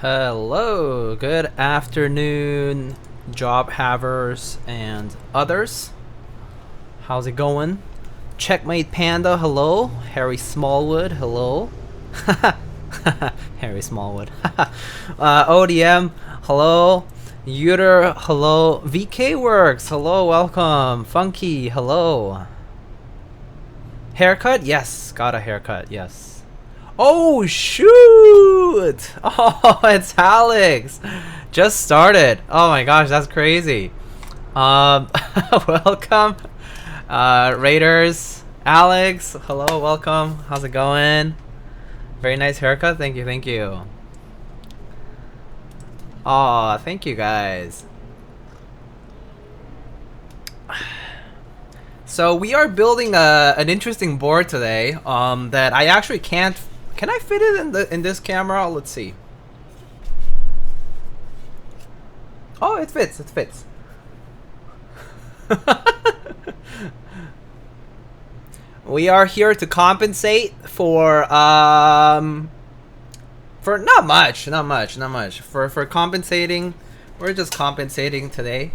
Hello, good afternoon, job havers and others. How's it going? Checkmate Panda, hello. Harry Smallwood, hello. Harry Smallwood. ODM, hello. Uter, hello. vk.works, hello, welcome. Funky, hello. Haircut? Yes, got a haircut, yes. Oh shoot! Oh, it's Alex. Just started. Oh my gosh, that's crazy. Welcome, Raiders. Alex, hello, welcome. How's it going? Very nice haircut. Thank you, thank you. Oh, thank you guys. So we are building an interesting board today. That I actually can't. Can I fit it in this camera? Let's see. Oh, it fits. It fits. We are here to compensate for not much. For compensating, we're just compensating today.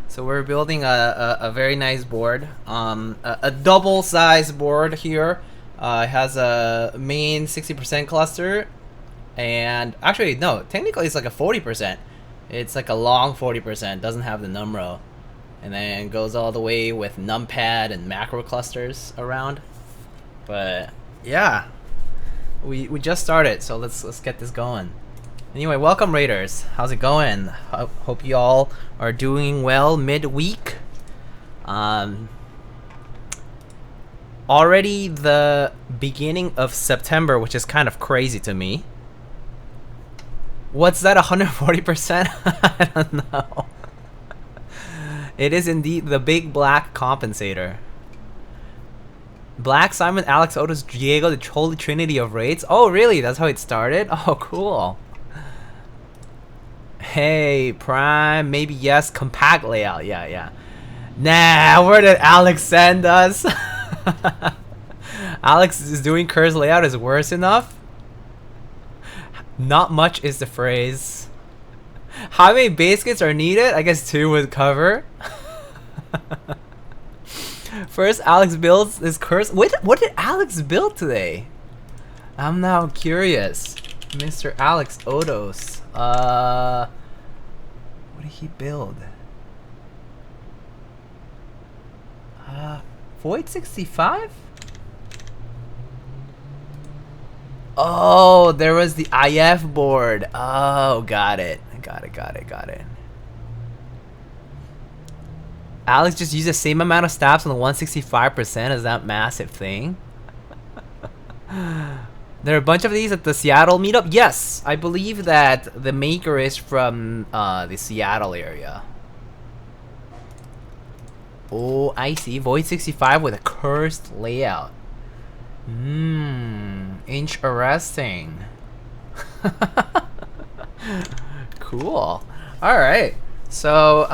So we're building a very nice board. A double size board here. It has a main 60% cluster, and actually no, technically it's like a 40%. It's like a long 40%, doesn't have the num row, and then goes all the way with numpad and macro clusters around. But yeah, we just started, so let's get this going. Anyway, welcome Raiders. How's it going? Hope you all are doing well midweek. Already the beginning of September, which is kind of crazy to me. What's that, 140%? I don't know. It is indeed the big black compensator. Black, Simon, Alex, Otis, Diego, the holy trinity of raids. Oh really? That's how it started? Oh cool. Hey, Prime, maybe yes, compact layout. Yeah. Nah, where did Alex send us? Alex is doing Kerr's layout is worse enough. Not much is the phrase. How many base kits are needed? I guess 2 would cover. First, Alex builds his Kerr's. What did Alex build today? I'm now curious. Mr. Alex Odos. What did he build? Void 65? Oh, there was the IF board. Oh, got it. Got it. Alex just used the same amount of stabs on the 165% as that massive thing. There are a bunch of these at the Seattle meetup. Yes, I believe that the maker is from the Seattle area. Oh, I see. Void 65 with a cursed layout. Interesting. Cool. Alright. So,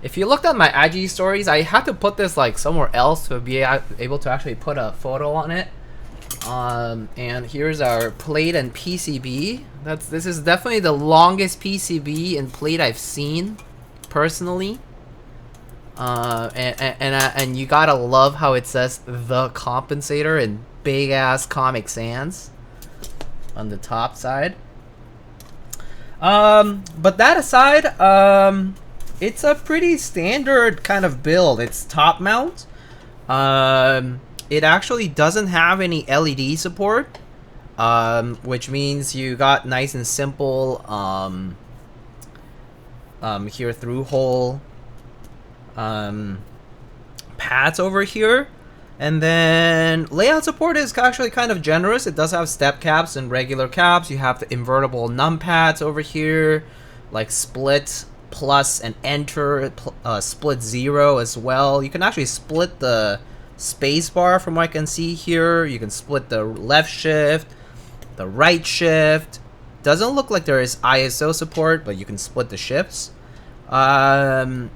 if you looked at my IG stories, I had to put this like somewhere else to be able to actually put a photo on it. And here's our plate and PCB. This is definitely the longest PCB and plate I've seen, personally. And you gotta love how it says the compensator in big ass Comic Sans on the top side. But that aside, it's a pretty standard kind of build. It's top mount. It actually doesn't have any LED support, which means you got nice and simple here through hole pads over here, and then layout support is actually kind of generous. It does have step caps and regular caps. You have the invertible numpads over here, like split plus and enter, split 0 as well. You can actually split the space bar from what I can see here. You can split the left shift, the right shift. Doesn't look like there is ISO support, but you can split the shifts. And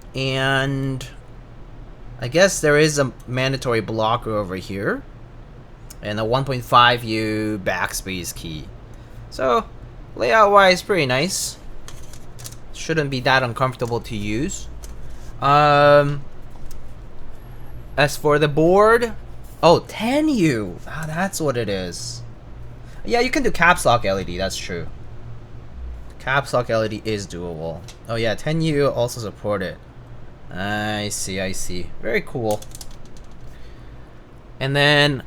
I guess there is a mandatory blocker over here, and a 1.5U backspace key. So Layout wise, pretty nice. Shouldn't be that uncomfortable to use. As for the board, oh, 10U. Ah, that's what it is. Yeah, you can do caps lock LED. That's true. Caps lock LED is doable. Oh yeah, 10U also support it. I see, I see. Very cool. And then,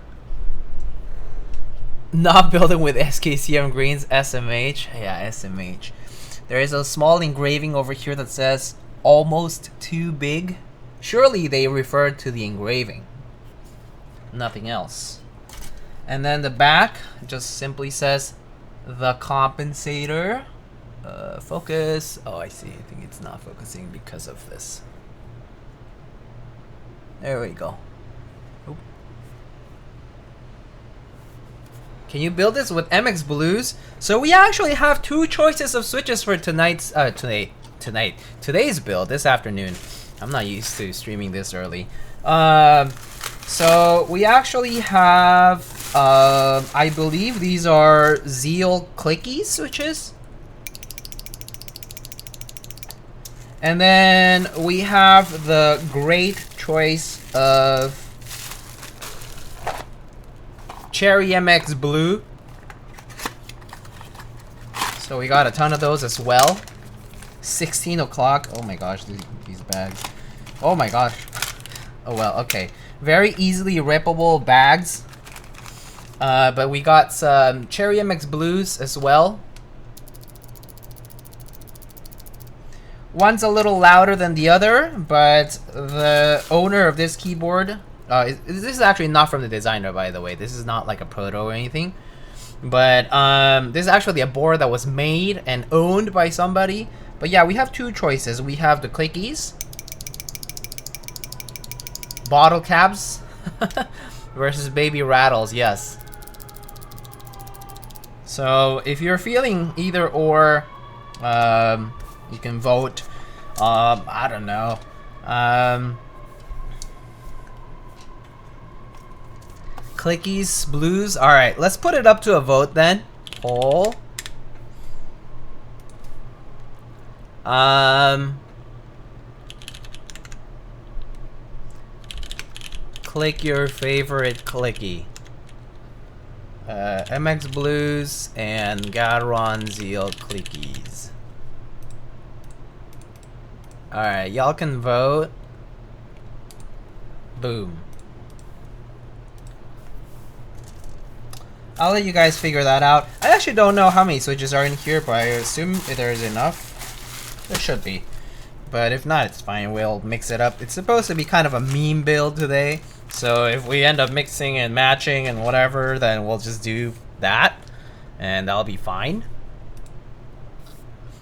not building with SKCM greens, SMH. Yeah, SMH. There is a small engraving over here that says almost too big. Surely they referred to the engraving. Nothing else. And then the back just simply says the compensator. Focus. Oh, I see. I think it's not focusing because of this. There we go. Oop. Can you build this with MX Blues? So we actually have two choices of switches for today's build this afternoon. I'm not used to streaming this early. So we actually have, I believe these are GMK Clickiez switches. And then we have the great choice of Cherry MX Blue. So we got a ton of those as well. 16 o'clock. Oh my gosh, these bags. Oh my gosh. Oh well, okay. Very easily rippable bags. But we got some Cherry MX Blues as well. One's a little louder than the other, but the owner of this keyboard, this is actually not from the designer, by the way. This is not like a proto or anything. But this is actually a board that was made and owned by somebody. But yeah, we have two choices. We have the Clickiez, bottle caps, versus baby rattles, yes. So if you're feeling either or, you can vote. I don't know. Clickiez Blues. All right, let's put it up to a vote then. Poll. Click your favorite clicky. MX Blues and Gateron Clickiez. Alright, y'all can vote. Boom. I'll let you guys figure that out. I actually don't know how many switches are in here, but I assume there's enough. There should be. But if not, it's fine. We'll mix it up. It's supposed to be kind of a meme build today. So if we end up mixing and matching and whatever, then we'll just do that. And that'll be fine.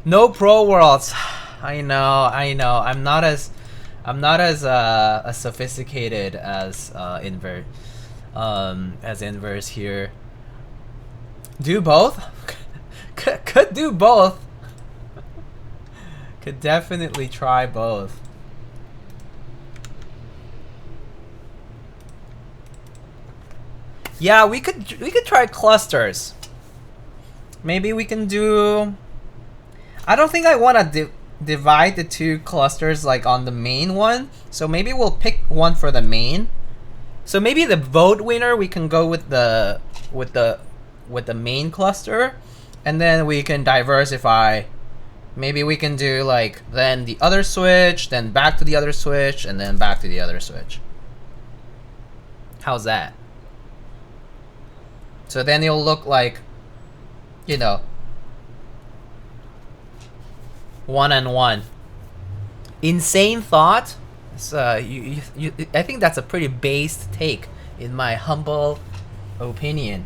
No Pro Worlds. I know. I'm not as sophisticated as Inverse here. Do both? Could do both. Could definitely try both. Yeah, we could try clusters. Maybe we can do. I don't think I want to divide the two clusters like on the main one. So maybe we'll pick one for the main. So maybe the vote winner we can go with the main cluster, and then we can diversify. Maybe we can do like then the other switch, then back to the other switch, and then back to the other switch. How's that? So then it'll look like, you know, 1-on-1. Insane thought. I think that's a pretty based take, in my humble opinion.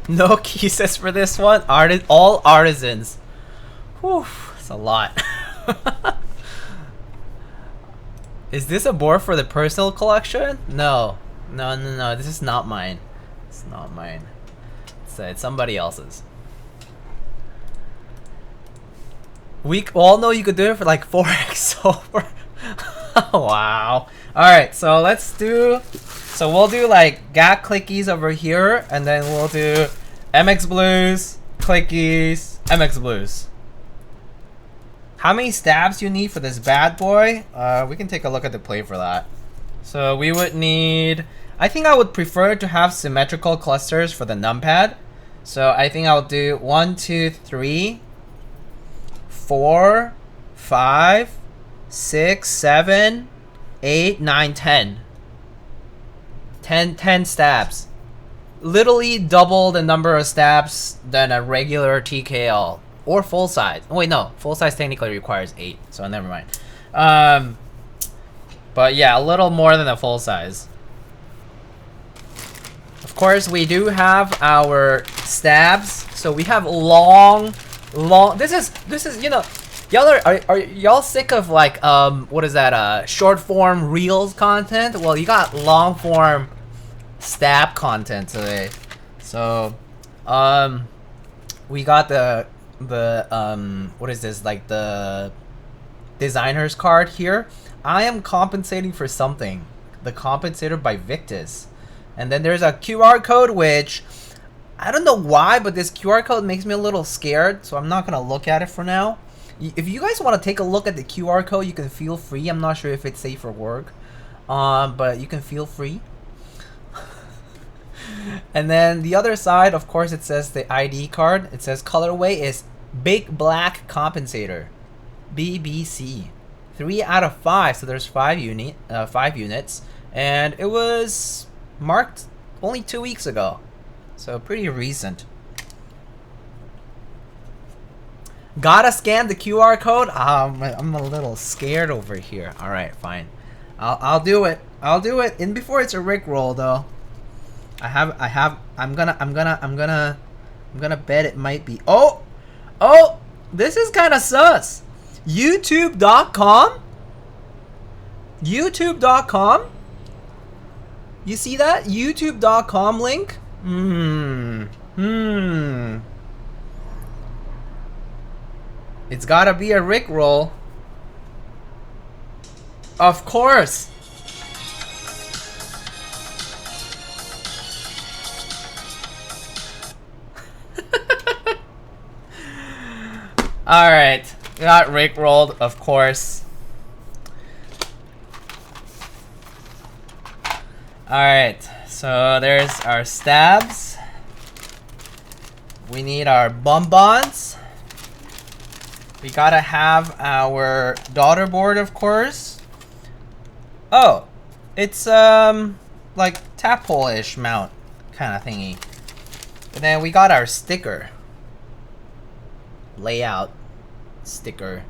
No keys for this one. All artisans. Whew, that's a lot. Is this a board for the personal collection? No. This is not mine. It's not mine. It's somebody else's. We all know you could do it for like 4x over. Wow. Alright, so let's do... So we'll do like GMK Clickiez over here, and then we'll do MX Blues, Clickiez, MX Blues. How many stabs you need for this bad boy? We can take a look at the play for that. So we would need... I think I would prefer to have symmetrical clusters for the numpad. So I think I'll do 1, 2, 3, 4, 5, 6, 7, 8, 9, 10. 10 stabs. Literally double the number of stabs than a regular TKL. Or full size. Oh, wait, no. Full size technically requires 8, so never mind. But yeah, a little more than a full size. Of course, we do have our stabs. So we have long. This is, you know, y'all are y'all sick of like what is that? Short form reels content? Well, you got long form stab content today. So, we got the what is this, like the designer's card here. I am compensating for something, the Compensator by Victus, and then there's a QR code, which I don't know why, but this QR code makes me a little scared, so I'm not gonna look at it for now. If you guys want to take a look at the QR code, you can feel free. I'm not sure if it's safe for work, but you can feel free. And then the other side, of course, it says the ID card. It says colorway is Big Black Compensator, BBC, 3 out of 5. So there's 5 units, and it was marked only 2 weeks ago, so pretty recent. Gotta scan the QR code. I'm a little scared over here. All right, fine. I'll do it. I'll do it. And before it's a Rickroll though. I'm gonna bet it might be. Oh, this is kind of sus. YouTube.com. YouTube.com. You see that? YouTube.com link. It's gotta be a Rickroll. Of course. Alright, got Rickrolled, of course. Alright, so there's our stabs. We need our bonbons. We gotta have our daughter board, of course. Oh, it's like Tadpole-ish mount kind of thingy. And then we got our sticker. Layout sticker.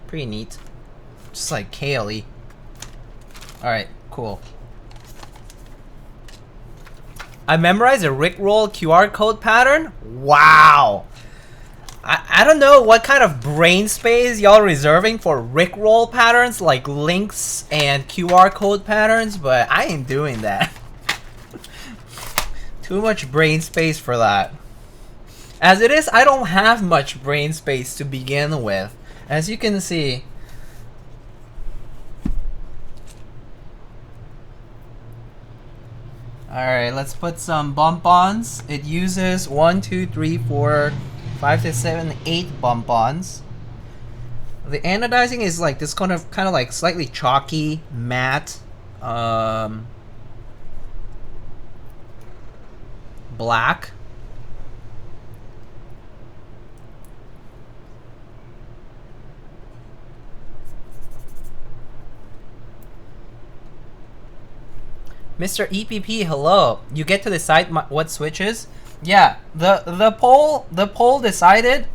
Pretty neat. Just like KLE. Alright, cool. I memorized a Rickroll QR code pattern? Wow! I don't know what kind of brain space y'all reserving for Rickroll patterns like links and QR code patterns, but I ain't doing that. Too much brain space for that. As it is, I don't have much brain space to begin with, as you can see. Alright, let's put some bump-ons. It uses 1, 2, 3, 4, 5, 6, 7, 8 bump-ons. The anodizing is like this kind of like slightly chalky, matte, black. Mr. EPP, hello. You get to decide what switches. Yeah, the poll decided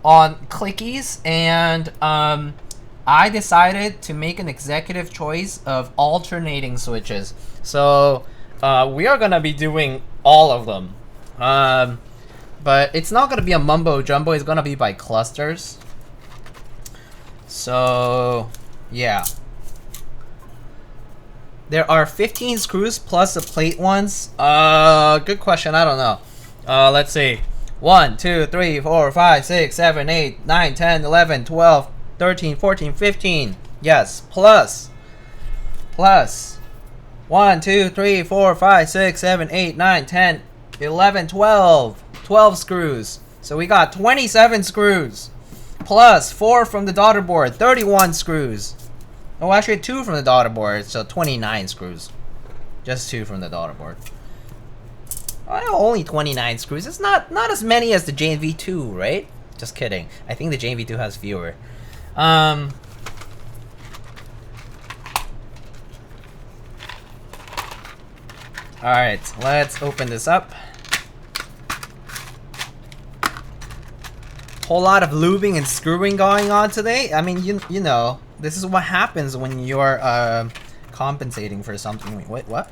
on Clickiez, and I decided to make an executive choice of alternating switches. So we are gonna be doing all of them, but it's not gonna be a mumbo jumbo. It's gonna be by clusters. So yeah. There are 15 screws plus the plate ones. Good question. I don't know. Let's see. 1, 2, 3, 4, 5, 6, 7, 8, 9, 10, 11, 12, 13, 14, 15. Yes, plus 1, 2, 3, 4, 5, 6, 7, 8, 9, 10, 11, 12. 12 screws. So we got 27 screws. Plus 4 from the daughter board, 31 screws. Oh, actually 2 from the daughter board, so 29 screws. Just 2 from the daughter board. Oh, only 29 screws. It's not as many as the JV2, right? Just kidding. I think the JV2 has fewer. Alright, let's open this up. Whole lot of lubing and screwing going on today. I mean, you know, this is what happens when you're compensating for something. Wait, what?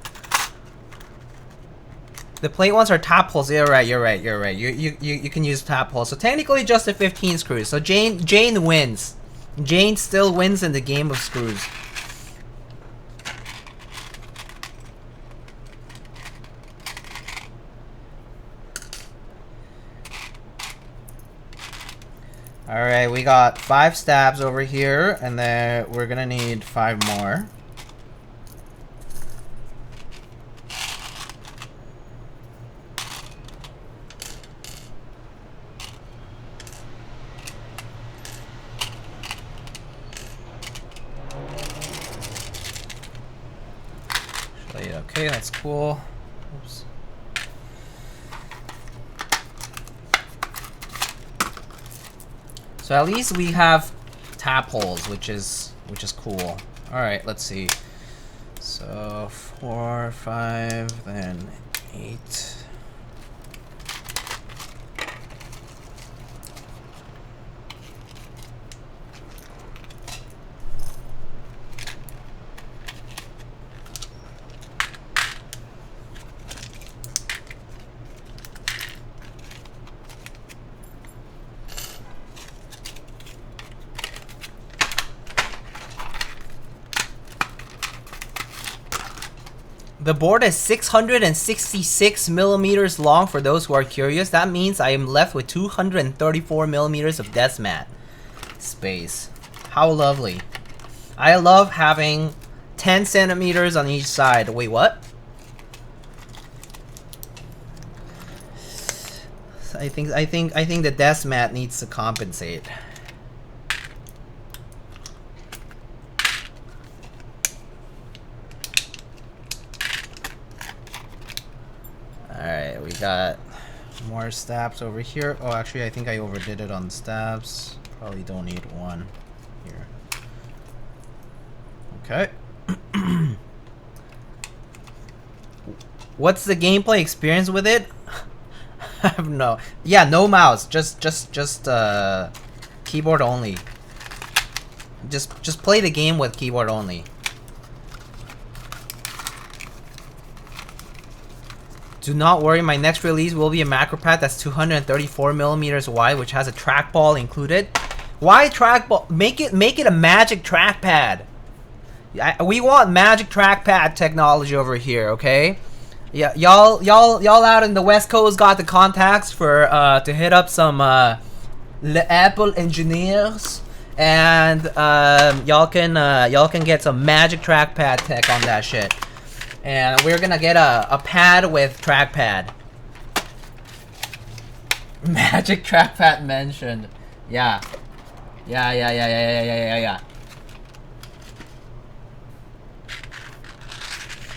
The plate ones are Tadpoles. You're right. You can use Tadpoles. So technically just the 15 screws. So Jane wins. Jane still wins in the game of screws. Alright, we got 5 stabs over here, and then we're gonna need 5 more. Okay, that's cool. Oops. So at least we have Tadpoles, which is cool. All right, let's see. So 4, 5, then 8. The board is 666 millimeters long for those who are curious. That means I am left with 234 millimeters of desk mat space. How lovely. I love having 10 centimeters on each side. Wait, what? I think the desk mat needs to compensate. Alright, we got more stabs over here. Oh, actually, I think I overdid it on stabs. Probably don't need one here. Okay. What's the gameplay experience with it? I have no. Yeah, no mouse. Just keyboard only. Just play the game with keyboard only. Do not worry, my next release will be a macro pad that's 234 millimeters wide, which has a trackball included. Why trackball? Make it a magic trackpad. We want magic trackpad technology over here, okay? Yeah, y'all out in the West Coast got the contacts for to hit up some Apple engineers, and y'all can get some magic trackpad tech on that shit. And we're gonna get a pad with trackpad. Magic trackpad mentioned. Yeah.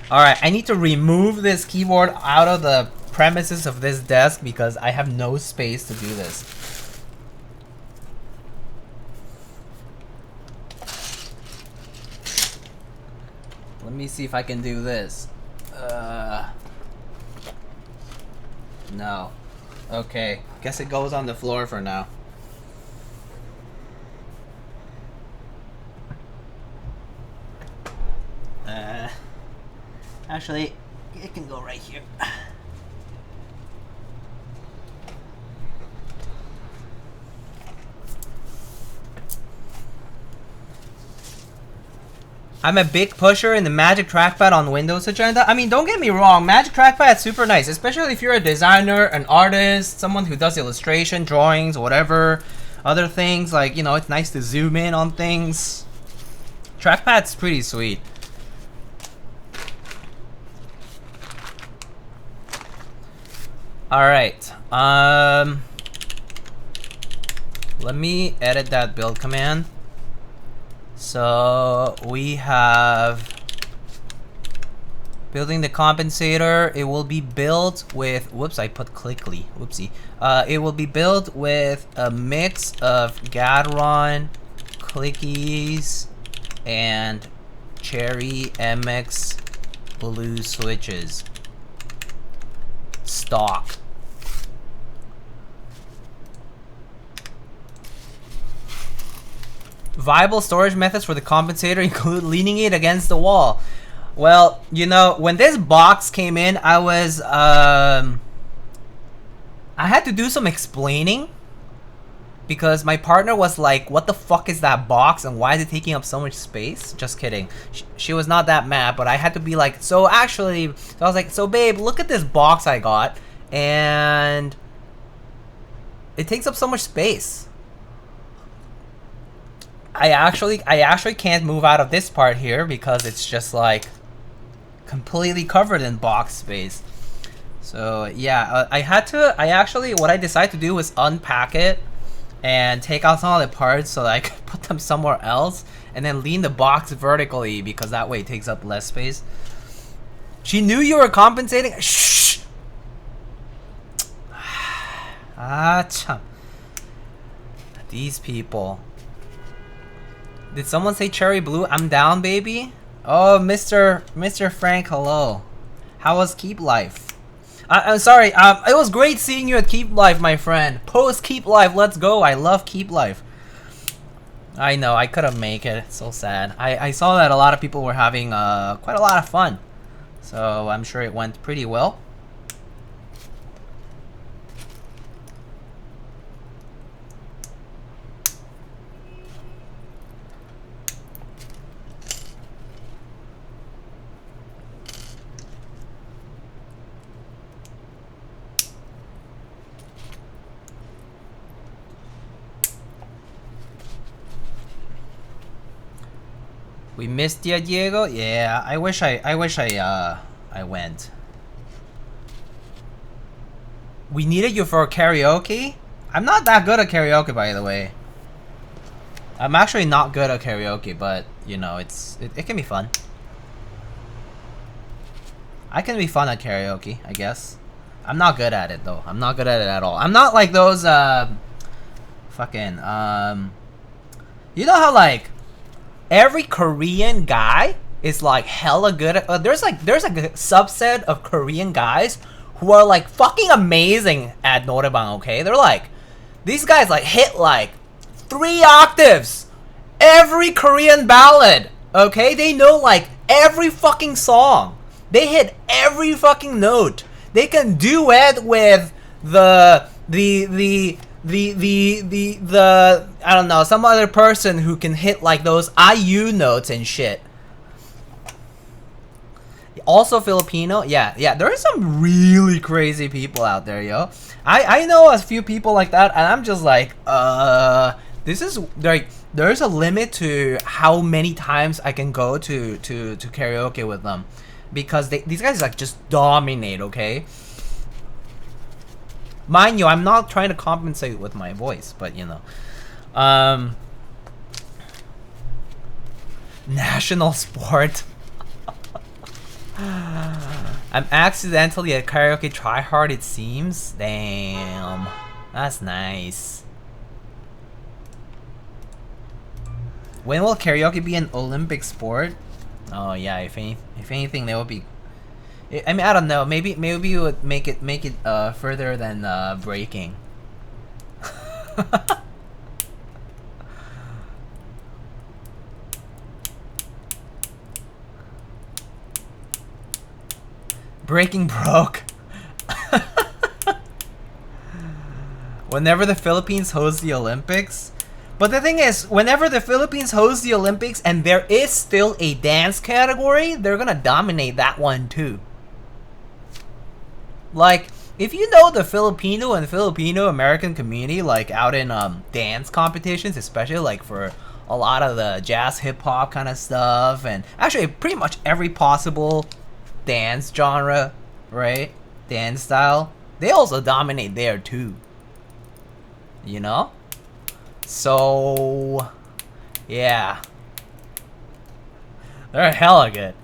Alright, I need to remove this keyboard out of the premises of this desk because I have no space to do this. Let me see if I can do this. No. Okay. Guess it goes on the floor for now. Actually, it can go right here. I'm a big pusher in the Magic Trackpad on Windows agenda. I mean, don't get me wrong, Magic Trackpad is super nice, especially if you're a designer, an artist, someone who does illustration, drawings, whatever, other things. Like, you know, it's nice to zoom in on things. Trackpad's pretty sweet. All right. Let me edit that build command. So we have building the compensator. It will be built with, whoops, I put Clickly, whoopsie. It will be built with a mix of Gateron Clickiez and Cherry MX blue switches. Stock. Viable storage methods for the compensator include leaning it against the wall. Well, you know, when this box came in, I was, I had to do some explaining because my partner was like, what the fuck is that box and why is it taking up so much space? Just kidding. She was not that mad, but I had to be like, so actually, so I was like, so babe, look at this box I got and it takes up so much space. I actually can't move out of this part here because it's just like completely covered in box space. So yeah, what I decided to do was unpack it and take out some of the parts so that I could put them somewhere else and then lean the box vertically because that way it takes up less space. She knew you were compensating? Shh! Ah, chum. These people. Did someone say cherry blue? I'm down, baby. Oh, Mr. Frank, hello. How was Keep Life? I'm sorry. It was great seeing you at Keep Life, my friend. Post Keep Life, let's go. I love Keep Life. I know, I couldn't make it. So sad. I saw that a lot of people were having quite a lot of fun. So I'm sure it went pretty well. We missed you, Diego. Yeah, I wish I went. We needed you for karaoke. I'm not that good at karaoke, by the way. I'm actually not good at karaoke, but you know, it can be fun. I can be fun at karaoke, I guess. I'm not good at it though. I'm not good at it at all. I'm not like those fucking you know how like every Korean guy is like hella good at there's like a subset of Korean guys who are like fucking amazing at norebang, okay? They're like, these guys like hit like 3 octaves every Korean ballad, okay? They know like every fucking song. They hit every fucking note. They can duet with the I don't know, some other person who can hit like those IU notes and shit. Also Filipino, yeah, there are some really crazy people out there, yo. I know a few people like that, and I'm just like, this is like, there's a limit to how many times I can go to karaoke with them, because these guys like just dominate, okay? Mind you, I'm not trying to compensate with my voice, but you know. National sport. I'm accidentally a karaoke tryhard, it seems. Damn. That's nice. When will karaoke be an Olympic sport? Oh yeah, if anything, there will be. I mean, I don't know. Maybe you would make it further than breaking. Breaking broke. Whenever the Philippines hosts the Olympics, But the thing is, whenever the Philippines hosts the Olympics and there is still a dance category, they're gonna dominate that one too. Like, if you know the Filipino and Filipino American community, like out in dance competitions, especially like for a lot of the jazz hip hop kind of stuff, and actually pretty much every possible dance genre, right? Dance style, they also dominate there too. You know? So, yeah. They're hella good.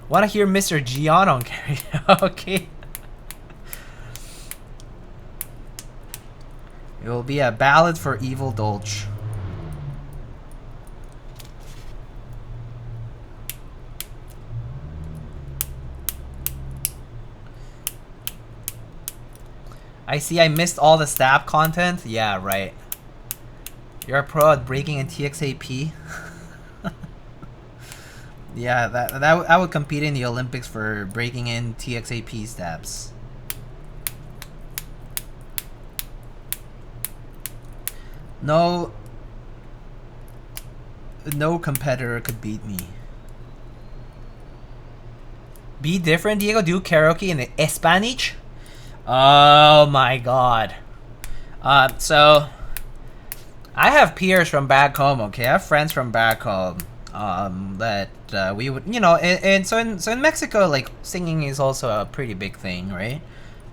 Wanna hear Mr. Gian on karaoke? It will be a ballad for Evil Dolch. I see I missed all the stab content. Yeah, right. You're a pro at breaking in TXAP. Yeah, I would compete in the Olympics for breaking in TXAP stabs. No competitor could beat me. Be different, Diego. Do karaoke in Spanish. Oh my god. So I have peers from back home, okay? I have friends from back home. That we would, you know, and so in Mexico, like singing is also a pretty big thing, right?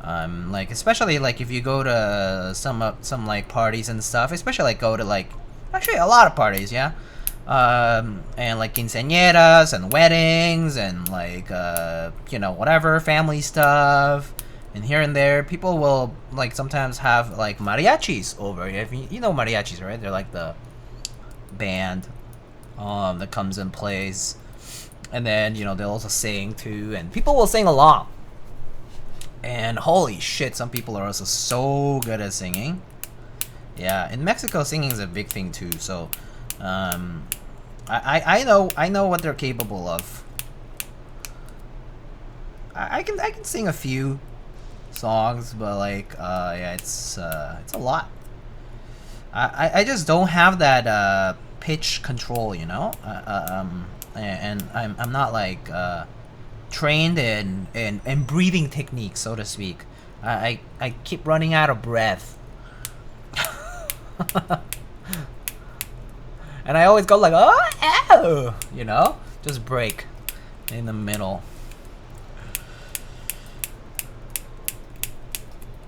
Like especially like if you go to some like parties and stuff, especially like go to like actually a lot of parties, yeah. And like quinceañeras and weddings and like you know, whatever family stuff. And here and there, people will like sometimes have like mariachis over. If you know mariachis, right? They're like the band that comes and plays, and then you know they'll also sing too, and people will sing along. And holy shit, some people are also so good at singing. Yeah, in Mexico, singing is a big thing too. So, I know what they're capable of. I can sing a few songs, but like yeah, it's a lot. I just don't have that pitch control, you know. And I'm not like trained in breathing techniques, so to speak. I keep running out of breath. And I always go like, oh, ow, you know, just break in the middle.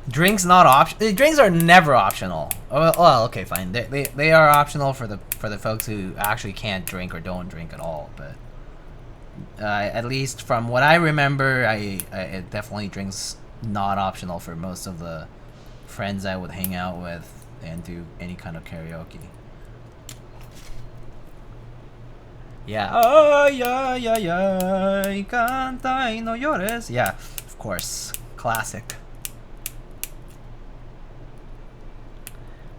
Drinks not option. Drinks are never optional. Well, okay, fine. They are optional for the folks who actually can't drink or don't drink at all. But at least from what I remember, I definitely drinks not optional for most of the friends I would hang out with and do any kind of karaoke. Yeah. Ay, ay, ay, ay, canta y no llores. Yeah, of course. Classic.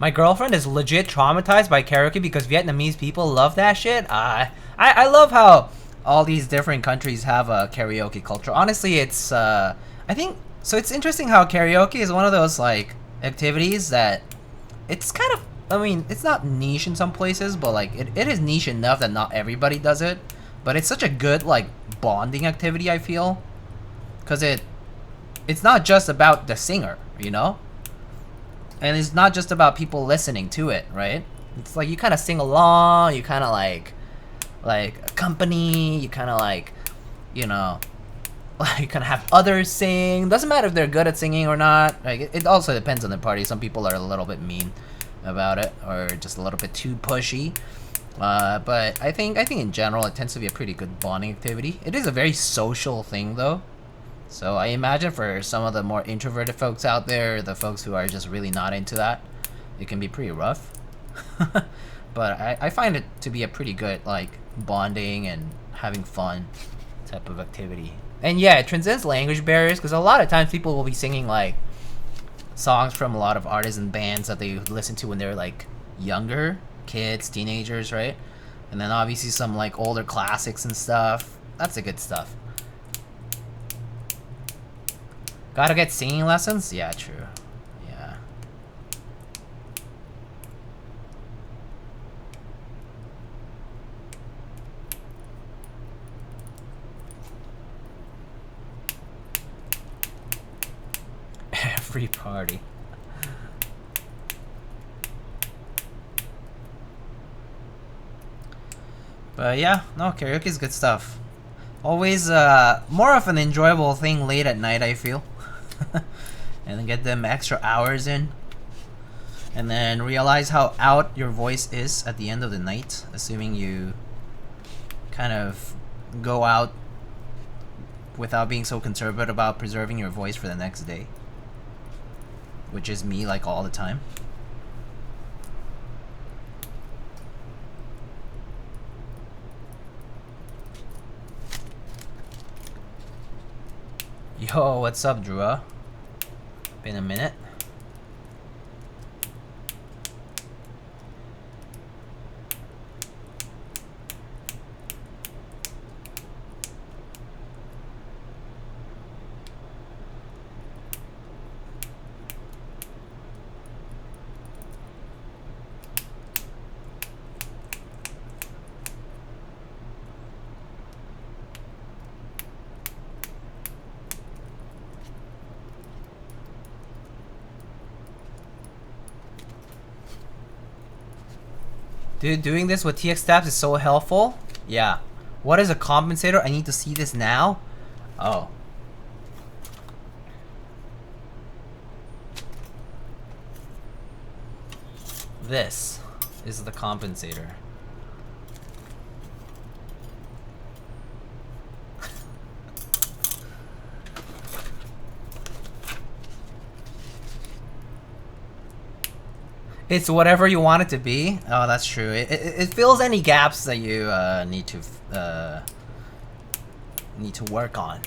My girlfriend is legit traumatized by karaoke because Vietnamese people love that shit. I love how all these different countries have a karaoke culture. Honestly, it's I think so. It's interesting how karaoke is one of those like activities that it's kind of, I mean, it's not niche in some places, but like it is niche enough that not everybody does it. But it's such a good like bonding activity, I feel, because it's not just about the singer, you know. And it's not just about people listening to it, right? It's like you kind of sing along, you kind of like accompany, you kind of like, you know, like you kind of have others sing. Doesn't matter if they're good at singing or not. Like it also depends on the party. Some people are a little bit mean about it or just a little bit too pushy. But I think in general it tends to be a pretty good bonding activity. It is a very social thing though. So I imagine for some of the more introverted folks out there, the folks who are just really not into that, it can be pretty rough. But I find it to be a pretty good like bonding and having fun type of activity. And yeah, it transcends language barriers because a lot of times people will be singing like songs from a lot of artists and bands that they listen to when they're like younger, kids, teenagers, right? And then obviously some like older classics and stuff. That's the good stuff. Gotta get singing lessons? Yeah, true. Yeah. Free party. But yeah, no, karaoke is good stuff. Always more of an enjoyable thing late at night, I feel. And then get them extra hours in. And then realize how out your voice is at the end of the night, assuming you kind of go out without being so conservative about preserving your voice for the next day. Which is me, like, all the time. Yo, what's up, Drew? Been a minute. Dude, doing this with TX tabs is so helpful. Yeah. What is a compensator? I need to see this now. Oh. This is the compensator. It's whatever you want it to be. Oh, that's true. It fills any gaps that you need to work on.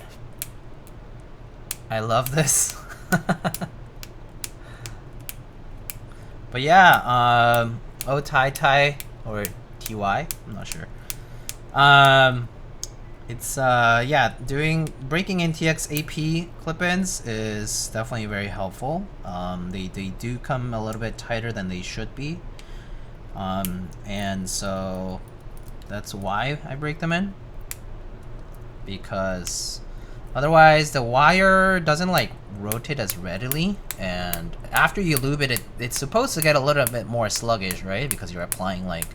I love this. But yeah, oh Tai or TY, I'm not sure. It's yeah, breaking in TX AP clip-ins is definitely very helpful. They do come a little bit tighter than they should be, and so that's why I break them in, because otherwise the wire doesn't like rotate as readily, and after you lube it, it's supposed to get a little bit more sluggish, right? Because you're applying like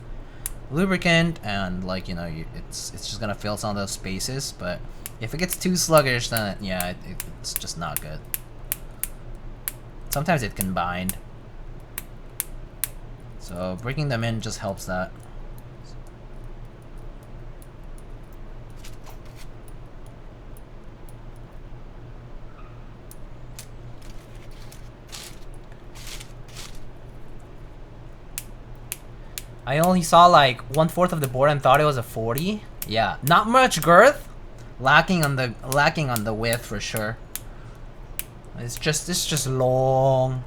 lubricant, and like, you know, it's just gonna fill some of those spaces. But if it gets too sluggish, then yeah, it's just not good. Sometimes it can bind, so breaking them in just helps that. I only saw like 1/4 of the board and thought it was a 40. Yeah, not much girth, lacking on the width for sure. It's just long.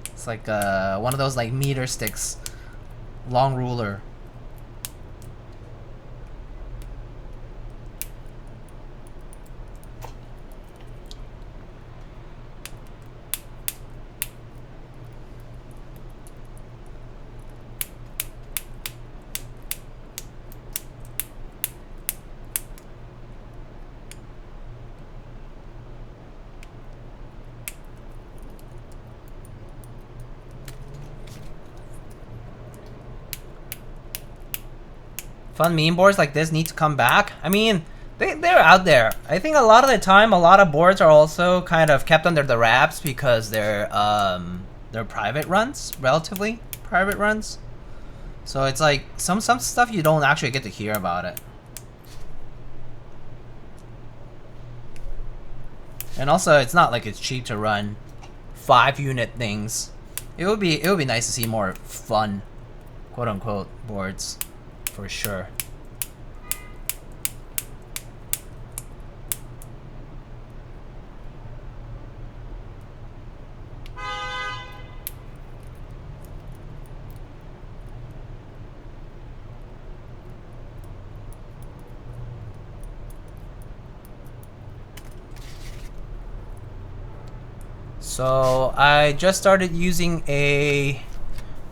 It's like one of those like meter sticks, long ruler. Fun meme boards like this need to come back. I mean, they're out there. I think a lot of the time, a lot of boards are also kind of kept under the wraps because they're private runs, relatively private runs. So it's like some stuff you don't actually get to hear about it. And also, it's not like it's cheap to run 5-unit things. It would be nice to see more fun, quote unquote, boards. For sure. So I just started using a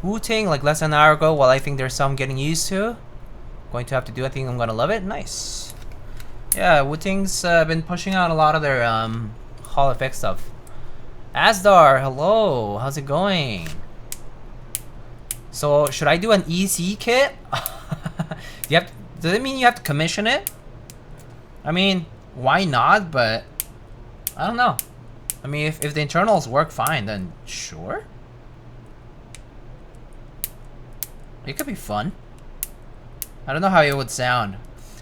Wu-Tang like less than an hour ago. While I think there's some getting used to. Going to have to do. I think I'm gonna love it. Nice. Yeah, Wu-Tang's been pushing out a lot of their Hall effect stuff. Asdar, hello. How's it going? So should I do an EC kit? You have. Does it mean you have to commission it? I mean, why not? But I don't know. I mean, if the internals work fine, then sure. It could be fun. I don't know how it would sound.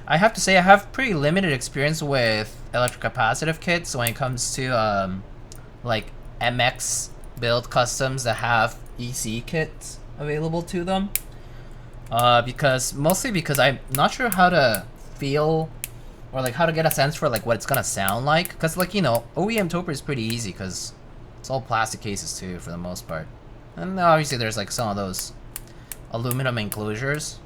I have to say I have pretty limited experience with electrocapacitive kits when it comes to like MX build customs that have EC kits available to them. Mostly because I'm not sure how to feel or like how to get a sense for like what it's gonna sound like. Because like, you know, OEM Toper is pretty easy because it's all plastic cases too for the most part. And obviously there's like some of those aluminum enclosures.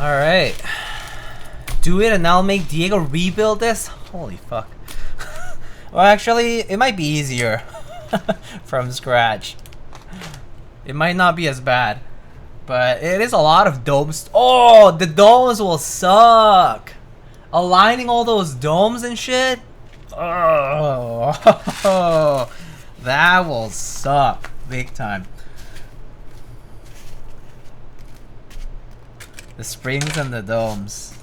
Alright. Do it and I'll make Diego rebuild this? Holy fuck. Well, actually, it might be easier from scratch. It might not be as bad. But it is a lot of domes. Oh, the domes will suck. Aligning all those domes and shit. Oh, that will suck big time. The springs and the domes.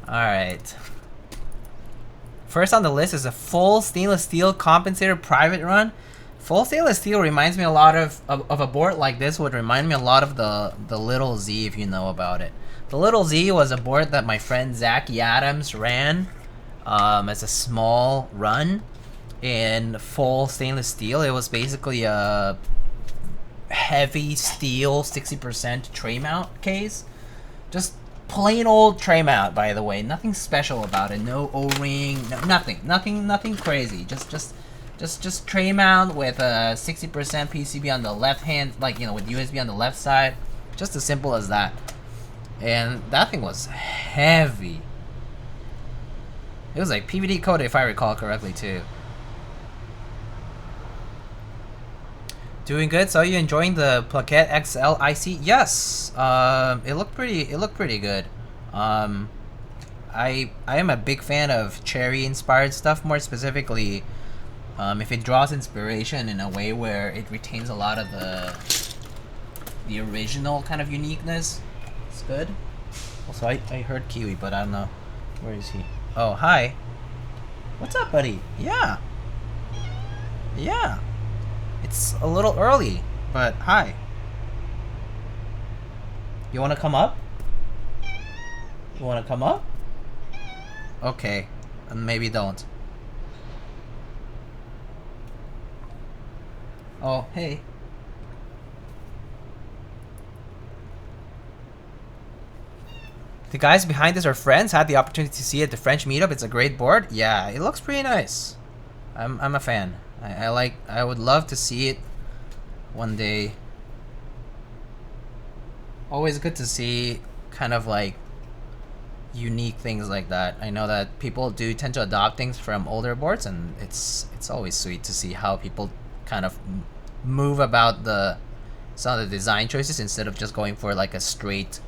Alright. First on the list is a full stainless steel compensator private run. Full stainless steel reminds me a lot of a board like this would remind me a lot of the Little Z, if you know about it. The Little Z was a board that my friend Zachy Adams ran as a small run in full stainless steel. It was basically a heavy steel 60% tray mount case. Just plain old tray mount, by the way. Nothing special about it. No O-ring, no, nothing crazy. Just tray mount with a 60% PCB on the left hand, like, you know, with USB on the left side. Just as simple as that. And that thing was heavy. It was like PVD coated, if I recall correctly, too. Doing good. So you enjoying the Plaquette XL IC? Yes. It looked pretty good. I am a big fan of cherry inspired stuff, more specifically if it draws inspiration in a way where it retains a lot of the original kind of uniqueness. It's good. Also, I heard Kiwi, but I don't know. Where is he? Oh, hi. What's up, buddy? Yeah. Yeah. It's a little early, but hi. You wanna come up? You wanna come up? Okay, and maybe don't. Oh, hey. The guys behind this are friends. Had the opportunity to see it at the French meetup. It's a great board. Yeah, it looks pretty nice. I'm a fan. I would love to see it one day. Always good to see kind of like unique things like that. I know that people do tend to adopt things from older boards, and it's always sweet to see how people kind of move about some of the design choices instead of just going for like a straight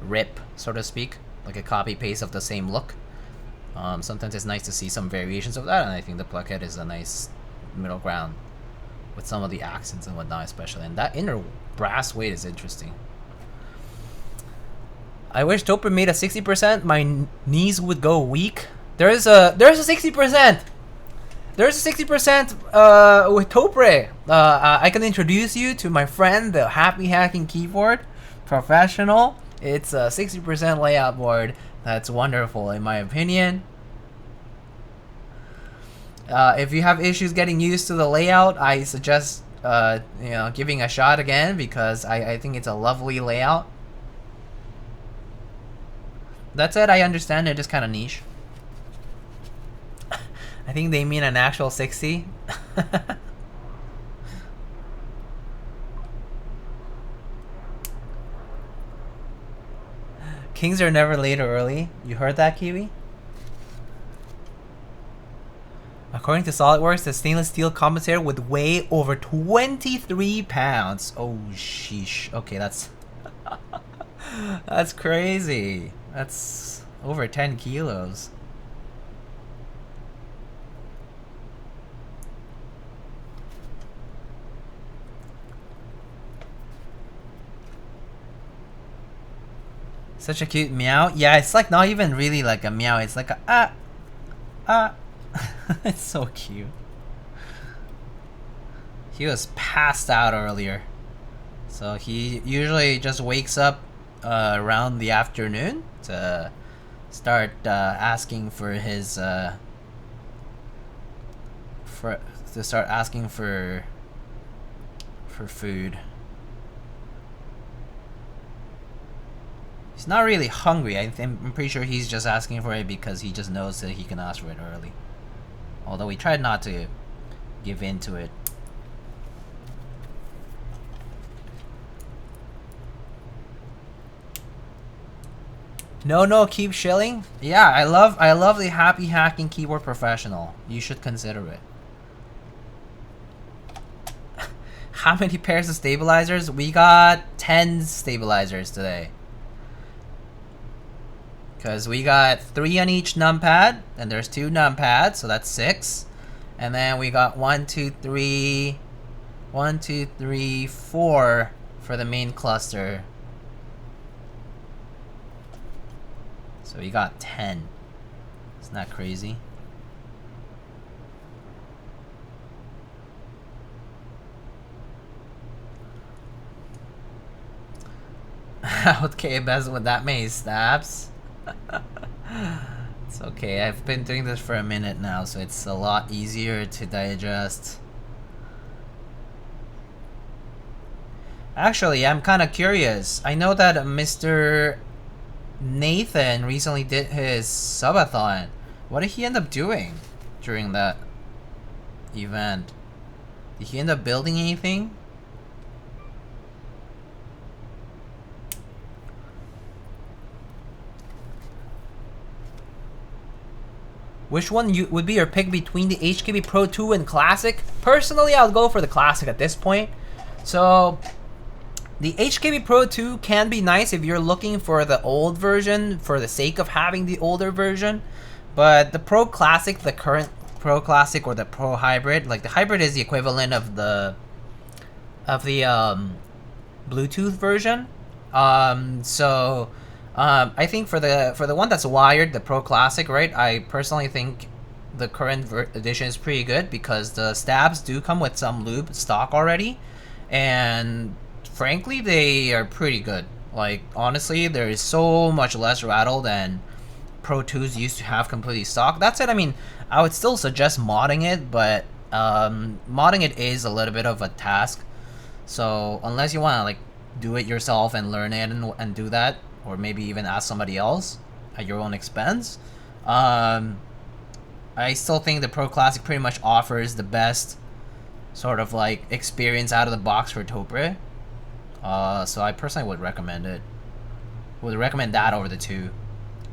rip, so to speak, like a copy paste of the same look. Sometimes it's nice to see some variations of that, and I think the Plaquette is a nice middle ground with some of the accents and whatnot, especially. And that inner brass weight is interesting. I wish Toper made a 60%. My knees would go weak. There's a 60%. There's a 60% with Toper. I can introduce you to my friend, the Happy Hacking Keyboard Professional. It's a 60% layout board. That's wonderful, in my opinion. If you have issues getting used to the layout, I suggest giving a shot again, because I think it's a lovely layout. That said, I understand it is kind of niche. I think they mean an actual 60. Kings are never late or early. You heard that, Kiwi? According to SolidWorks, the stainless steel compensator would weigh over 23 pounds. Oh, sheesh. Okay, that's... that's crazy. That's over 10 kilos. Such a cute meow. Yeah, it's like not even really like a meow. It's like a It's so cute. He was passed out earlier, so he usually just wakes up around the afternoon to start asking for his for food. He's not really hungry. I'm pretty sure he's just asking for it because he just knows that he can ask for it early. Although we tried not to give in to it. No, keep shilling. Yeah, I love the happy hacking keyboard professional. You should consider it. How many pairs of stabilizers? We got 10 stabilizers today. Because we got 3 on each numpad, and there's 2 numpads, so that's 6. And then we got 1, 2, 3, 4 for the main cluster. So we got 10. Isn't that crazy? Okay, best with that many stabs. It's okay, I've been doing this for a minute now, so it's a lot easier to digest. Actually, I'm kind of curious. I know that Mr. Nathan recently did his subathon. What did he end up doing during that event? Did he end up building anything? Which one would be your pick between the HKB Pro 2 and Classic? Personally, I'll go for the Classic at this point. So, the HKB Pro 2 can be nice if you're looking for the old version for the sake of having the older version. But the Pro Classic, the current Pro Classic or the Pro Hybrid, like the Hybrid is the equivalent of the Bluetooth version. I think for the one that's wired, the Pro Classic, right? I personally think the current edition is pretty good because the stabs do come with some lube stock already, and frankly, they are pretty good. Like honestly, there is so much less rattle than Pro 2s used to have completely stock. That said, I mean, I would still suggest modding it, but modding it is a little bit of a task. So unless you want to like do it yourself and learn it and do that, or maybe even ask somebody else at your own expense, I still think the Pro Classic pretty much offers the best sort of like experience out of the box for Topre. So I personally would recommend it. Would recommend that over the 2.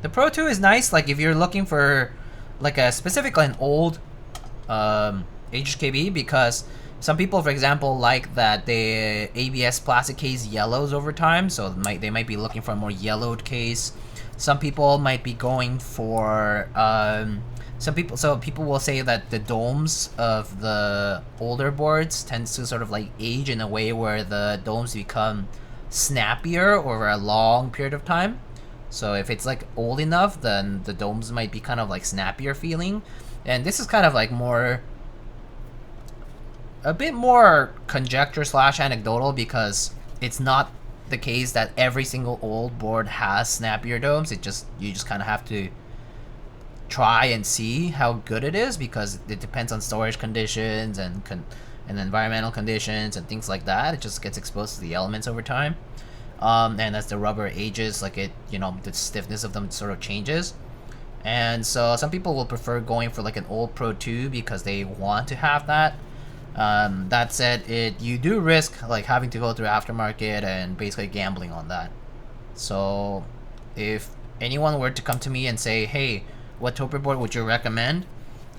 The Pro 2 is nice, like if you're looking for like a specifically an old HKB, because some people, for example, like that the ABS plastic case yellows over time, so they might be looking for a more yellowed case. Some people might be going for people will say that the domes of the older boards tends to sort of like age in a way where the domes become snappier over a long period of time. So if it's like old enough, then the domes might be kind of like snappier feeling. And this is kind of like a bit more conjecture / anecdotal, because it's not the case that every single old board has snappier domes. You just kind of have to try and see how good it is, because it depends on storage conditions and environmental conditions and things like that. It just gets exposed to the elements over time, and as the rubber ages, like the stiffness of them sort of changes. And so some people will prefer going for like an old Pro 2 because they want to have that. That said, you do risk like having to go through aftermarket and basically gambling on that. So if anyone were to come to me and say, hey, what toper board would you recommend?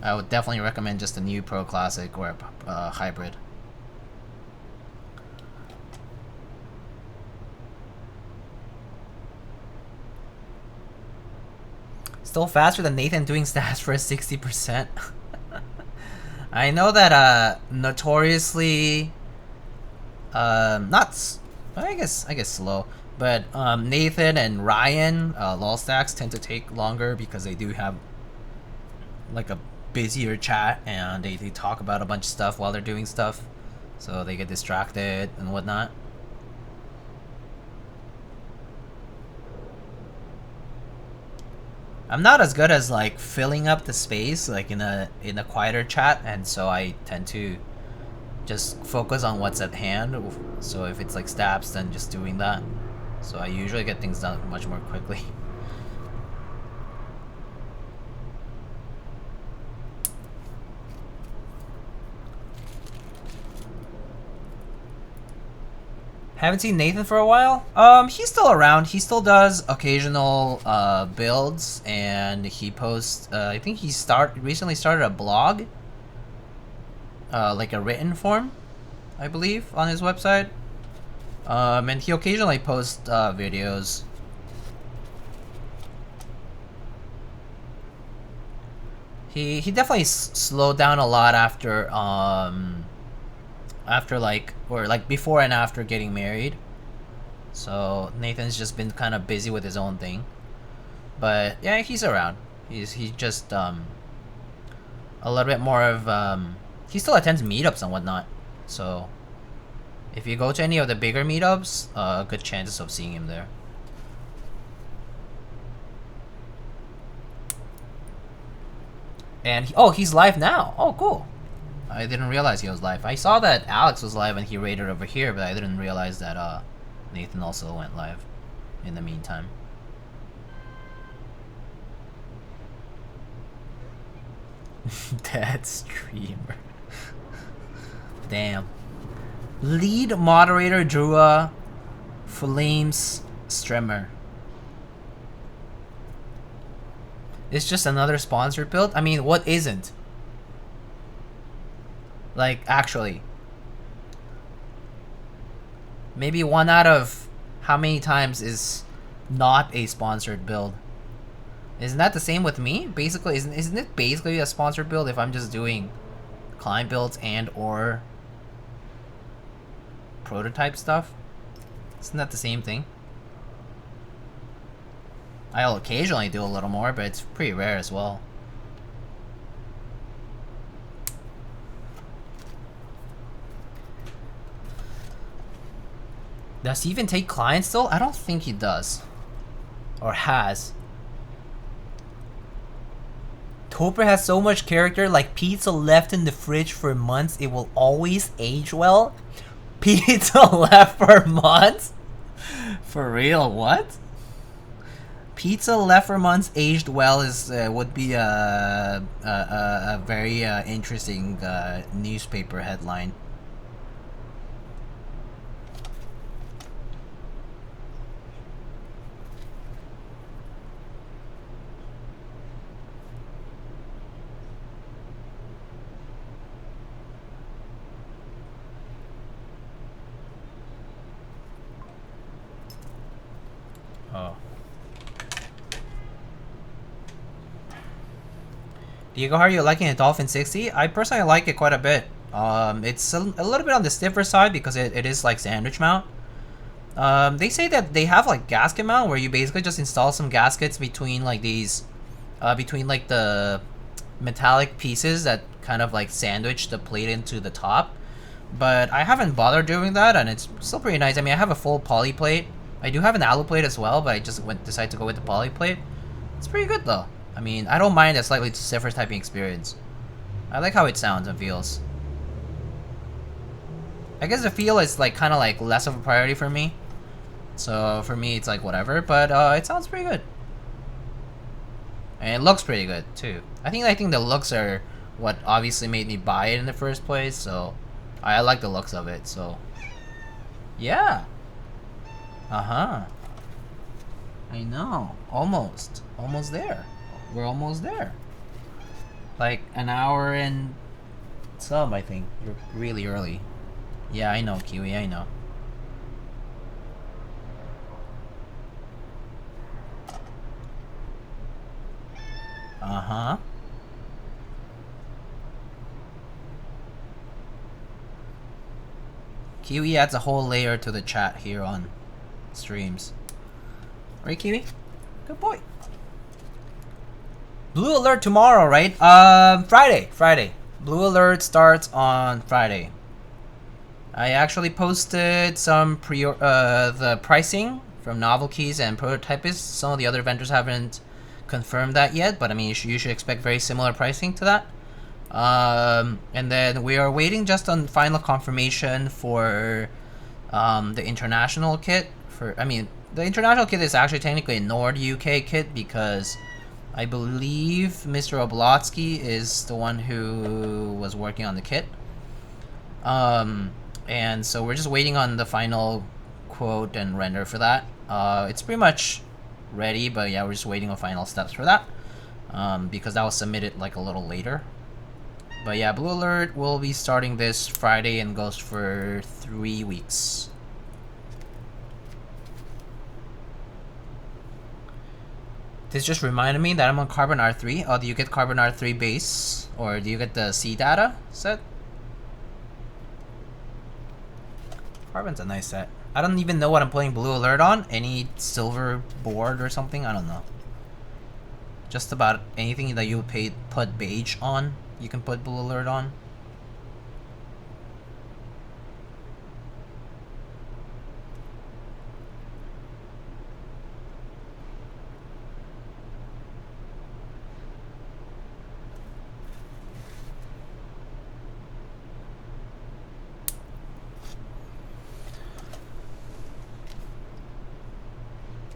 I would definitely recommend just a new Pro Classic or a hybrid. Still faster than Nathan doing stats for a 60%. I know that notoriously not I guess slow, but Nathan and Ryan lol stacks tend to take longer because they do have like a busier chat and they talk about a bunch of stuff while they're doing stuff, so they get distracted and whatnot. I'm not as good as like filling up the space like in a quieter chat, and so I tend to just focus on what's at hand. So if it's like stabs, then just doing that. So I usually get things done much more quickly. Haven't seen Nathan for a while. He's still around. He still does occasional builds, and he posts. I think he recently started a blog, like a written form, I believe, on his website. And he occasionally posts videos. He definitely slowed down a lot after before and after getting married. So Nathan's just been kind of busy with his own thing. But yeah, he's around. He's just a little bit more of he still attends meetups and whatnot. So if you go to any of the bigger meetups, good chances of seeing him there. And he's live now. Oh, cool. I didn't realize he was live. I saw that Alex was live and he raided over here, but I didn't realize that Nathan also went live in the meantime. Dead streamer. Damn. Lead moderator Drua Flames streamer. It's just another sponsored build? I mean, what isn't? Like, actually. Maybe one out of how many times is not a sponsored build? Isn't that the same with me? Basically, isn't it basically a sponsored build if I'm just doing client builds and or prototype stuff? Isn't that the same thing? I'll occasionally do a little more, but it's pretty rare as well. Does he even take clients still? I don't think he does. Or has. Toper has so much character, like pizza left in the fridge for months, it will always age well. Pizza left for months? For real, what? Pizza left for months aged well is would be a very interesting newspaper headline. Oh. Diego, how are you liking a Dolphin 60? I personally like it quite a bit. It's a little bit on the stiffer side because it is like sandwich mount. They say that they have like gasket mount where you basically just install some gaskets between like these, between like the metallic pieces that kind of like sandwich the plate into the top. But I haven't bothered doing that, and it's still pretty nice. I mean, I have a full poly plate. I do have an alu plate as well, but I just decided to go with the poly plate. It's pretty good though. I mean, I don't mind a slightly stiffer typing experience. I like how it sounds and feels. I guess the feel is like kind of like less of a priority for me. So for me, it's like whatever, but it sounds pretty good. And it looks pretty good too. I think the looks are what obviously made me buy it in the first place, so I like the looks of it, so yeah. Uh-huh. I know. Almost. Almost there. We're almost there. Like an hour and some, I think. You're really early. Yeah, I know, Kiwi, I know. Uh-huh. Kiwi adds a whole layer to the chat here on streams. Right, Kiwi? Good boy. Blue alert tomorrow, right? Friday. Blue alert starts on Friday. I actually posted some the pricing from Novelkeys and Prototypists. Some of the other vendors haven't confirmed that yet, but I mean, you should expect very similar pricing to that. And then we are waiting just on final confirmation for the international kit. The international kit is actually technically a Nord UK kit because I believe Mr. Oblotsky is the one who was working on the kit. And so we're just waiting on the final quote and render for that. It's pretty much ready, but yeah, we're just waiting on final steps for that because that was submitted like a little later. But yeah, Blue Alert will be starting this Friday and goes for 3 weeks. This just reminded me that I'm on Carbon R3. Oh, do you get Carbon R3 base? Or do you get the C data set? Carbon's a nice set. I don't even know what I'm putting Blue Alert on. Any silver board or something? I don't know. Just about anything that you put beige on, you can put Blue Alert on.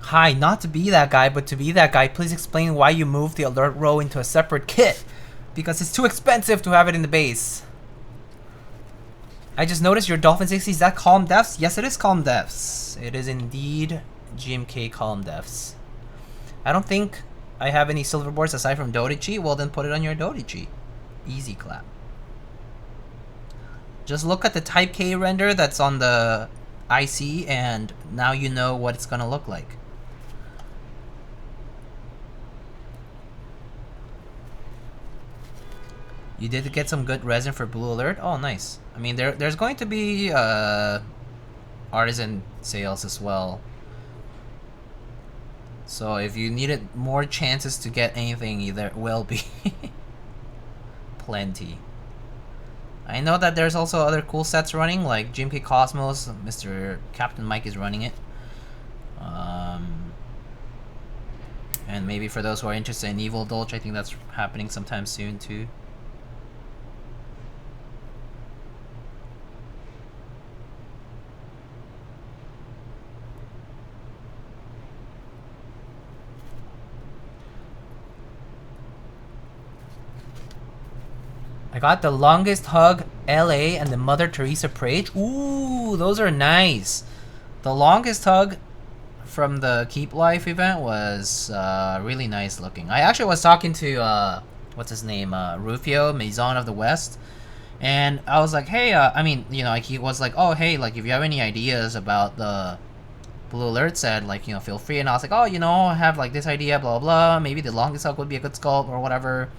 Hi, not to be that guy, but to be that guy, please explain why you moved the alert row into a separate kit. Because it's too expensive to have it in the base. I just noticed your Dolphin 60, is that Calm Defs? Yes, it is Calm Defs. It is indeed GMK Calm Defs. I don't think I have any silver boards aside from Dodichi. Well, then put it on your Dodichi. Easy clap. Just look at the Type K render that's on the IC and now you know what it's gonna look like. You did get some good resin for Blue Alert? Oh, nice. I mean, there's going to be artisan sales as well. So if you needed more chances to get anything, there will be plenty. I know that there's also other cool sets running, like GMK Cosmos. Mr. Captain Mike is running it. And maybe for those who are interested in Evil Dolch, I think that's happening sometime soon too. I got the Longest Hug LA and the Mother Teresa Parade. Ooh, those are nice. The Longest Hug from the Keep Life event was really nice looking. I actually was talking to what's his name, Rufio Maison of the West, and I was like, hey, I mean, you know, like he was like, oh, hey, like if you have any ideas about the Blue Alert set, like, you know, feel free. And I was like, oh, you know, I have like this idea, blah blah. Maybe the Longest Hug would be a good sculpt or whatever.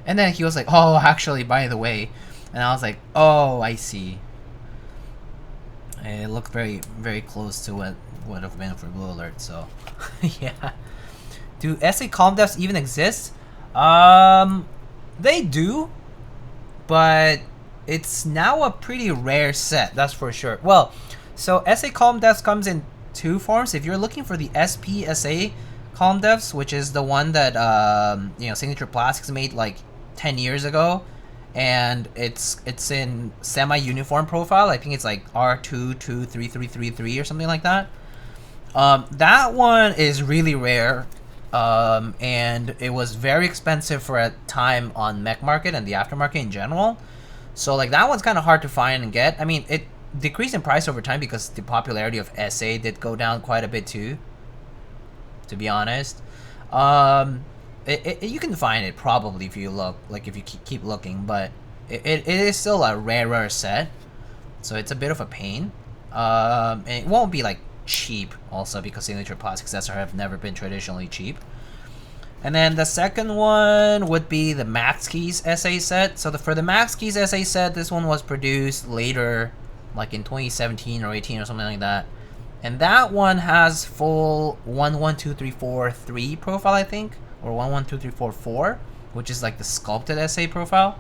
And then he was like, oh, actually, by the way. And I was like, oh, I see. It looked very, very close to what would have been for Blue Alert, so yeah. Do SA Calm Defs even exist? They do, but it's now a pretty rare set, that's for sure. Well, so SA Calm Defs comes in two forms. If you're looking for the SPSA Calm Defs, which is the one that you know, Signature Plastics made like 10 years ago, and it's in semi-uniform profile. I think it's like R223333 or something like that. That one is really rare, and it was very expensive for a time on mech market and the aftermarket in general. So like that one's kind of hard to find and get. I mean, it decreased in price over time because the popularity of SA did go down quite a bit too. to be honest. You can find it probably if you look, like if you keep looking, but it is still a rarer set, so it's a bit of a pain. And it won't be like cheap also, because signature plastic sets have never been traditionally cheap. And then the second one would be the Max Keys SA set. So for the Max Keys SA set, this one was produced later, like in 2017 or 18 or something like that. And that one has full 112343 profile, I think, or 112344, which is like the sculpted SA profile.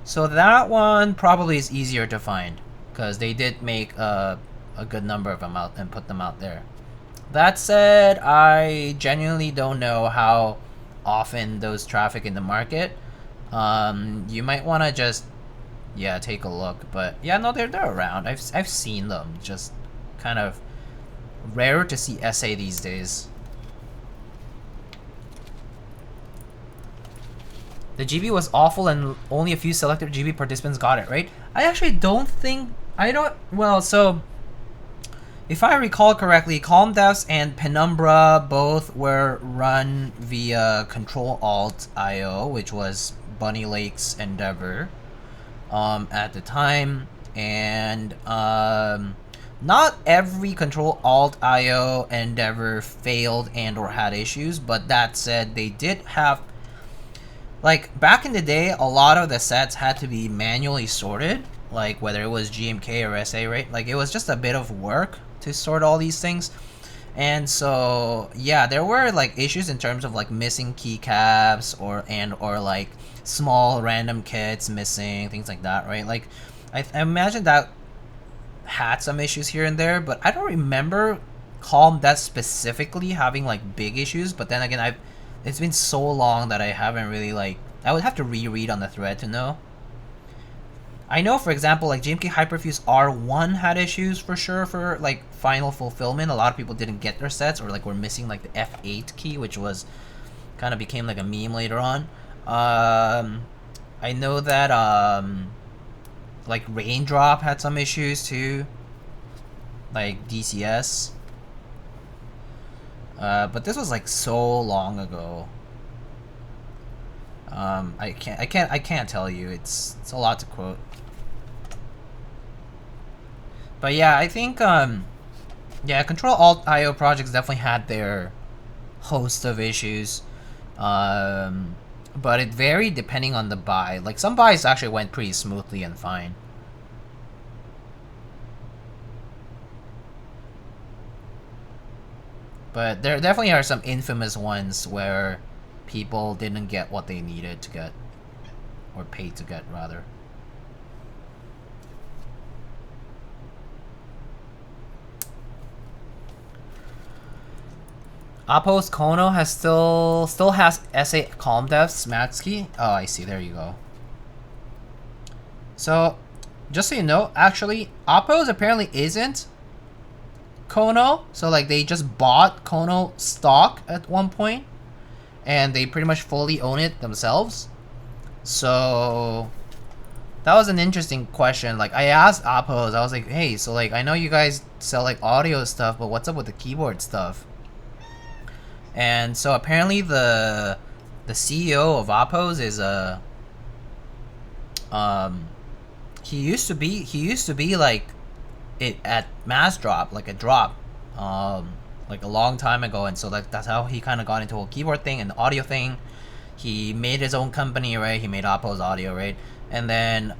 So that one probably is easier to find, because they did make a good number of them out and put them out there. That said, I genuinely don't know how often those traffic in the market. You might want to just, yeah, take a look. But yeah, no, they're around. I've seen them. Just kind of rare to see SA these days. The GB was awful and only a few selected GB participants got it, right? I actually don't think... Well, so... If I recall correctly, Calm Devs and Penumbra both were run via Control-Alt-IO, which was Bunny Lake's endeavor at the time. And not every Control-Alt-IO endeavor failed and or had issues, but that said, they did have... Like, back in the day, a lot of the sets had to be manually sorted, like whether it was GMK or SA, right? Like, it was just a bit of work to sort all these things. And so yeah, there were like issues in terms of like missing keycaps or like small random kits missing, things like that, right? Like I imagine that had some issues here and there, but I don't remember Calm Death specifically having like big issues. But then again, it's been so long that I haven't really like, I would have to reread on the thread to know. I know, for example, like GMK Hyperfuse R1 had issues for sure for like final fulfillment. A lot of people didn't get their sets, or like were missing like the F8 key, which was kind of became like a meme later on. I know that like Raindrop had some issues too, like DCS. But this was like so long ago. I can't tell you. It's a lot to quote. But yeah, I think yeah, Control-Alt-IO projects definitely had their host of issues. But it varied depending on the buy. Like some buys actually went pretty smoothly and fine. But there definitely are some infamous ones where people didn't get what they needed to get, or paid to get rather. Appo's Kono has still has SA Calm Devs Max Key. Oh, I see. There you go. So, just so you know, actually, Appo's apparently isn't Kono. So like they just bought Kono stock at one point, and they pretty much fully own it themselves. So that was an interesting question. Like I asked Appos, I was like, hey, so like I know you guys sell like audio stuff, but what's up with the keyboard stuff? And so apparently the CEO of Appos is a he used to be like it at Mass Drop, like a drop, like a long time ago, and so that's how he kind of got into a keyboard thing and the audio thing. He made his own company, right? He made Appos Audio, right? And then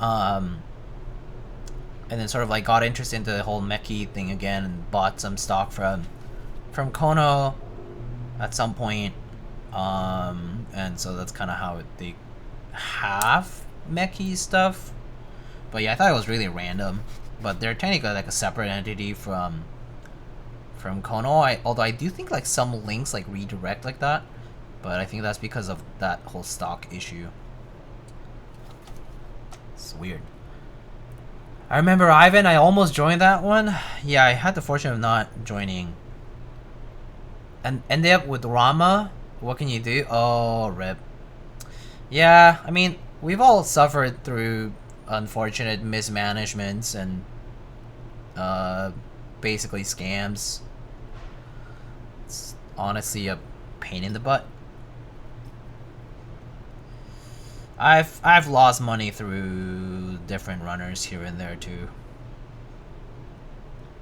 sort of like got interested into the whole Meki thing again and bought some stock from Kono at some point. And so that's kind of how they have Meki stuff. But yeah, I thought it was really random. But they're technically like a separate entity from Kono. Although I do think like some links like redirect like that, but I think that's because of that whole stock issue. It's weird. I remember Ivan, I almost joined that one. Yeah, I had the fortune of not joining. And ended up with Rama. What can you do? Oh, rip. Yeah, I mean, we've all suffered through unfortunate mismanagements and basically scams. It's honestly a pain in the butt. I've lost money through different runners here and there too.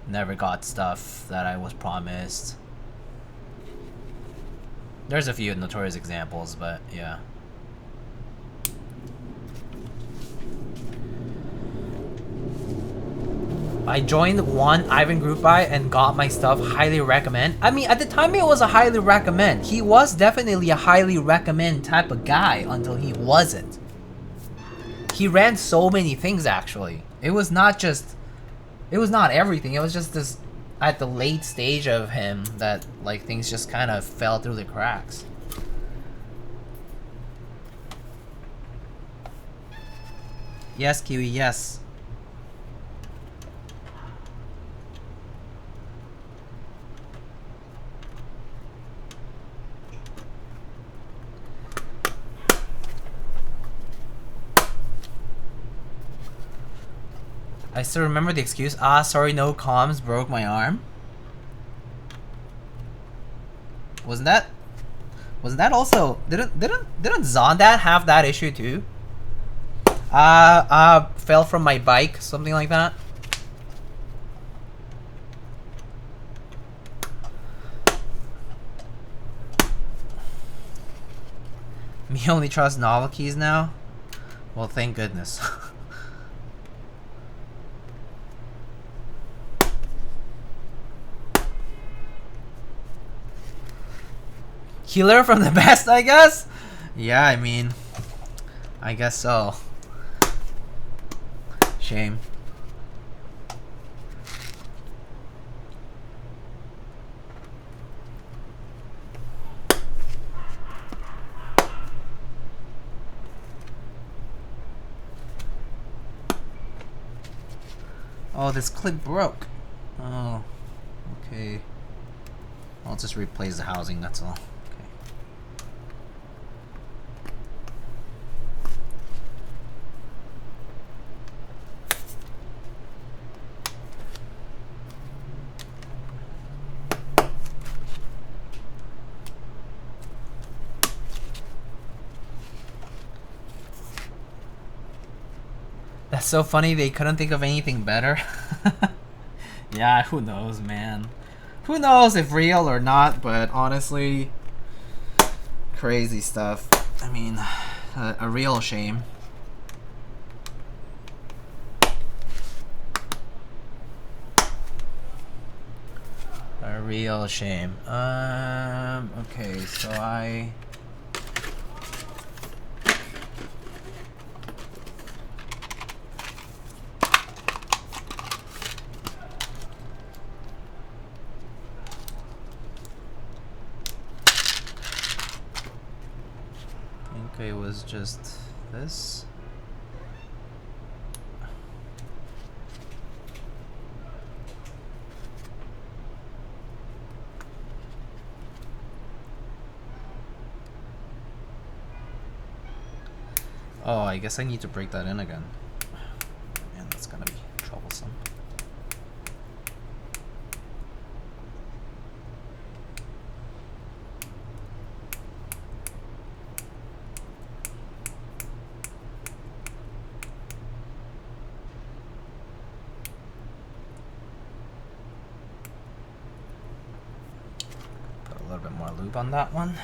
Never got stuff that I was promised. There's a few notorious examples, but yeah. I joined one Ivan group buy and got my stuff. Highly recommend. I mean, at the time it was a highly recommend. He was definitely a highly recommend type of guy until he wasn't. He ran so many things actually. It was not everything. It was just this at the late stage of him that like things just kind of fell through the cracks. Yes, Kiwi, yes. I still remember the excuse. Ah, sorry, no comms, broke my arm. Wasn't that also didn't Zondat have that issue too? Fell from my bike, something like that. Me only trust novel keys now? Well, thank goodness. He learned from the best, I guess? Yeah, I mean, I guess so. Shame. Oh, this clip broke. Oh, okay. I'll just replace the housing, that's all. That's so funny, they couldn't think of anything better. Yeah, who knows, man. Who knows if real or not, but honestly, crazy stuff. I mean, a real shame. A real shame. Okay, so it was just this. Oh, I guess I need to break that in again. Man, that's gonna be troublesome. A little bit more lube on that one.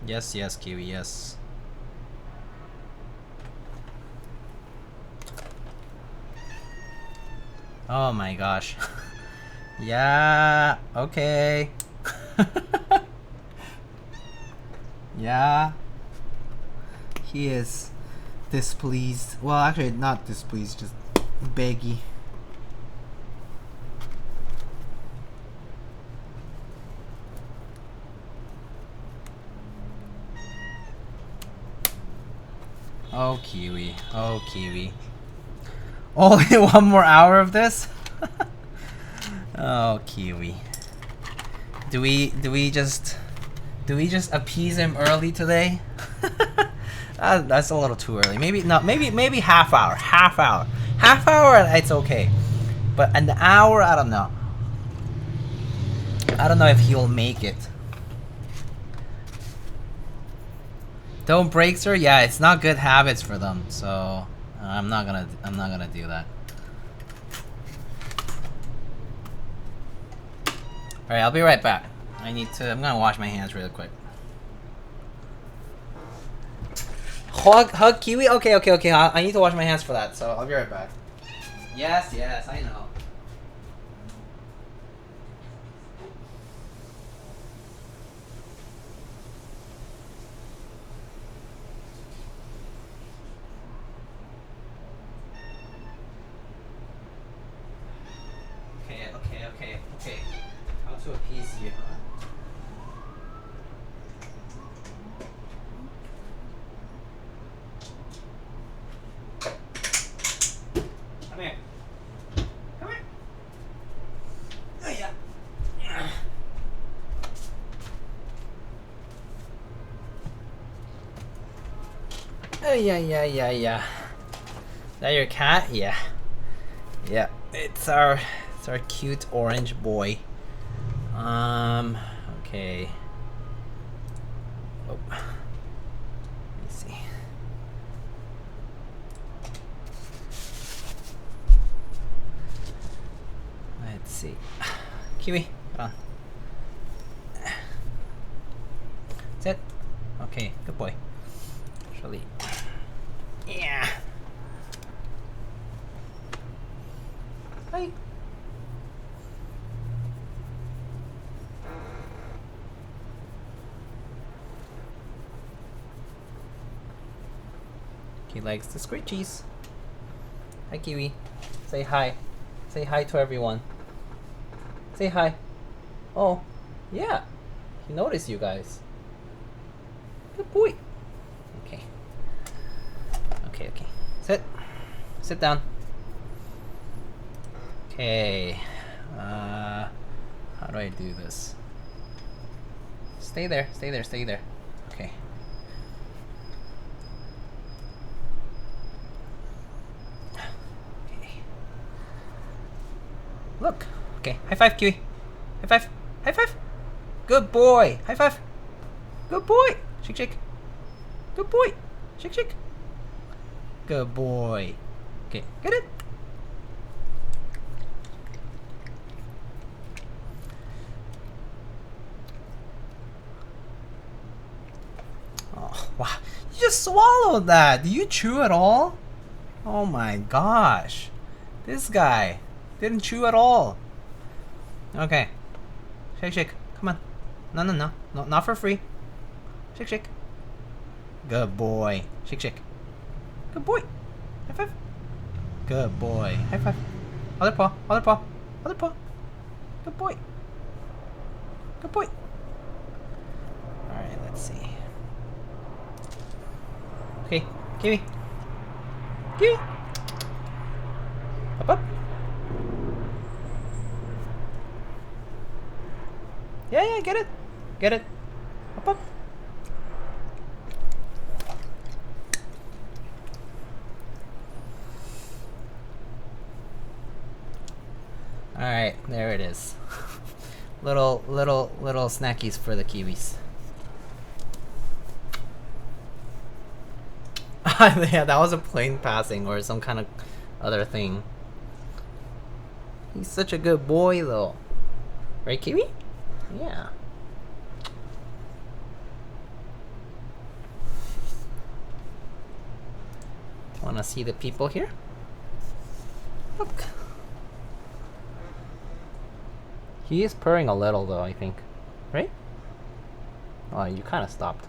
Yes, yes, Kiwi, yes. Oh my gosh. Yeah, okay. Yeah. He is displeased. Well, actually, not displeased, just beggy. Oh, Kiwi. Oh, Kiwi. Only one more hour of this? Oh, Kiwi. Do we just appease him early today? That's a little too early. Maybe no. Maybe half hour. Half hour. Half hour. It's okay. But an hour, I don't know. I don't know if he'll make it. Don't break, sir. Yeah, it's not good habits for them. So I'm not gonna do that. All right, I'll be right back. I'm gonna wash my hands really quick. Hug Kiwi? Okay. I need to wash my hands for that, so I'll be right back. Yes, I know. Okay. How to appease you, huh? Come here. Oh, yeah. Oh, yeah. Is that your cat? Yeah. Yeah. It's our cute orange boy. Okay. Oh. Let me see. Let's see. Kiwi, come on. Sit. Okay, good boy. Actually. Yeah. Hi. He likes the scritchies. Hi, Kiwi. Say hi. Say hi to everyone. Say hi. Oh, yeah. He noticed you guys. Good boy. Okay. Sit. Sit down. Okay. How do I do this? Stay there. Okay. Look. Okay. High five, Kiwi. High five. Good boy. High five. Good boy. Shake. Good boy. Shake. Good boy. Okay. Get it. Oh, wow. You just swallowed that. Did you chew at all? Oh my gosh. This guy didn't chew at all. Okay. Shake. Come on. No, not for free. Shake. Good boy. Shake. Good boy. High five. Good boy. High five. Other paw. Good boy. Alright, let's see. Okay, Kiwi. Up. Yeah, get it. Up. Alright, there it is. little snackies for the Kiwis. Yeah, that was a plane passing or some kind of other thing. He's such a good boy though. Right, Kiwi? Yeah. Wanna see the people here? Look. He is purring a little though, I think. Right? Oh, you kind of stopped.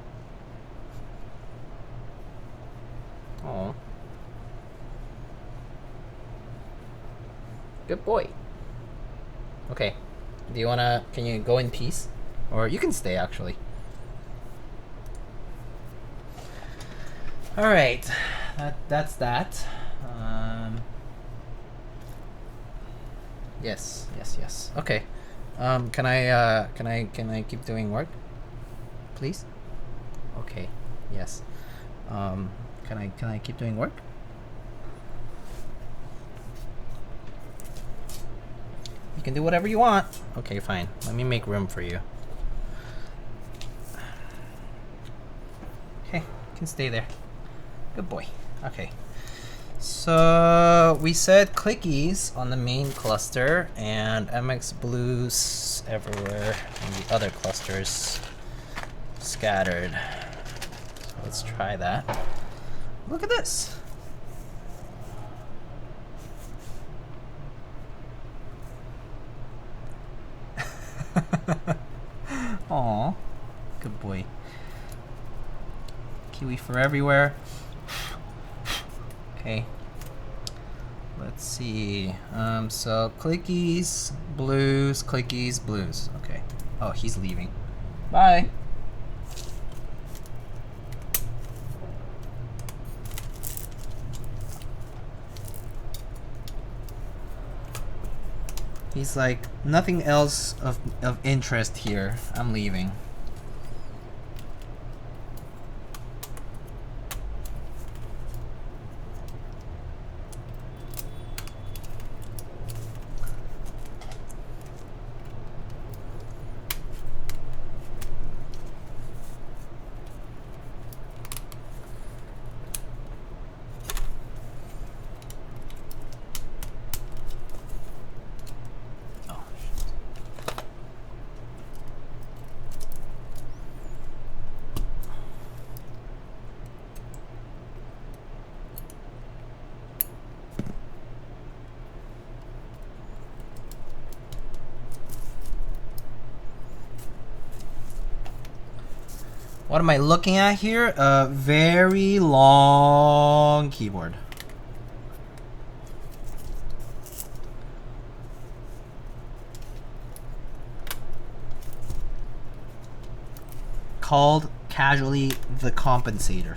Oh. Good boy. Okay. Do you wanna, can you go in peace? Or you can stay actually. Alright. That's that. Yes. Okay. Can I keep doing work? Please? Okay. Yes. Can I keep doing work? You can do whatever you want. Okay, fine. Let me make room for you. Okay, you can stay there. Good boy. Okay. So we said clickies on the main cluster and MX blues everywhere in the other clusters scattered. So let's try that. Look at this. Aw, good boy. Kiwi for everywhere. Okay. Let's see. So clickies, blues, clickies, blues. Okay. Oh, he's leaving. Bye. He's like, nothing else of interest here. I'm leaving. What am I looking at here? A very long keyboard. Called casually the Compensator.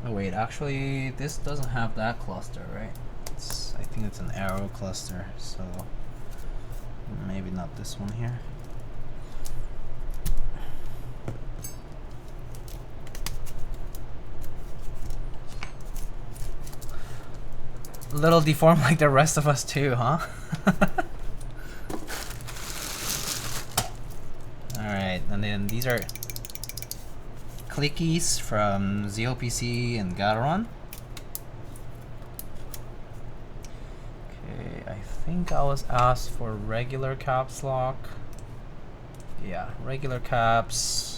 Oh wait, actually this doesn't have that cluster, right? I think it's an arrow cluster, so maybe not this one here. A little deformed like the rest of us too, huh? Alright, and then these are clickies from ZOPC and Gateron. I think I was asked for regular caps lock. Yeah, regular caps.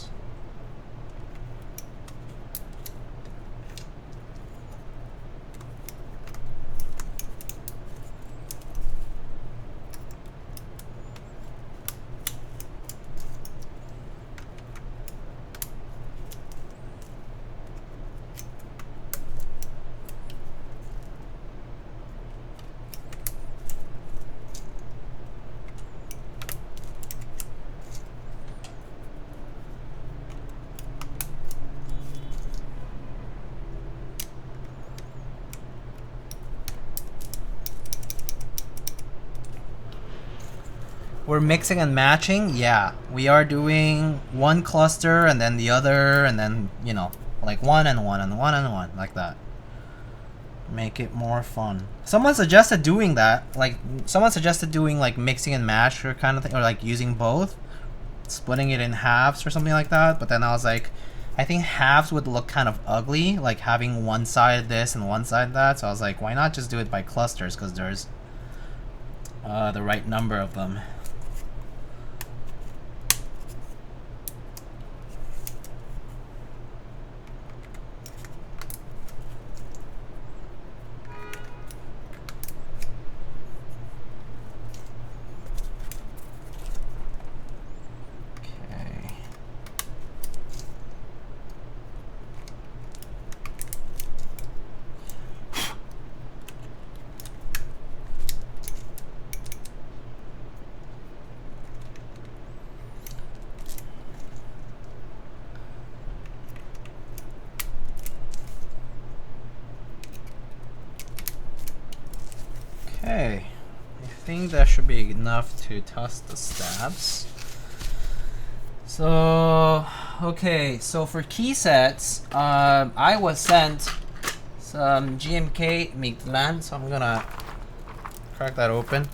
We're mixing and matching. Yeah, we are doing one cluster and then the other, and then, you know, like one and one and one and one, like that. Make it more fun. Someone suggested doing that. Like, someone suggested doing like mixing and match or kind of thing, or like using both, splitting it in halves or something like that. But then I was like, I think halves would look kind of ugly, like having one side this and one side that. So I was like, why not just do it by clusters, because there's the right number of them. think that should be enough to test the stabs. So, okay, so for key sets, I was sent some GMK Mictlan, so I'm gonna crack that open.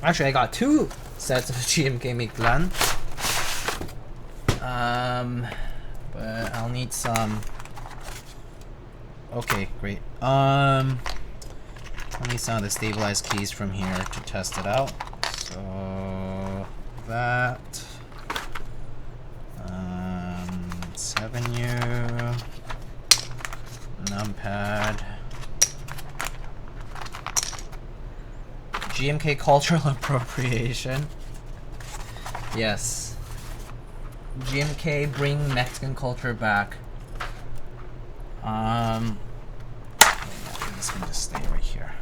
Actually, I got 2 sets of GMK Mictlan. But I'll need some. Okay, great. I'll need some of the stabilized keys from here to test it out. So that 7U numpad. GMK cultural appropriation. Yes. GMK bring Mexican culture back. This can just stay right here.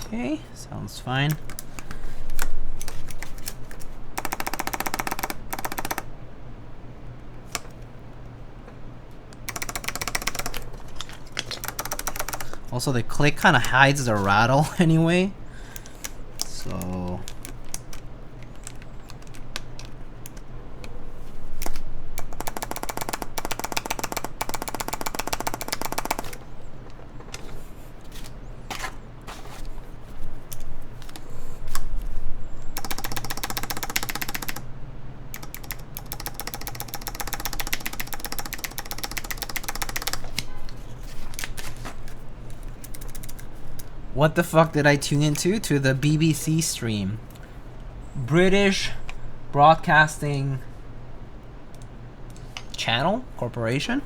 Okay, sounds fine. Also, the click kind of hides the rattle anyway. So what the fuck did I tune into? To the BBC stream. British Broadcasting Channel Corporation?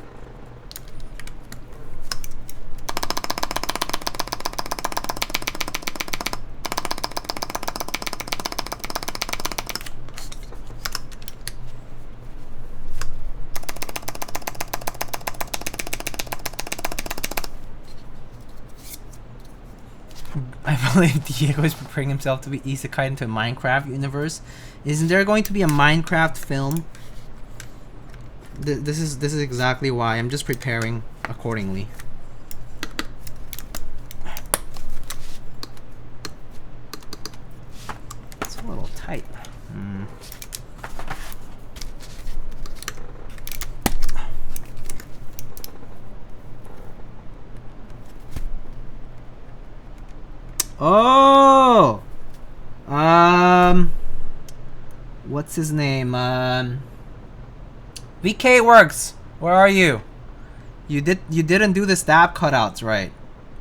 I believe Diego is preparing himself to be isekai into a Minecraft universe. Isn't there going to be a Minecraft film? This is exactly why. I'm just preparing accordingly. It's a little tight. Oh, what's his name? vk.works. Where are you? You didn't do the stab cutouts right,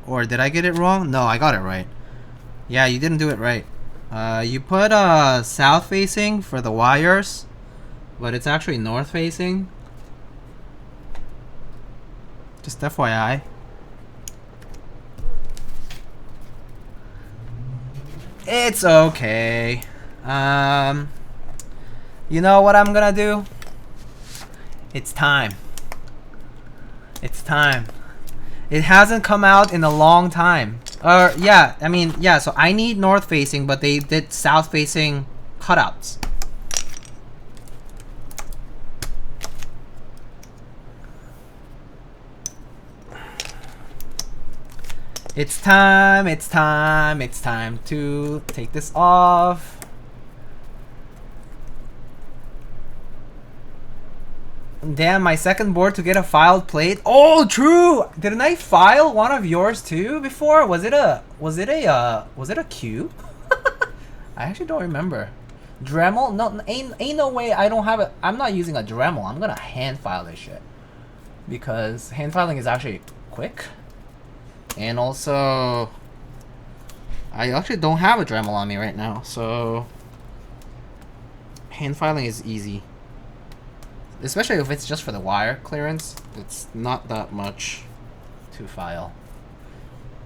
or did I get it wrong? No, I got it right. Yeah, you didn't do it right. You put south facing for the wires, but it's actually north facing. Just FYI. It's okay. You know what I'm gonna do? It's time. It's time. It hasn't come out in a long time. Yeah, I mean, yeah, so I need north facing, but they did south facing cutouts. It's time to take this off. Damn, my second board to get a filed plate. Oh, true. Didn't I file one of yours too before? Was it a Q? I actually don't remember. Dremel? No, ain't no way. I don't have it. I'm not using a Dremel. I'm gonna hand file this shit because hand filing is actually quick. And also, I actually don't have a Dremel on me right now, so hand filing is easy. Especially if it's just for the wire clearance, it's not that much to file.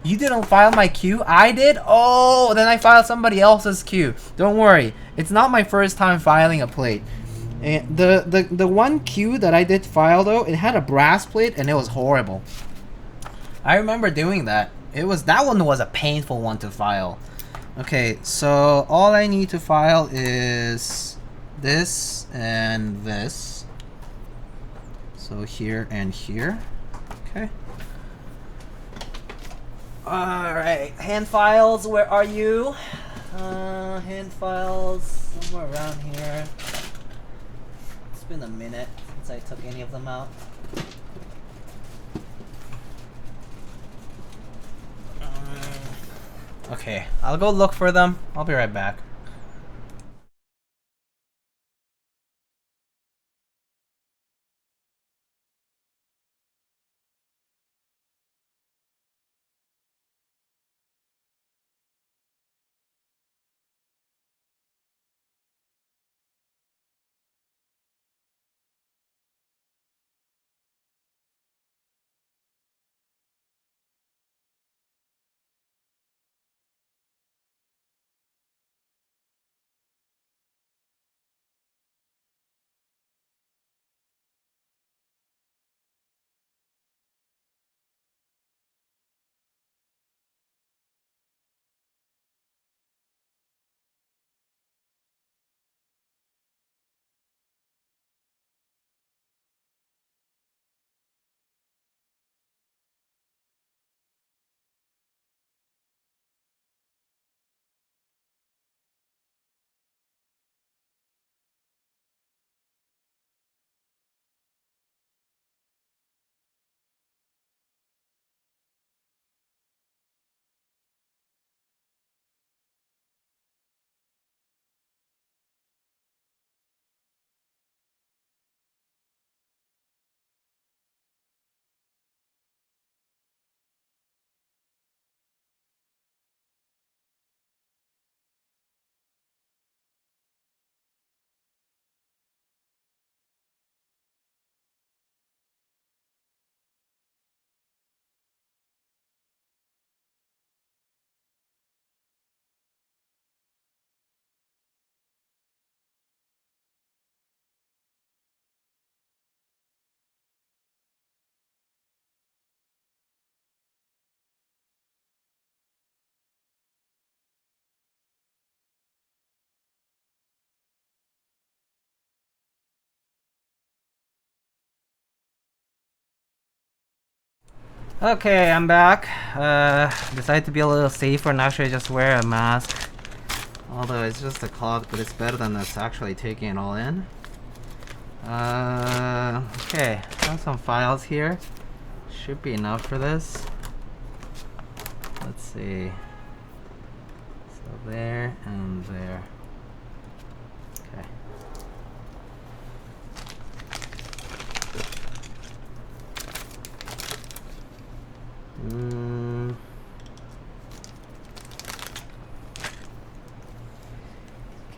You didn't file my queue? I did? Oh, then I filed somebody else's queue. Don't worry, it's not my first time filing a plate. And the one cue that I did file though, it had a brass plate and it was horrible. I remember doing that. That one was a painful one to file. Okay, so all I need to file is this and this. So here and here. Okay. Alright, hand files, where are you? Hand files, somewhere around here. It's been a minute since I took any of them out. Okay, I'll go look for them. I'll be right back. Okay, I'm back. Decided to be a little safer and actually just wear a mask. Although it's just a cloth, but it's better than us actually taking it all in. Okay, got some files here. Should be enough for this. Let's see. So there and there. Okay.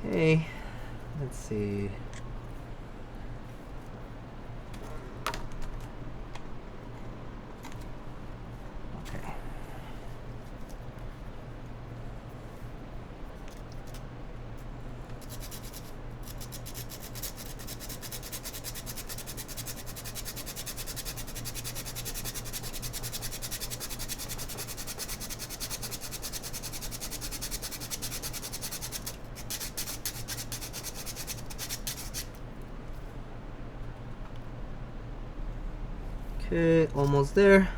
Okay, let's see. Okay. Okay, almost there.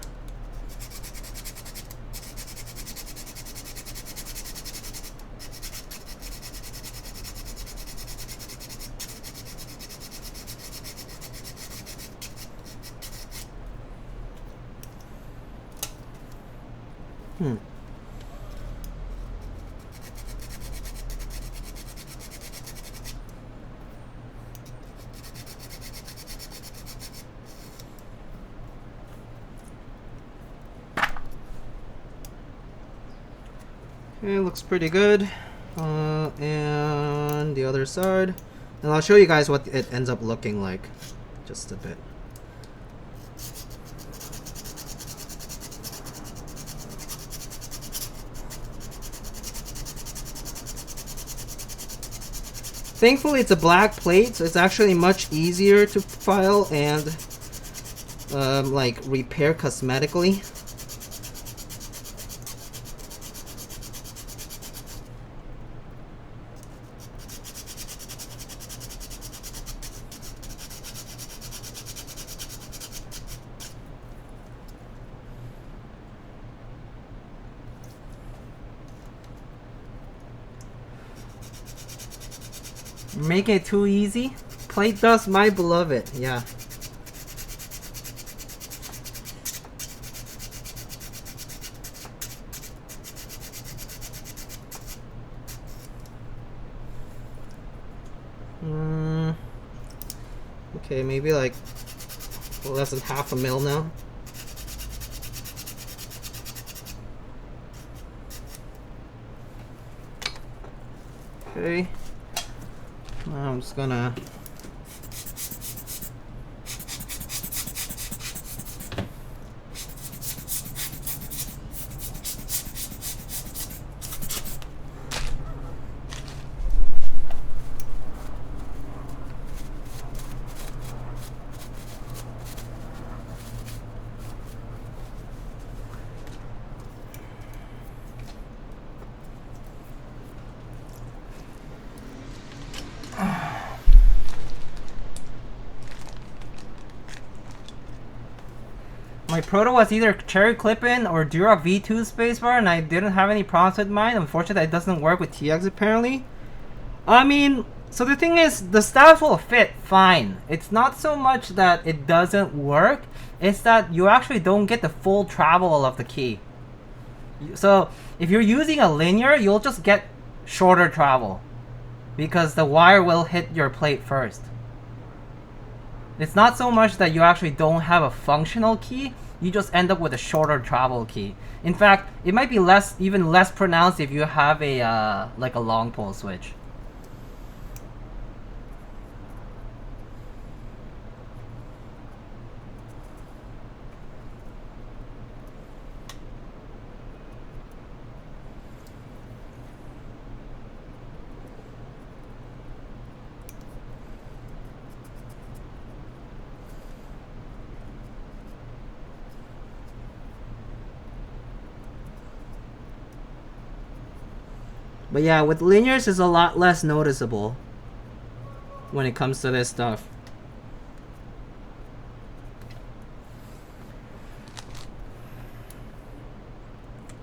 Okay, looks pretty good. And the other side. And I'll show you guys what it ends up looking like. Just a bit. Thankfully, it's a black plate, so it's actually much easier to file and like repair cosmetically. Make it too easy. Plate dust, my beloved. Yeah. Okay, maybe like less than half a mil now. Okay. Now I'm just gonna my proto was either cherry clip-in or Durock V2 spacebar, and I didn't have any problems with mine. Unfortunately, it doesn't work with TX apparently. I mean, so the thing is, the staff will fit fine. It's not so much that it doesn't work, it's that you actually don't get the full travel of the key. So if you're using a linear, you'll just get shorter travel because the wire will hit your plate first. It's not so much that you actually don't have a functional key, you just end up with a shorter travel key. In fact, it might be even less pronounced if you have a like a long pole switch. But yeah, with linears it's a lot less noticeable when it comes to this stuff.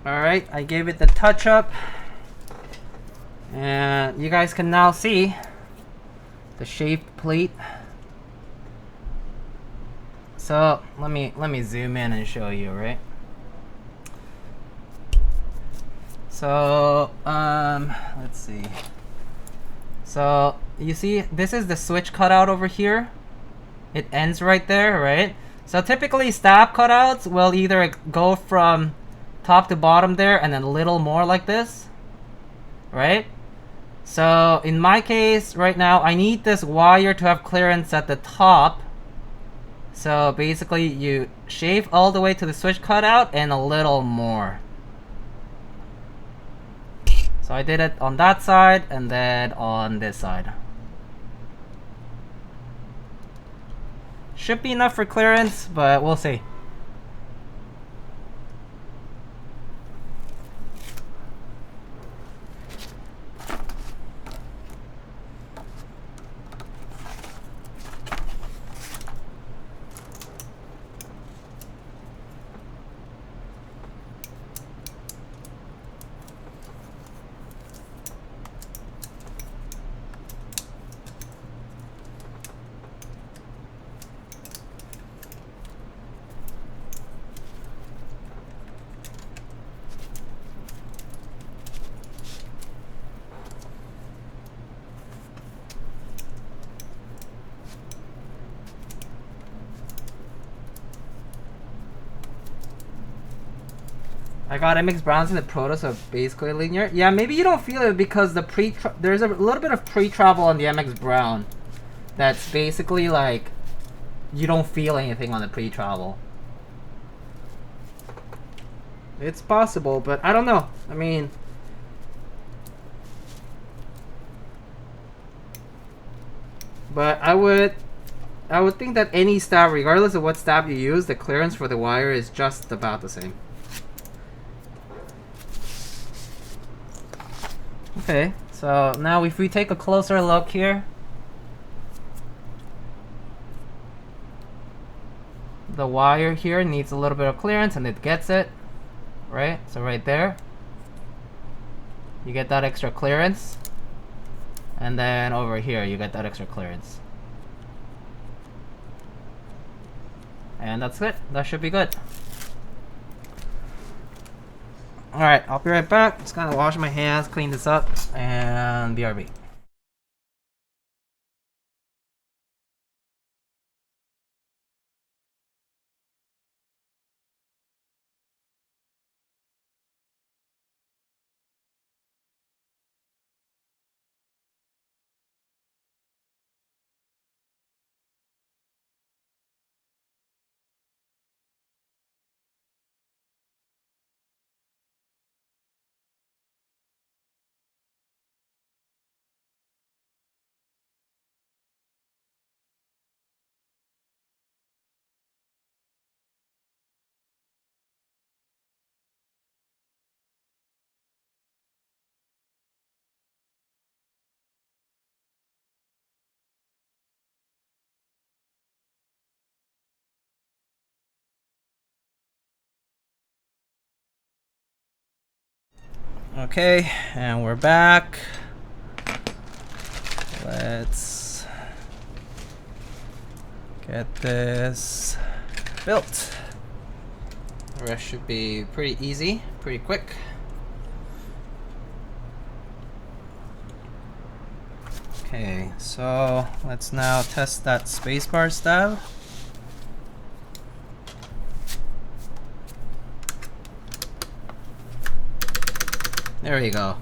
Alright, I gave it the touch up. And you guys can now see the shaped plate. So let me zoom in and show you, right? So, let's see. So, you see, this is the switch cutout over here. It ends right there, right? So typically stab cutouts will either go from top to bottom there and then a little more like this, right? So in my case, right now, I need this wire to have clearance at the top. So basically you shave all the way to the switch cutout and a little more. So I did it on that side and then on this side. Should be enough for clearance, but we'll see. I got MX Browns in the Proto, so basically linear. Yeah, maybe you don't feel it because the there's a little bit of pre-travel on the MX Brown. That's basically like you don't feel anything on the pre-travel. It's possible, but I don't know. I mean, But I would think that any stab, regardless of what stab you use, the clearance for the wire is just about the same. Okay, so now if we take a closer look here, the wire here needs a little bit of clearance and it gets it, right? So right there, you get that extra clearance. And then over here, you get that extra clearance. And that's it. That should be good. Alright, I'll be right back. Just gonna wash my hands, clean this up, and BRB. Okay, and we're back. Let's get this built. The rest should be pretty easy, pretty quick. Okay, so let's now test that spacebar stab. There you go.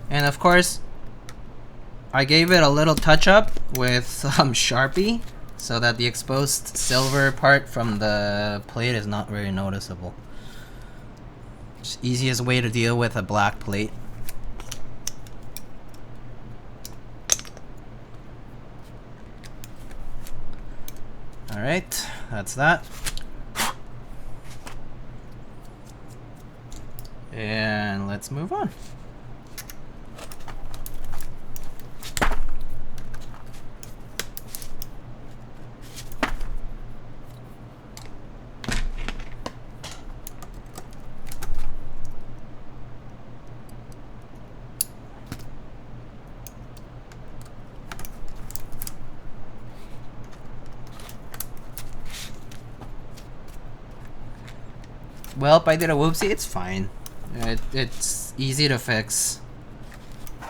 And of course, I gave it a little touch up with some Sharpie so that the exposed silver part from the plate is not very noticeable. It's the easiest way to deal with a black plate. Alright, that's that. And let's move on. Well, I did a whoopsie, it's fine. It's easy to fix.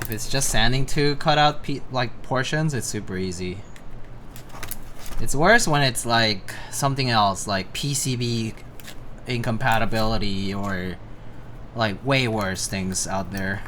If it's just sanding to cut out like portions, it's super easy. It's worse when it's like something else, like PCB incompatibility or like way worse things out there.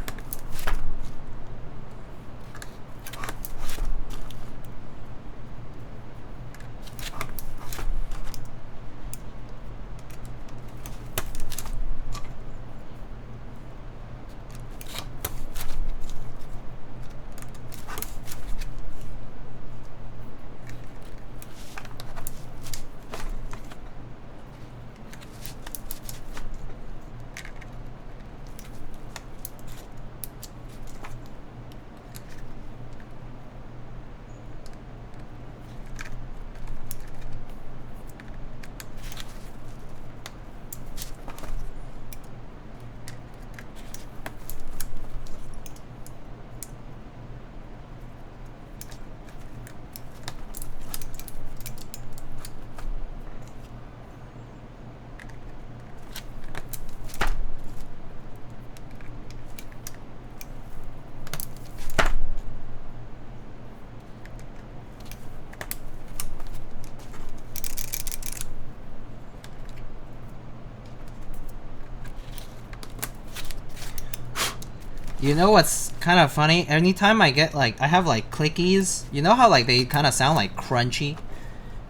You know what's kind of funny? Anytime I get like, I have like clickies, you know how like they kind of sound like crunchy?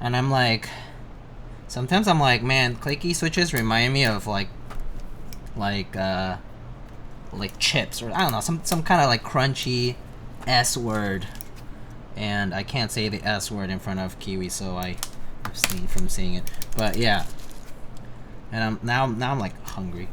And I'm like, sometimes I'm like, man, clicky switches remind me of like like chips, or I don't know, some kind of like crunchy S word, and I can't say the S word in front of Kiwi, so I abstain from saying it. But yeah, and now I'm like hungry.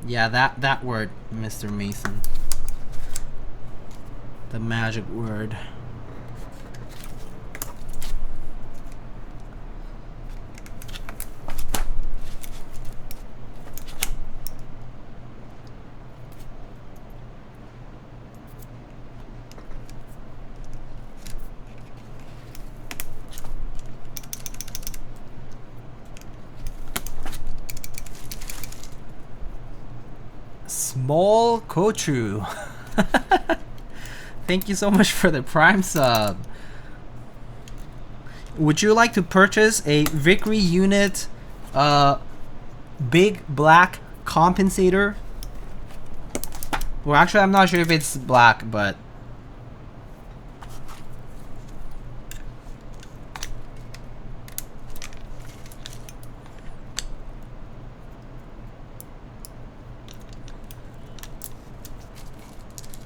Yeah, that word, Mr. Mason. The magic word. Small Kochu. Thank you so much for the Prime sub. Would you like to purchase a Victory unit big black compensator? Well, actually, I'm not sure if it's black, but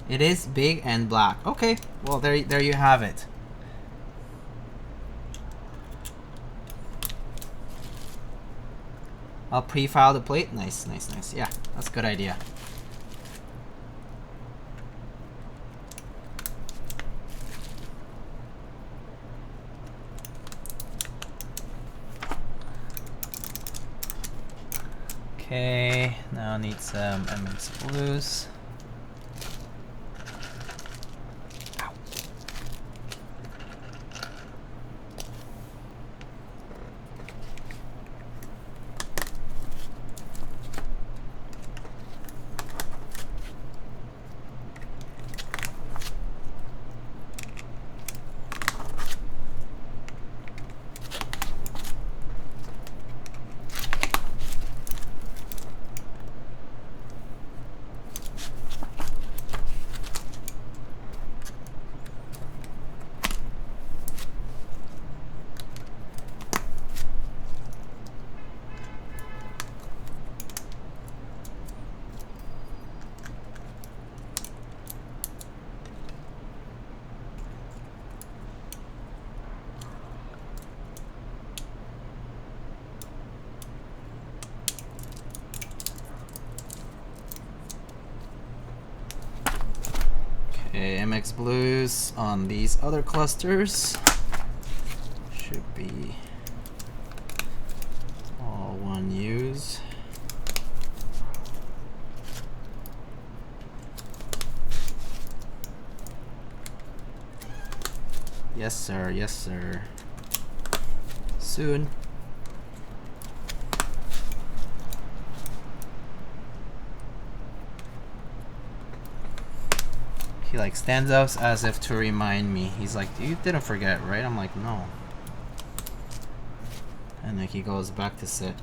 it is big and black. Okay, well there you have it. I'll pre-file the plate. Nice, nice, nice. Yeah, that's a good idea. Okay, now I need some MX blues. Okay, MX blues on these other clusters should be all one use. Yes sir, yes sir. Soon. He like stands up as if to remind me. He's like, you didn't forget, right? I'm like, no. And then he goes back to sit.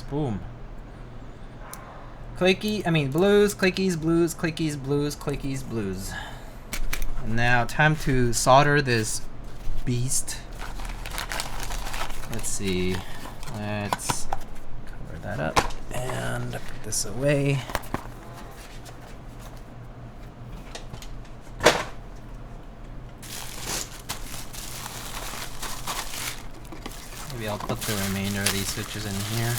Boom. Blues, clickies, blues, clickies, blues, clickies, blues. And now time to solder this beast. Let's see. Let's cover that up and put this away. Maybe I'll put the remainder of these switches in here.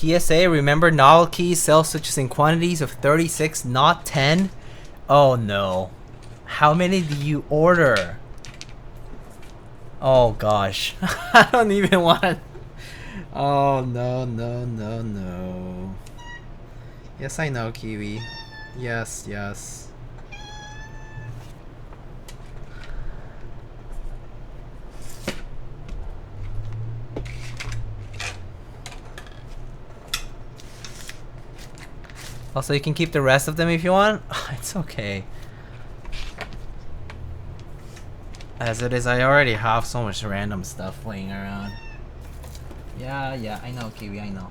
PSA, remember novel keys sell switches in quantities of 36, not 10? Oh no. How many do you order? Oh gosh. I don't even want to... Oh no, no, no, no. Yes, I know, Kiwi. Yes, yes. Also, you can keep the rest of them if you want. It's okay. As it is, I already have so much random stuff laying around. Yeah, yeah, I know, Kiwi, I know.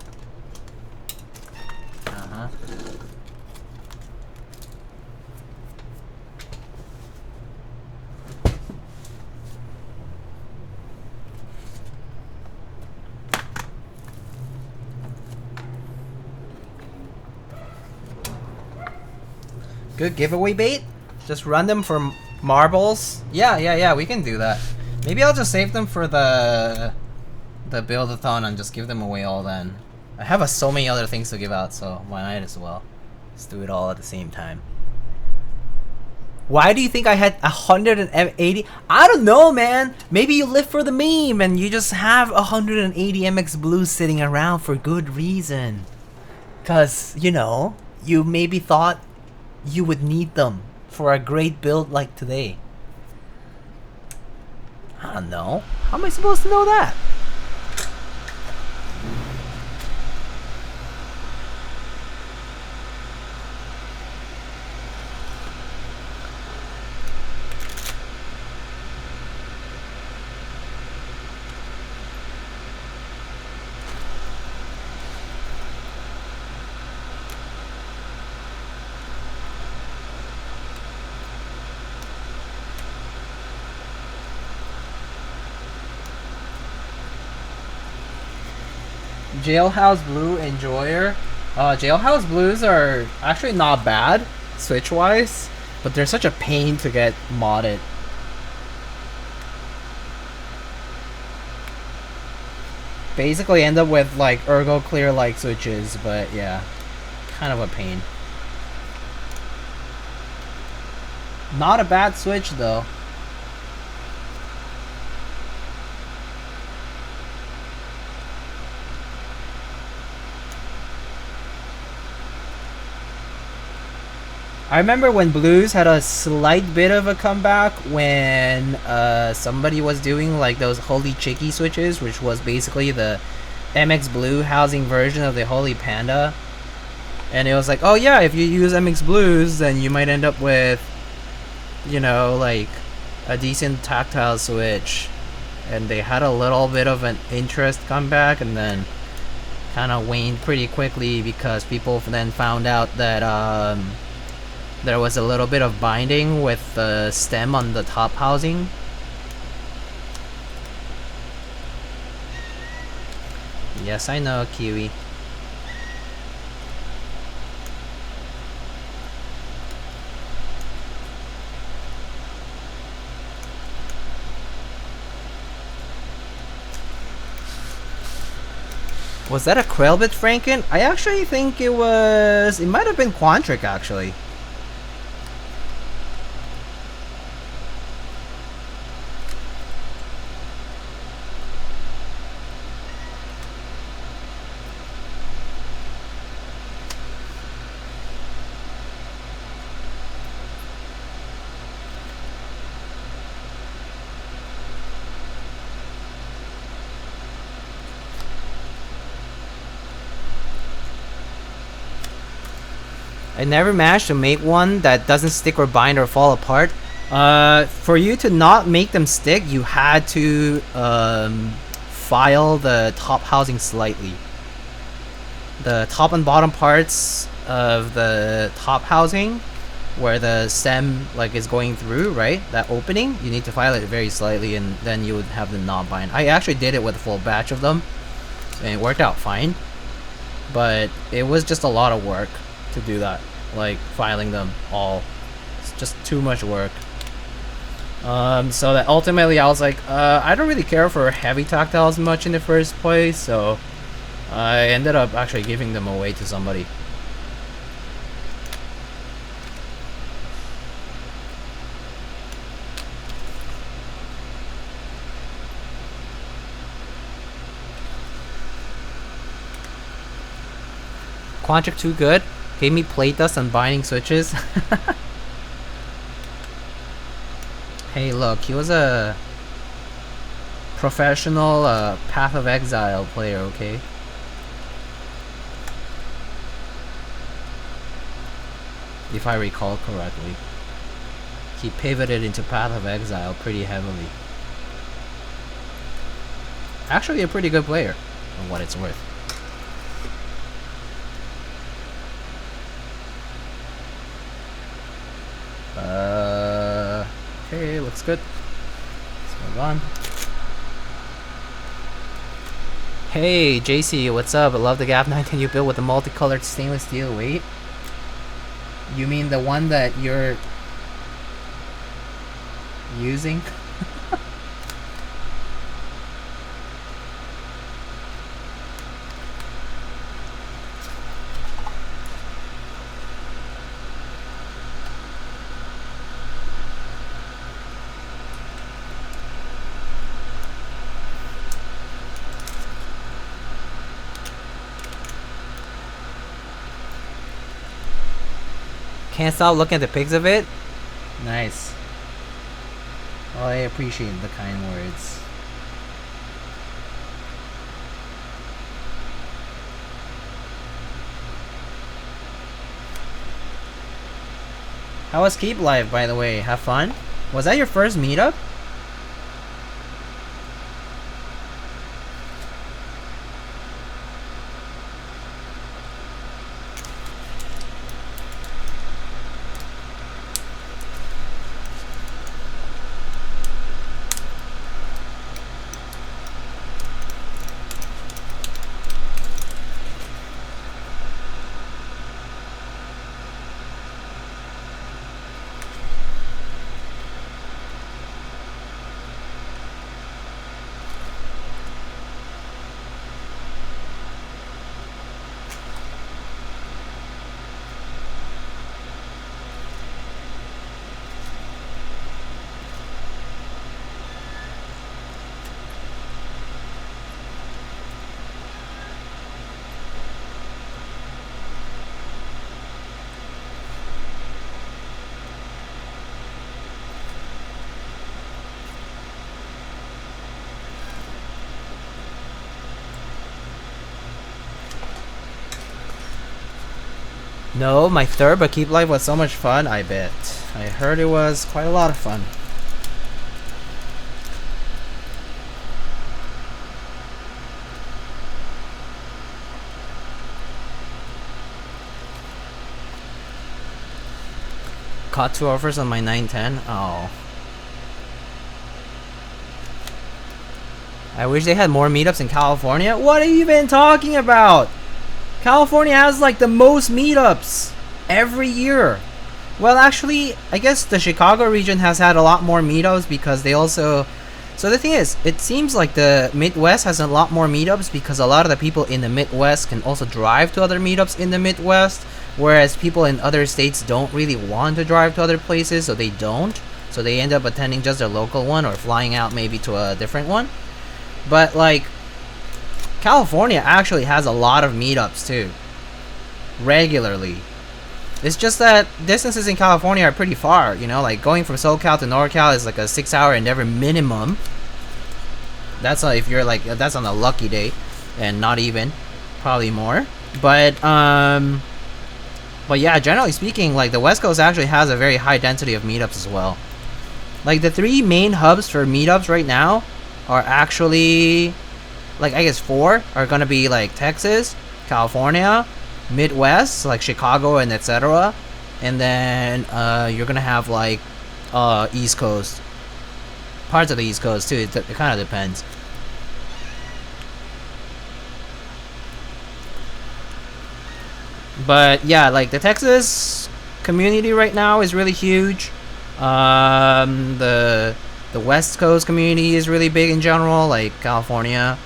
Uh-huh. Good giveaway bait? Just run them for marbles? Yeah, we can do that. Maybe I'll just save them for the build-a-thon and just give them away all then. I have so many other things to give out, so why not as well? Let's do it all at the same time. Why do you think I had 180? I don't know, man. Maybe you live for the meme and you just have 180 MX Blues sitting around for good reason. Cause, you know, you maybe thought you would need them for a great build like today. I don't know. How am I supposed to know that? Jailhouse Blue Enjoyer. Jailhouse Blues are actually not bad, switch-wise, but they're such a pain to get modded. Basically end up with like ergo clear like switches, but yeah, kind of a pain. Not a bad switch though. I remember when Blues had a slight bit of a comeback when somebody was doing like those Holy Chicky switches, which was basically the MX Blue housing version of the Holy Panda. And it was like, oh yeah, if you use MX Blues, then you might end up with, you know, like a decent tactile switch. And they had a little bit of an interest comeback and then kind of waned pretty quickly because people then found out that there was a little bit of binding with the stem on the top housing. Yes, I know, Kiwi. Was that a Krellbit Franken? I actually think it was... It might have been Quantric, actually. I never managed to make one that doesn't stick or bind or fall apart. For you to not make them stick, you had to file the top housing slightly. The top and bottom parts of the top housing, where the stem like is going through, right? That opening, you need to file it very slightly, and then you would have the not bind. I actually did it with a full batch of them, and it worked out fine. But it was just a lot of work to do that, like filing them all. It's just too much work. So that ultimately I was like, I don't really care for heavy tactiles much in the first place, so I ended up actually giving them away to somebody. Quantric too good. Gave me plate dust and binding switches. Hey, look, he was a professional Path of Exile player, okay? If I recall correctly. He pivoted into Path of Exile pretty heavily. Actually a pretty good player, for what it's worth. Okay, looks good. Let's move on. Hey, JC, what's up? I love the Gap 19 you built with the multicolored stainless steel weight. You mean the one that you're using? Can't stop looking at the pics of it. Nice. Well, I appreciate the kind words. How was Keep Live, by the way? Have fun? Was that your first meetup? No, my third, but Keep Live was so much fun, I bet. I heard it was quite a lot of fun. Caught 2 offers on my 910. Oh. I wish they had more meetups in California. What are you even talking about? California has like the most meetups every year. Well, actually, I guess the Chicago region has had a lot more meetups because they also... So the thing is, it seems like the Midwest has a lot more meetups because a lot of the people in the Midwest can also drive to other meetups in the Midwest, whereas people in other states don't really want to drive to other places, so they don't. So they end up attending just their local one or flying out maybe to a different one. But like... California actually has a lot of meetups too. Regularly. It's just that distances in California are pretty far, you know, like going from SoCal to NorCal is like a 6-hour endeavor minimum. That's if you're like, that's on a lucky day, and not even, probably more. But yeah, generally speaking, like the West Coast actually has a very high density of meetups as well. Like the 3 main hubs for meetups right now are actually... Like, I guess 4 are gonna be like Texas, California, Midwest, like Chicago and etc. And then you're gonna have like East Coast, parts of the East Coast too. It kind of depends. But yeah, like the Texas community right now is really huge. The West Coast community is really big in general, like California.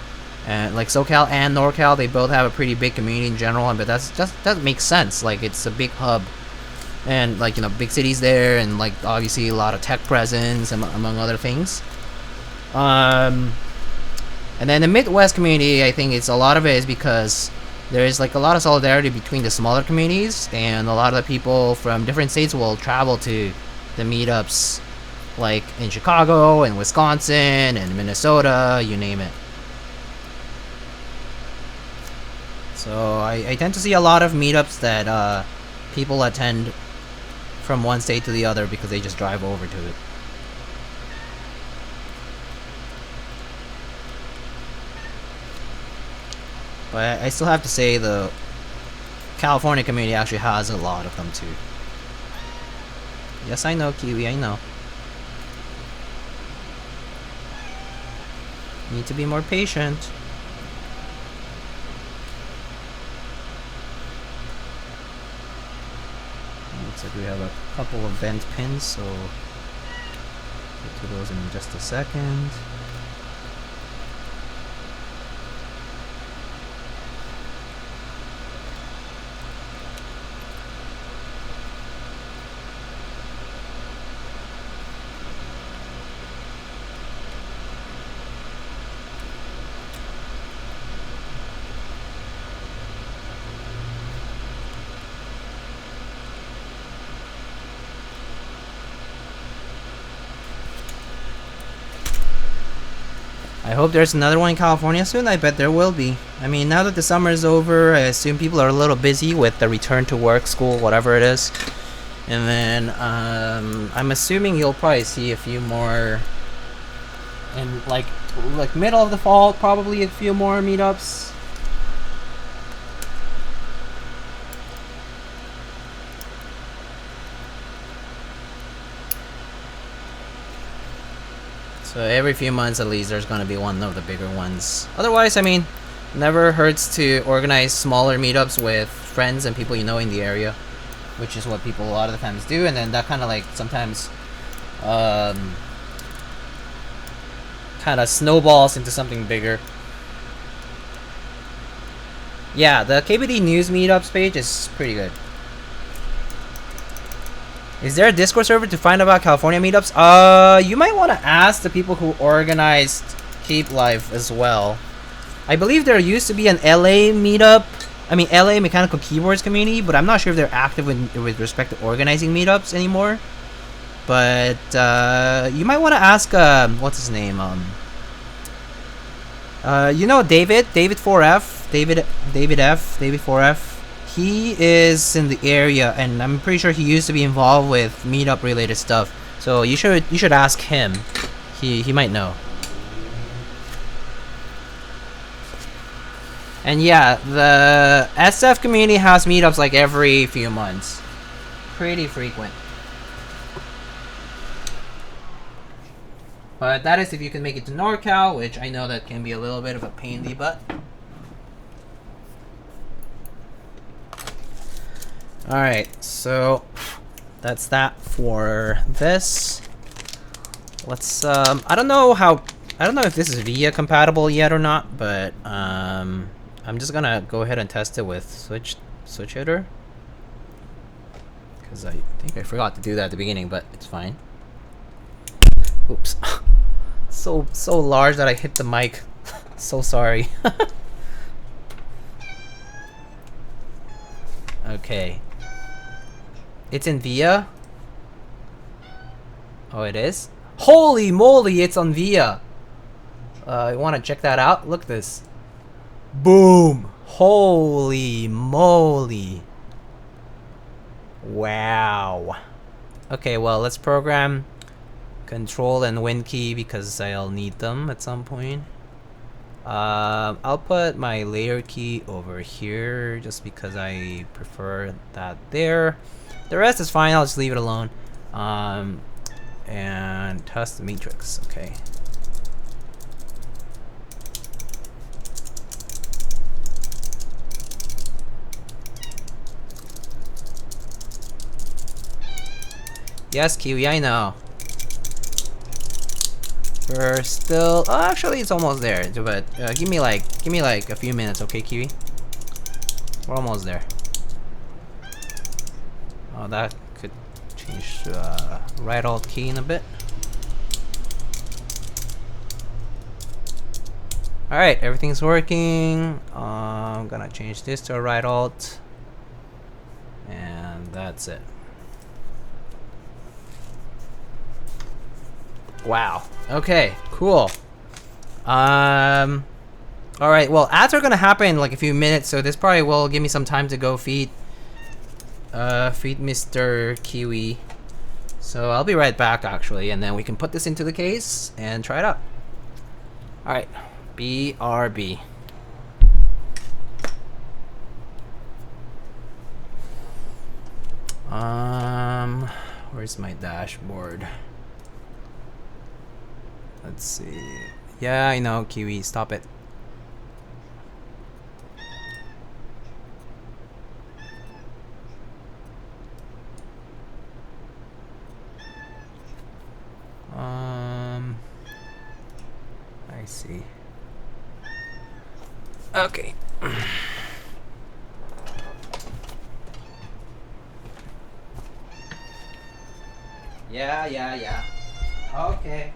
And like SoCal and NorCal, they both have a pretty big community in general, but that makes sense. Like it's a big hub, and like, you know, big cities there, and like obviously a lot of tech presence among other things. And then the Midwest community, I think it's a lot of it is because there is like a lot of solidarity between the smaller communities, and a lot of the people from different states will travel to the meetups, like in Chicago and Wisconsin and Minnesota, you name it. So I tend to see a lot of meetups that people attend from one state to the other because they just drive over to it. But I still have to say the California community actually has a lot of them too. Yes, I know, Kiwi, I know. Need to be more patient. Looks like we have a couple of bent pins, so get to those in just a second. I hope there's another one in California soon. I bet there will be. I mean, now that the summer is over, I assume people are a little busy with the return to work, school, whatever it is. And then I'm assuming you'll probably see a few more in like middle of the fall, probably a few more meetups. So every few months at least there's gonna be one of the bigger ones. Otherwise, I mean, never hurts to organize smaller meetups with friends and people you know in the area, which is what people a lot of the times do, and then that kind of like sometimes kind of snowballs into something bigger. Yeah, the KBD News meetups page is pretty good. Is there a Discord server to find about California meetups? You might want to ask the people who organized Cape Life as well. I believe there used to be an LA meetup. I mean, LA Mechanical Keyboards community, but I'm not sure if they're active with respect to organizing meetups anymore. But you might want to ask, what's his name? You know David 4F, David F, David 4F. He is in the area, and I'm pretty sure he used to be involved with meetup related stuff. So you should ask him. He might know. And yeah, the SF community has meetups like every few months. Pretty frequent. But that is if you can make it to NorCal, which I know that can be a little bit of a pain in the butt. Alright, so that's that for this. Let's I don't know if this is VIA compatible yet or not, but I'm just gonna go ahead and test it with switch hitter, because I think I forgot to do that at the beginning, but it's fine. Oops. so large that I hit the mic. So sorry. Okay. It's in VIA. Oh, it is? Holy moly, it's on VIA. You want to check that out? Look at this. Boom. Holy moly. Wow. Okay, well, let's program Control and Win key because I'll need them at some point. I'll put my layer key over here just because I prefer that there. The rest is fine, I'll just leave it alone. And test the matrix, okay. Yes, Kiwi, I know. We're still, oh, actually it's almost there, but give me like a few minutes, okay, Kiwi? We're almost there. Oh, that could change to right alt key in a bit. Alright, everything's working. I'm gonna change this to a right alt. And that's it. Wow. Okay, cool. Alright, well, ads are gonna happen in like a few minutes, so this probably will give me some time to go feed Mr. Kiwi. So I'll be right back actually, and then we can put this into the case and try it out. Alright. BRB. Where's my dashboard? Let's see. Yeah, I know, Kiwi, stop it. I see. Okay. Yeah. Okay.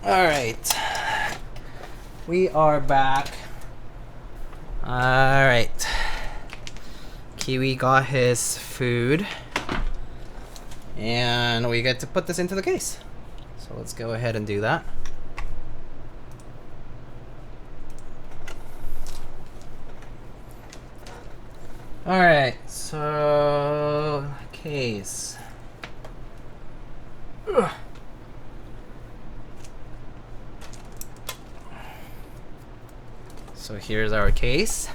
Alright. We are back. Alright. Kiwi got his food. And we get to put this into the case. So let's go ahead and do that. Alright, so case. Ugh. So here's our case.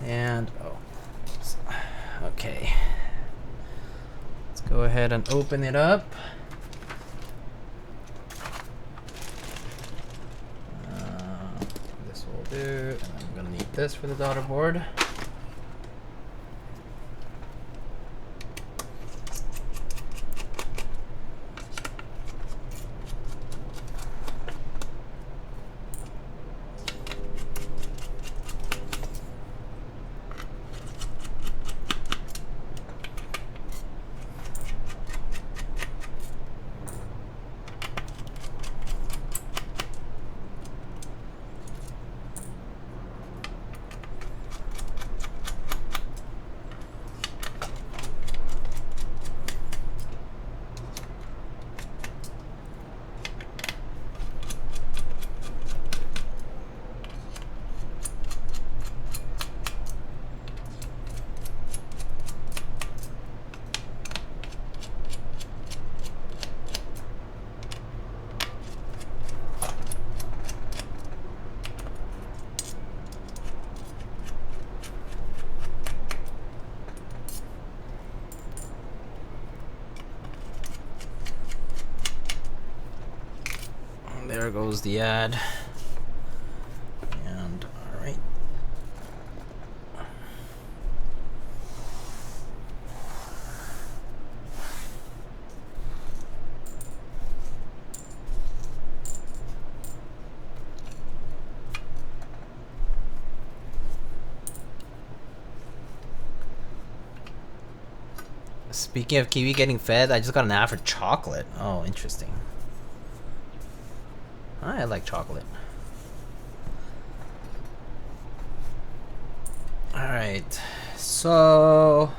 And okay. Let's go ahead and open it up. This will do, and I'm gonna need this for the daughter board. there goes the ad. And all right. Speaking of Kiwi getting fed, I just got an ad for chocolate. Oh, interesting. I like chocolate. Alright, so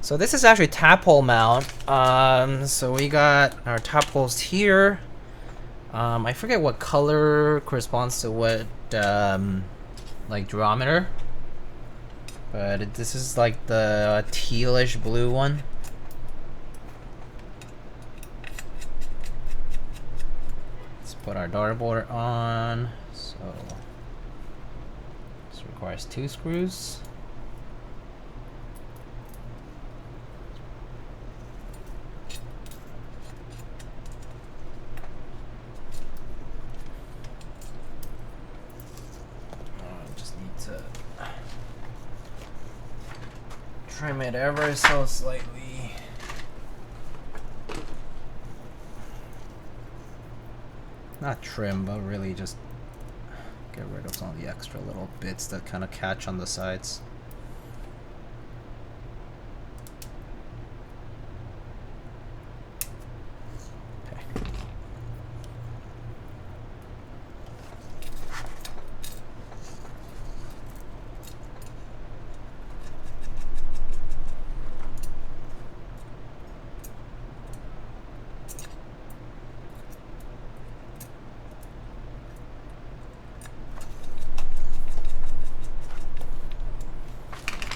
this is actually Tadpole mount. So we got our Tadpoles here. I forget what color corresponds to what like durometer, but this is like the tealish blue one. Let's put our dartboard on. So this requires 2 screws. Trim it ever so slightly. Not trim, but really just get rid of some of the extra little bits that kind of catch on the sides.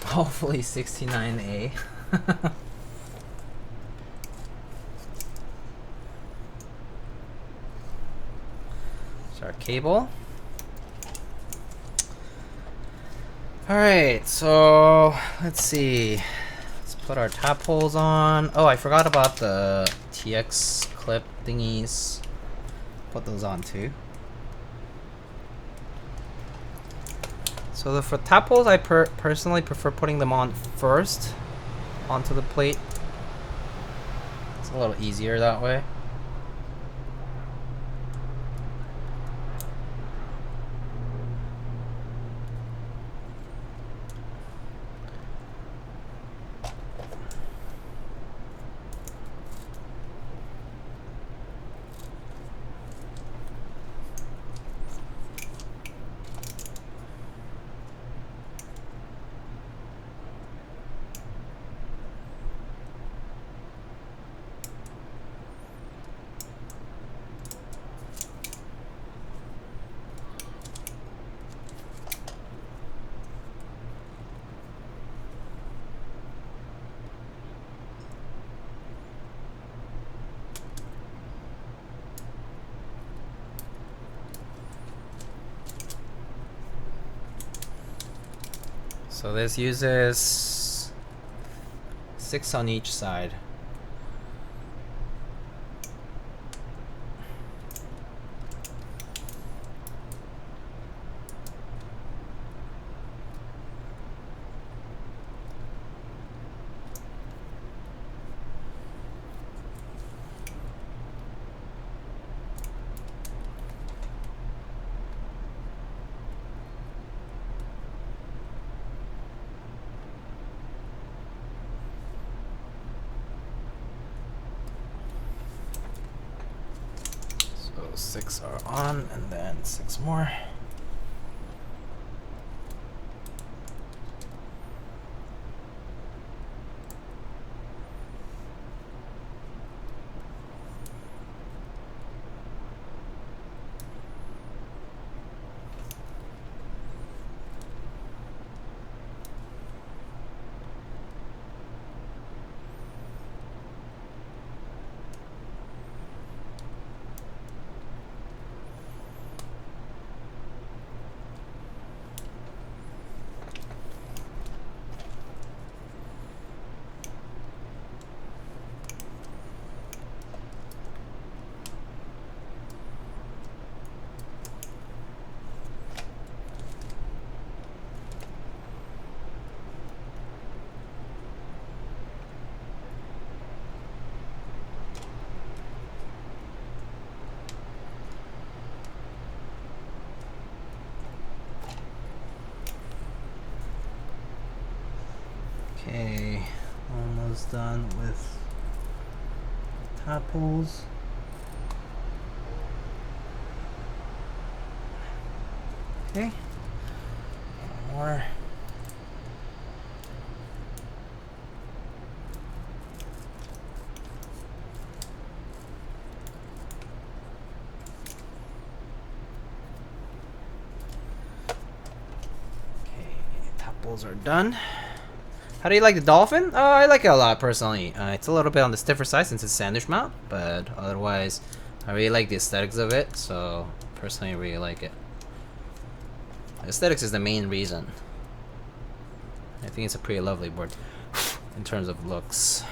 Hopefully 69A. It's our cable. Alright, so let's see. Let's put our Tadpoles on. Oh, I forgot about the TX clip thingies. Put those on too. So for Tadpoles, I personally prefer putting them on first onto the plate. It's a little easier that way. So this uses 6 on each side. So 6 are on, and then 6 more. Okay, almost done with Tadpoles. Okay, one more. Tadpoles are done. How do you like the dolphin? I like it a lot personally. It's a little bit on the stiffer side since it's sandwich mount, but otherwise I really like the aesthetics of it, so personally I really like it. Aesthetics is the main reason. I think it's a pretty lovely board in terms of looks.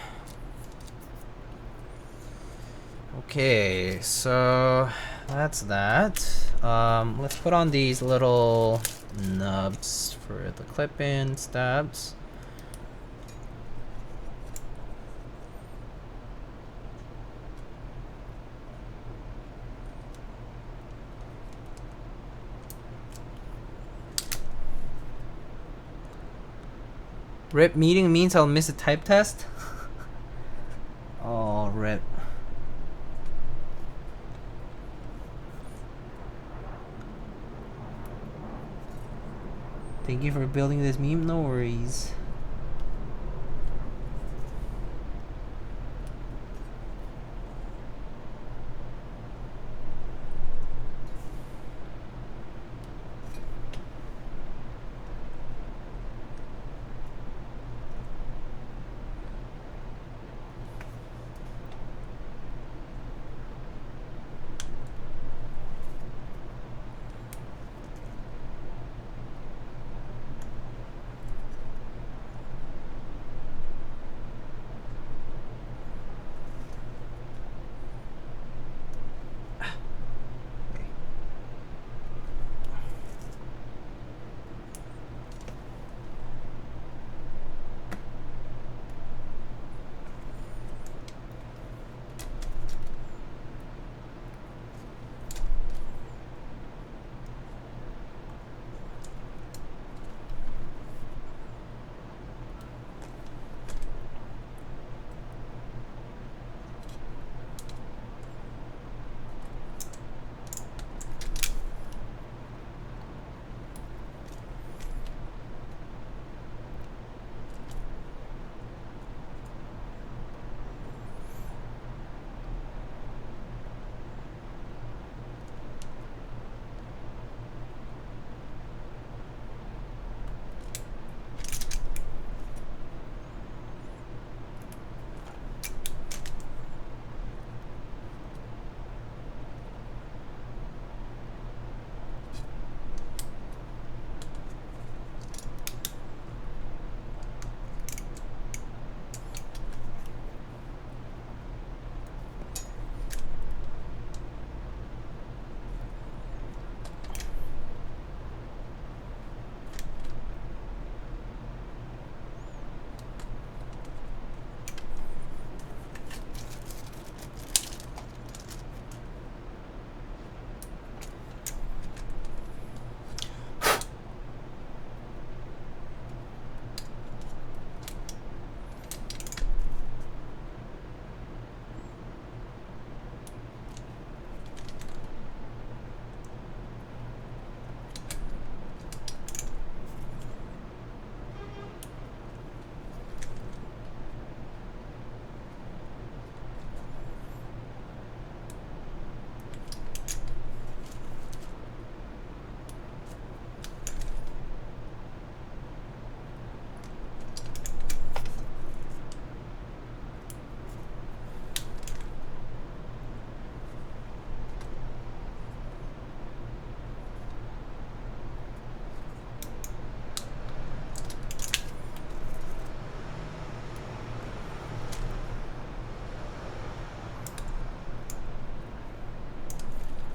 Okay, so that's that. Let's put on these little nubs for the clip-in stabs. RIP meeting means I'll miss a type test? Oh, RIP. Thank you for building this meme, no worries.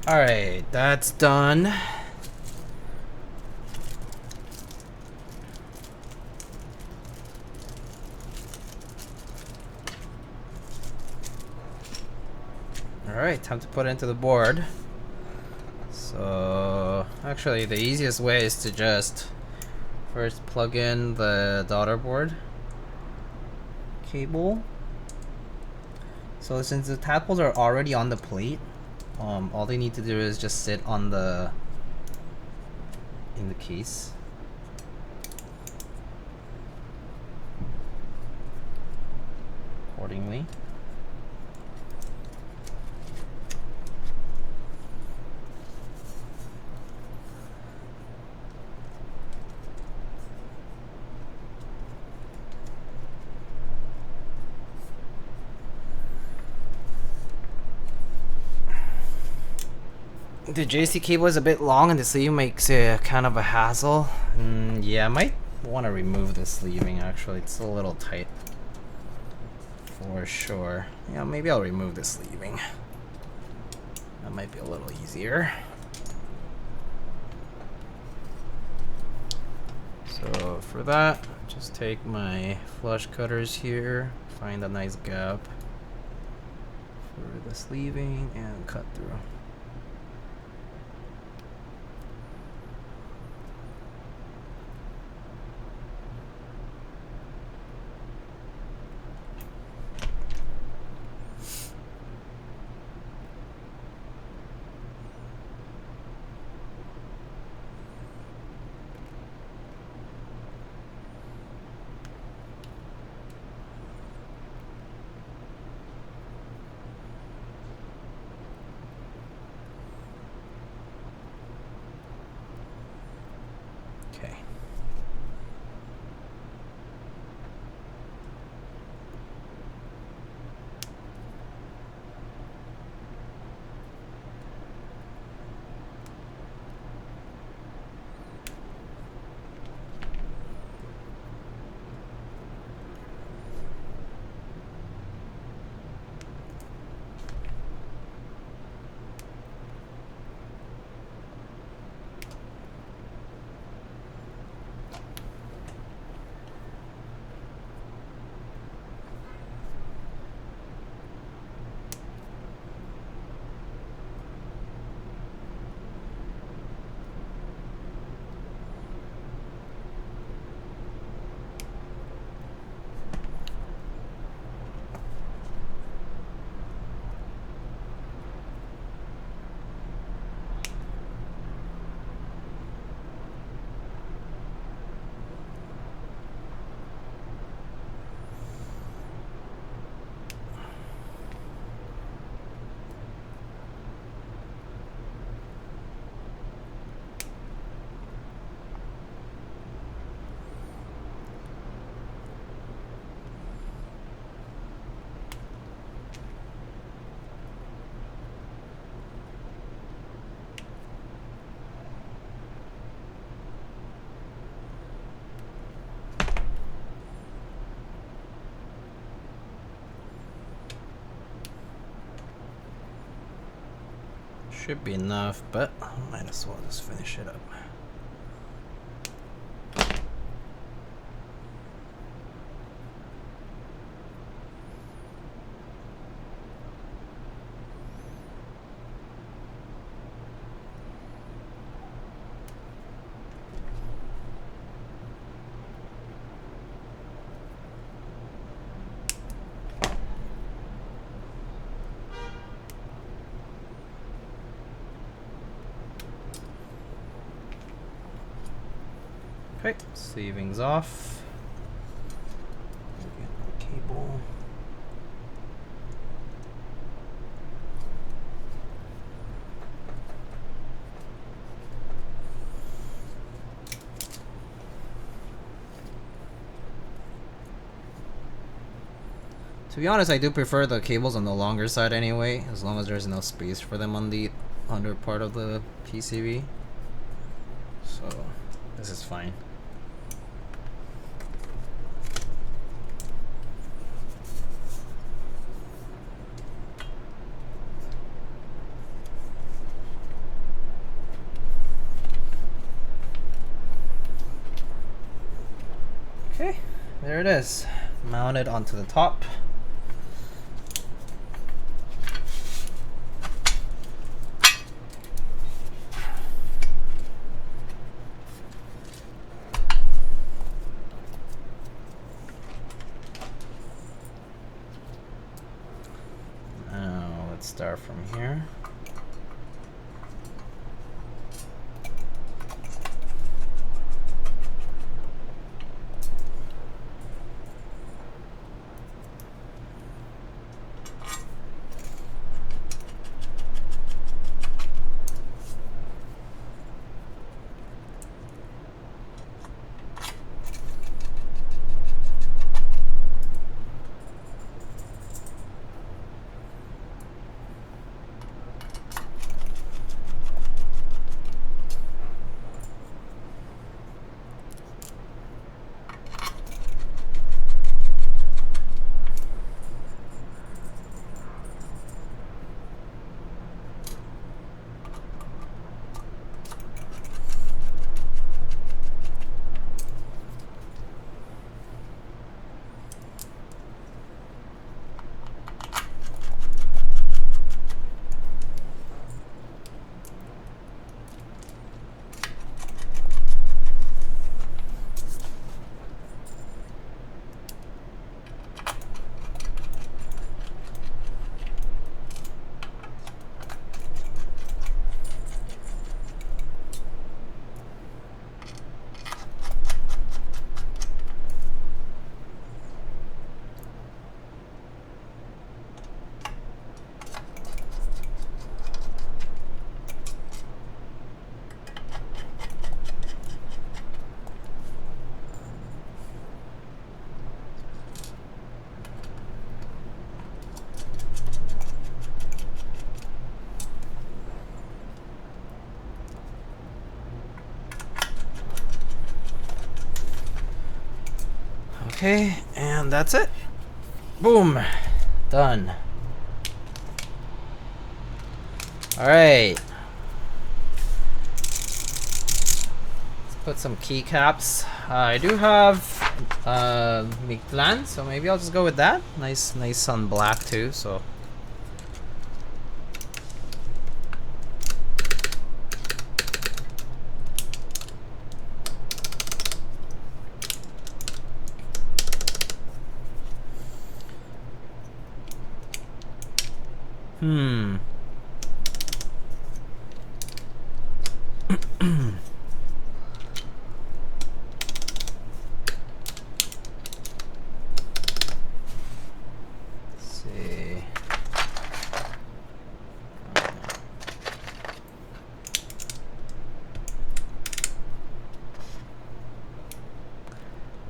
Alright, that's done. Alright, time to put it into the board. So, actually the easiest way is to just first plug in the daughter board cable. So since the tadpoles are already on the plate, all they need to do is just sit on in the case. Accordingly. The JC cable is a bit long and the sleeve makes it kind of a hassle. Yeah, I might want to remove the sleeving actually. It's a little tight. For sure. Yeah, maybe I'll remove the sleeving. That might be a little easier. So for that, just take my flush cutters here, find a nice gap for the sleeving and cut through. Should be enough, but I might as well just finish it up. Okay, sleeving's off. Get my cable. To be honest, I do prefer the cables on the longer side anyway, as long as there's no space for them on the under part of the PCB. So this is fine. Okay, there it is, mounted onto the top. Let's start from here. Okay, and that's it. Boom. Done. Alright. Let's put some keycaps. I do have Mictlan, so maybe I'll just go with that. Nice on black too, so.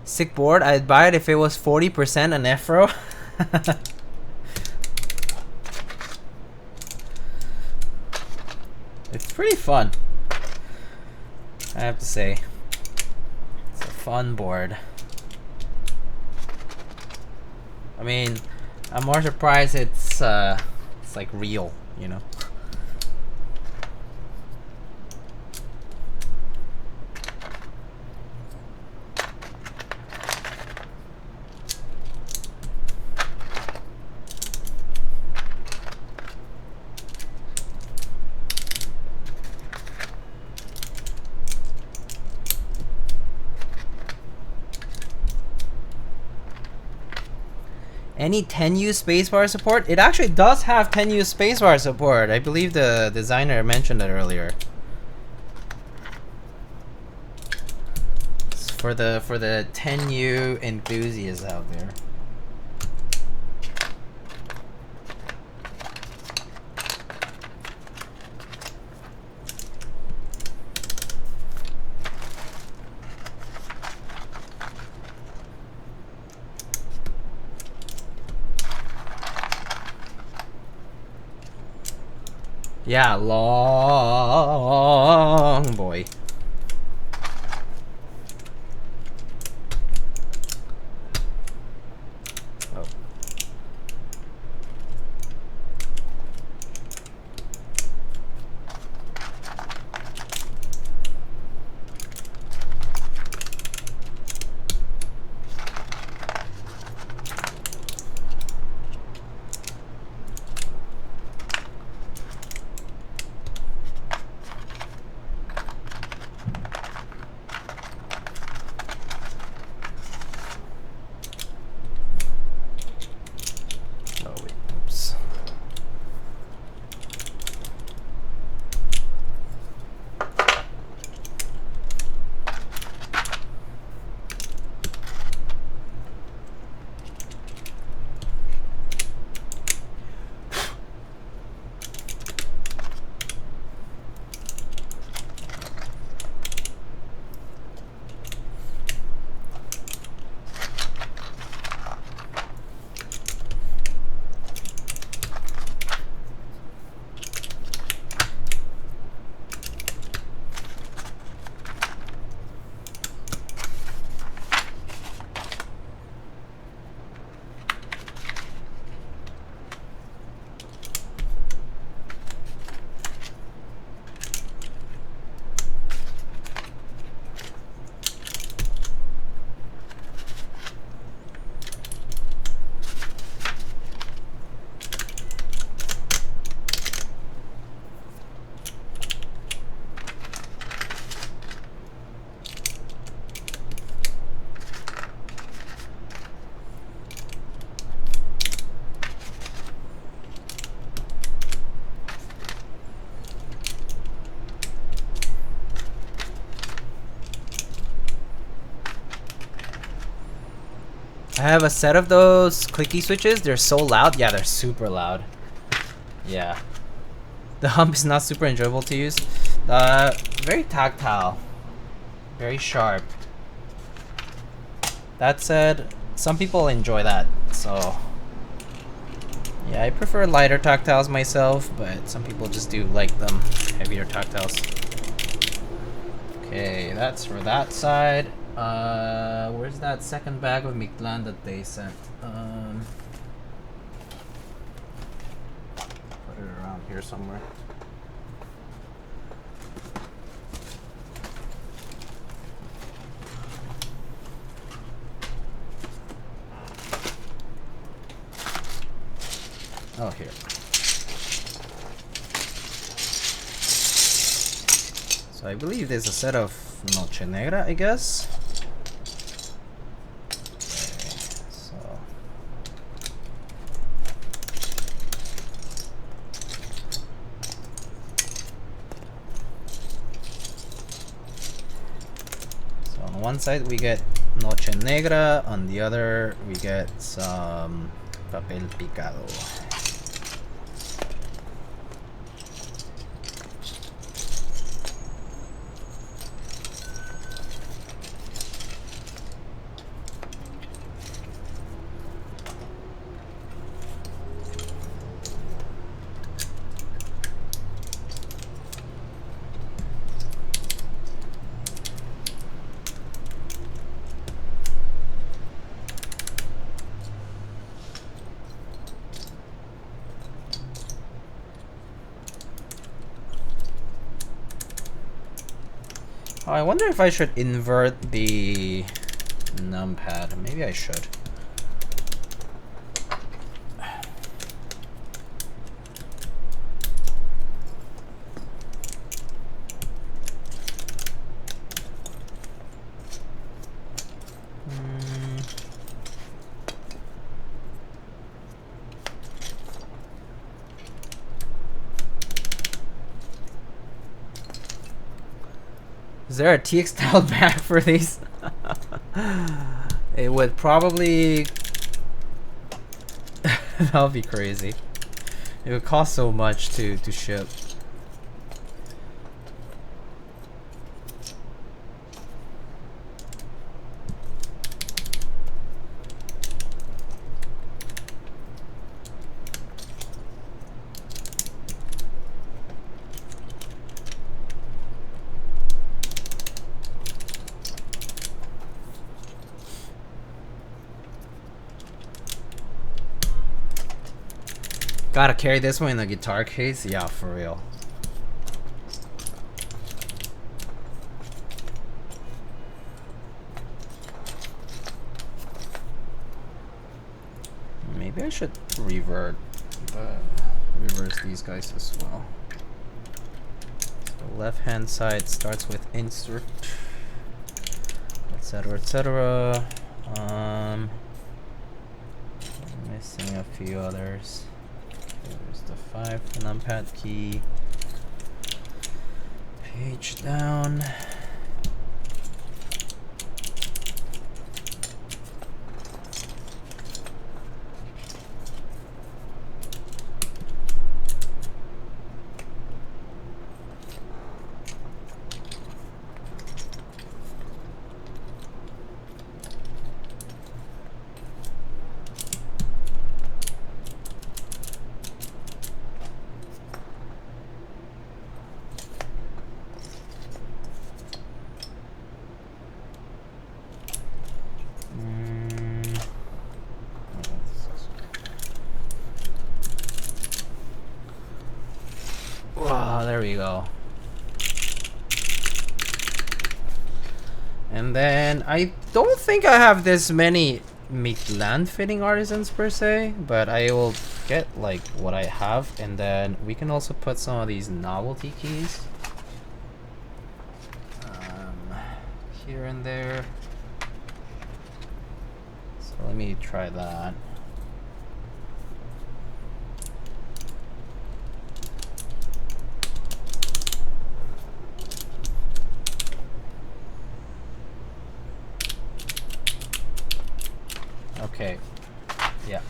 Sick board. I'd buy it if it was 40% an F-Row. It's pretty fun, I have to say. It's a fun board. I mean, I'm more surprised it's like real, you know. Any 10U spacebar support? It actually does have 10U spacebar support. I believe the designer mentioned it earlier. It's for the 10U enthusiasts out there. Yeah, long boy. Oh. have a set of those clicky switches. They're so loud. Yeah, they're super loud. Yeah. The hump is not super enjoyable to use. Very tactile. Very sharp. That said, some people enjoy that, so yeah, I prefer lighter tactiles myself, but some people just do like them heavier tactiles. Okay, that's for that side. Where's that second bag of Mictlan that they sent? Put it around here somewhere. Oh, here. So I believe there's a set of Noche Negra, I guess. Okay, so on one side we get Noche Negra, on the other we get some papel picado. Oh, I wonder if I should invert the numpad. Maybe I should. Is there a TX style bag for these? It would probably that would be crazy. It would cost so much to ship. Gotta carry this one in the guitar case? Yeah, for real. Maybe I should reverse these guys as well. The left hand side starts with insert, etc, etc. Missing a few others. There's the 5 numpad key. Page down. There we go. And then I don't think I have this many Mictlan fitting artisans per se, but I will get like what I have, and then we can also put some of these novelty keys here and there. So let me try that. Yeah.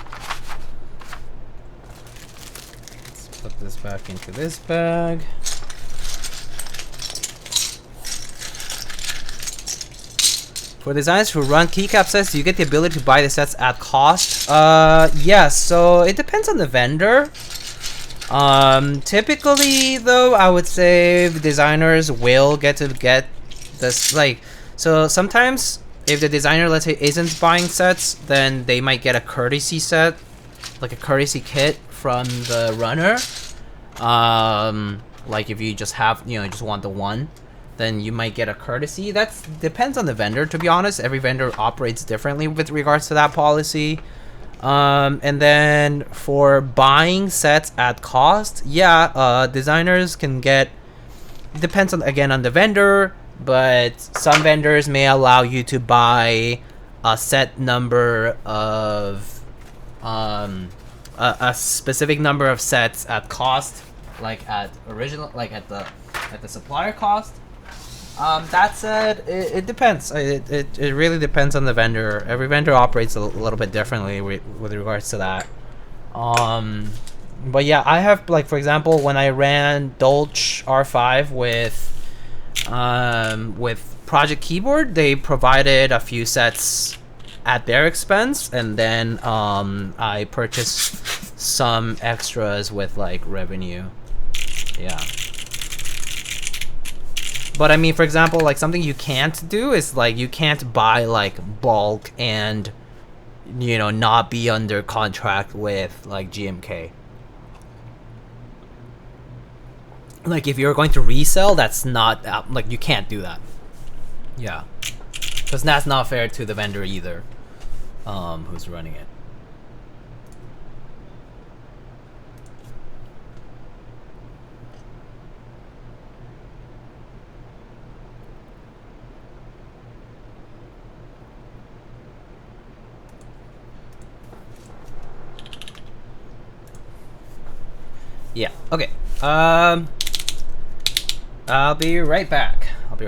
Let's put this back into this bag. For designers who run keycap sets, do you get the ability to buy the sets at cost? Yes. So it depends on the vendor. Typically though, I would say designers will get this, like, so sometimes if the designer, let's say, isn't buying sets, then they might get a courtesy set, like a courtesy kit from the runner. Like if you just have, you know, just want the one, then you might get a courtesy. That depends on the vendor, to be honest. Every vendor operates differently with regards to that policy. And then for buying sets at cost, yeah, designers can get, it depends on, again, on the vendor, but some vendors may allow you to buy a set number of, a specific number of sets at cost, like at original, like at the supplier cost. That said, it depends. It really depends on the vendor. Every vendor operates a little bit differently with regards to that. But yeah, I have, like, for example, when I ran Dolch R5 with Project Keyboard, they provided a few sets at their expense, and then I purchased some extras with, like, revenue. Yeah. But I mean, for example, like, something you can't do is, like, you can't buy, like, bulk and, you know, not be under contract with, like, GMK. Like, if you're going to resell, that's not, like, you can't do that. Yeah. Because that's not fair to the vendor either, who's running it. Yeah, okay. I'll be right back. I'm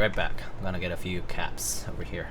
gonna get a few caps over here.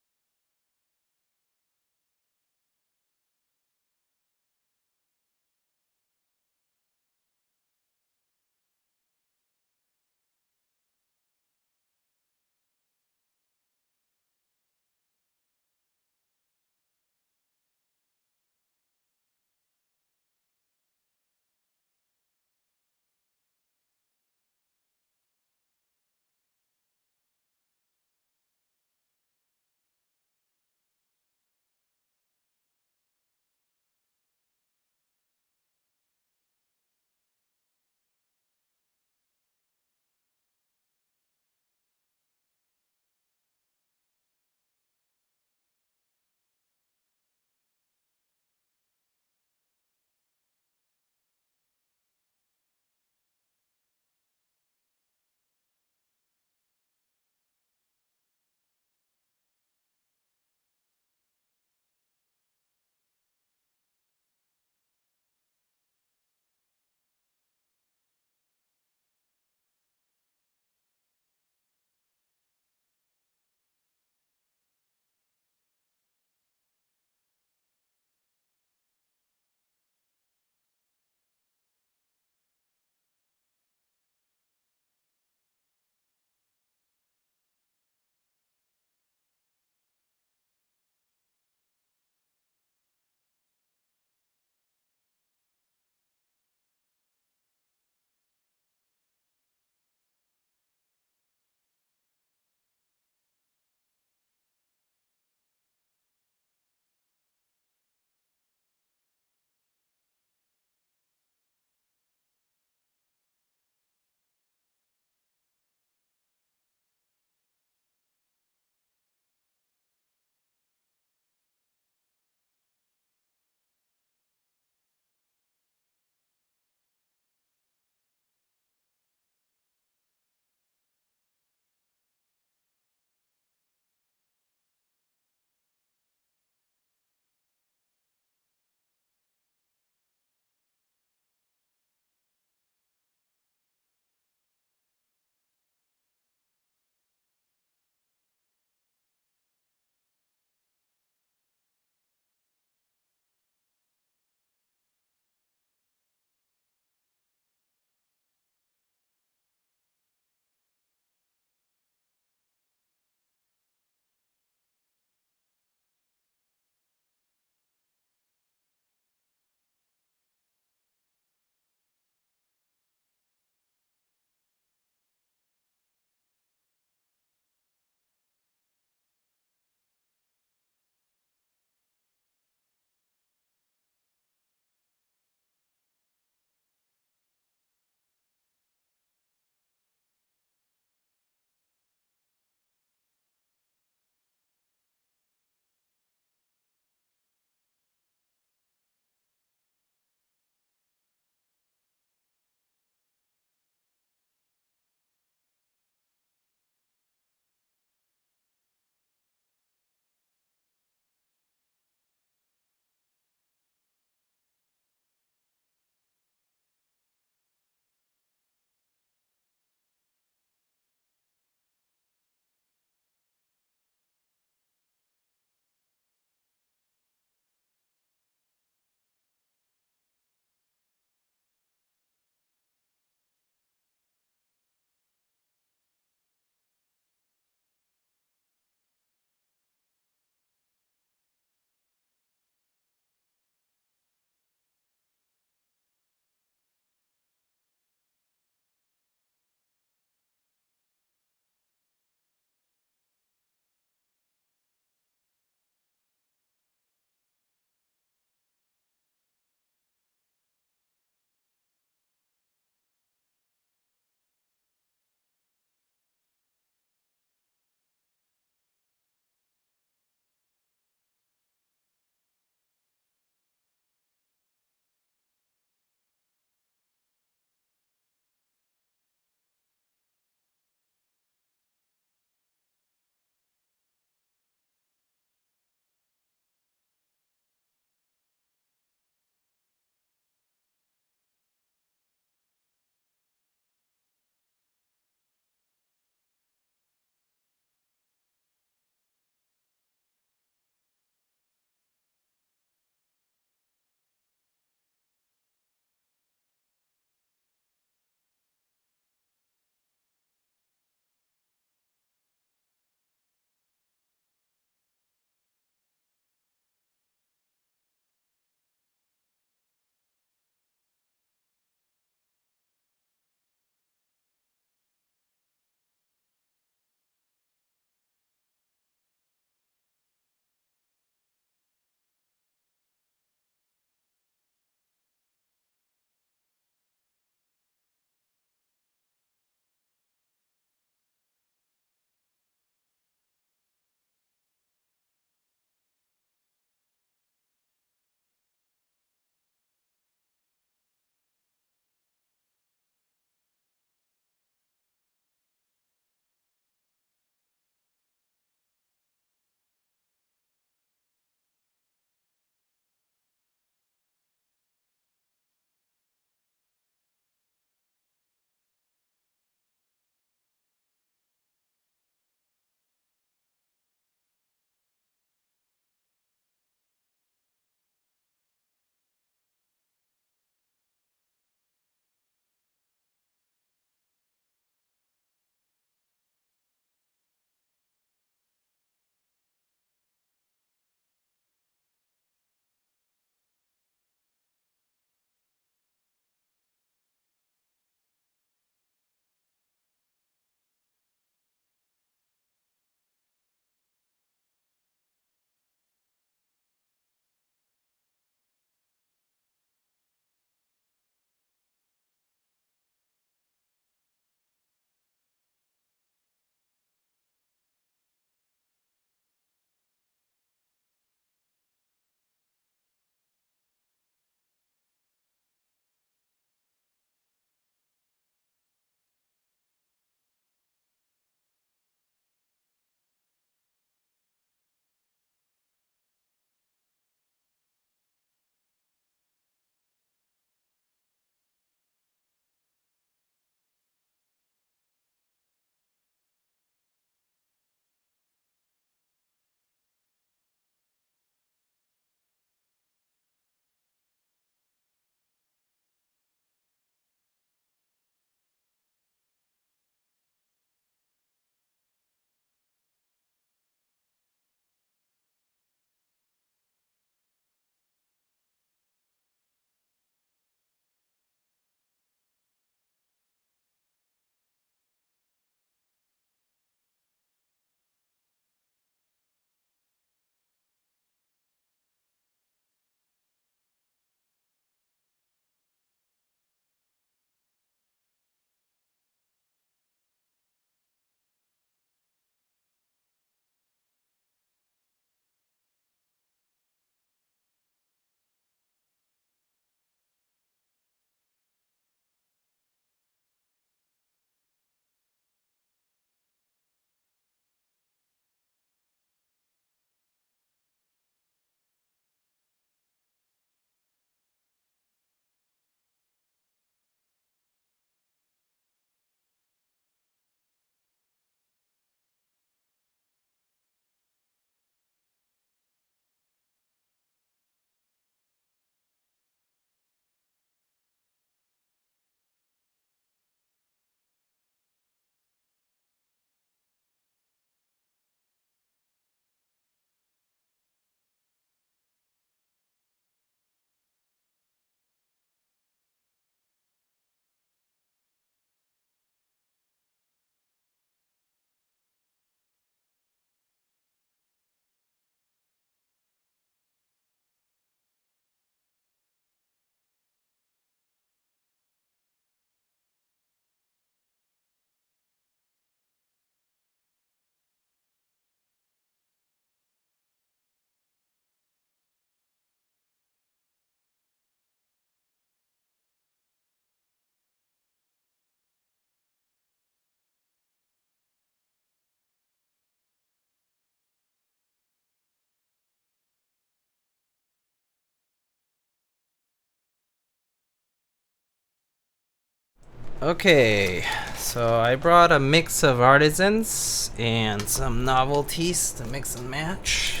Okay, so I brought a mix of artisans and some novelties to mix and match.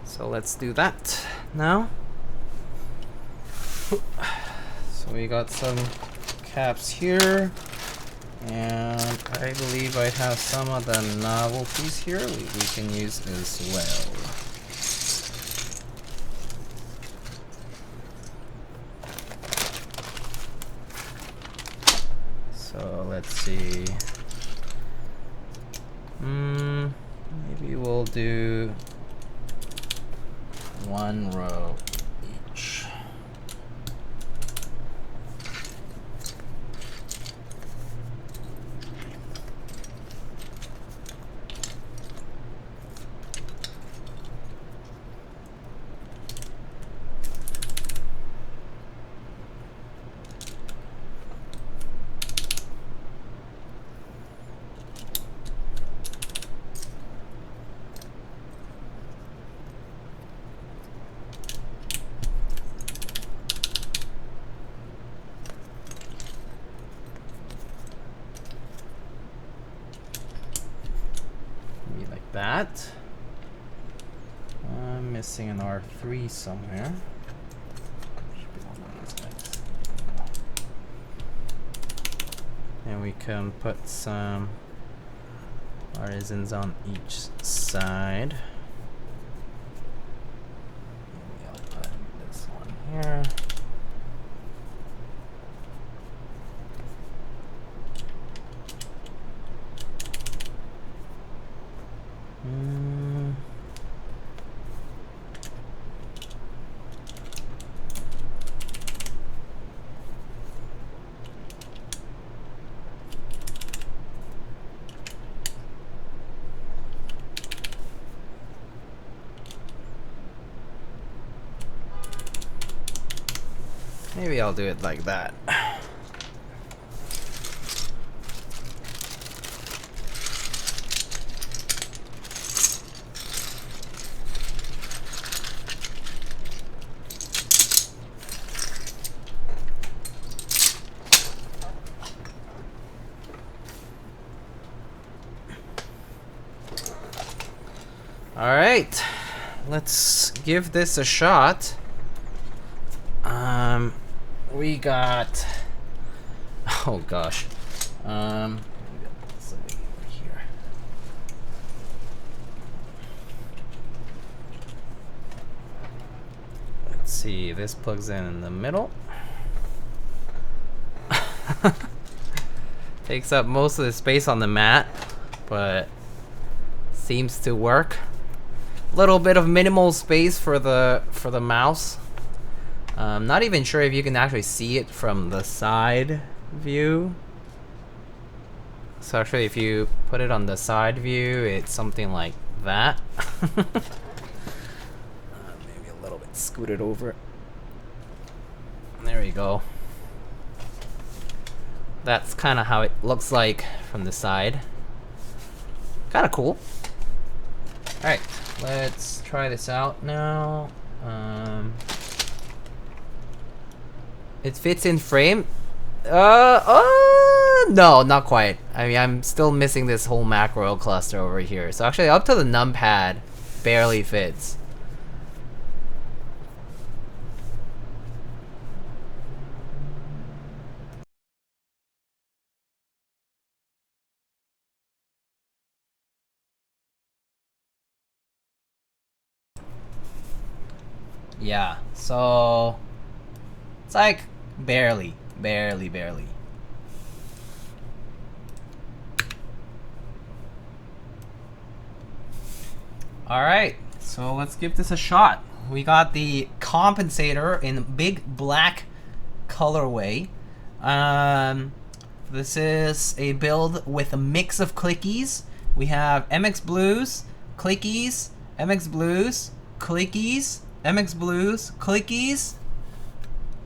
So let's do that now. So we got some caps here, and I believe I have some of the novelties here we can use as well. So let's see. Maybe we'll do one row each. That. I'm missing an R3 somewhere. Should be one of these guys. And we can put some artisans on each side. Maybe I'll put this one here. Maybe I'll do it like that. All right, let's give this a shot. We got, oh gosh, here. Let's see, this plugs in the middle. Takes up most of the space on the mat, but seems to work. Little bit of minimal space for the mouse. I'm not even sure if you can actually see it from the side view. So actually, if you put it on the side view, it's something like that. Maybe a little bit scooted over. There we go. That's kind of how it looks like from the side. Kind of cool. Alright, let's try this out now. It fits in frame. No, not quite. I mean, I'm still missing this whole macro cluster over here. So actually, up to the numpad, barely fits. Yeah, so it's like barely. Alright, so let's give this a shot. We got the Compensator in big black colorway. This is a build with a mix of clickies. We have MX Blues, Clickiez, MX Blues, Clickiez, MX Blues, Clickiez,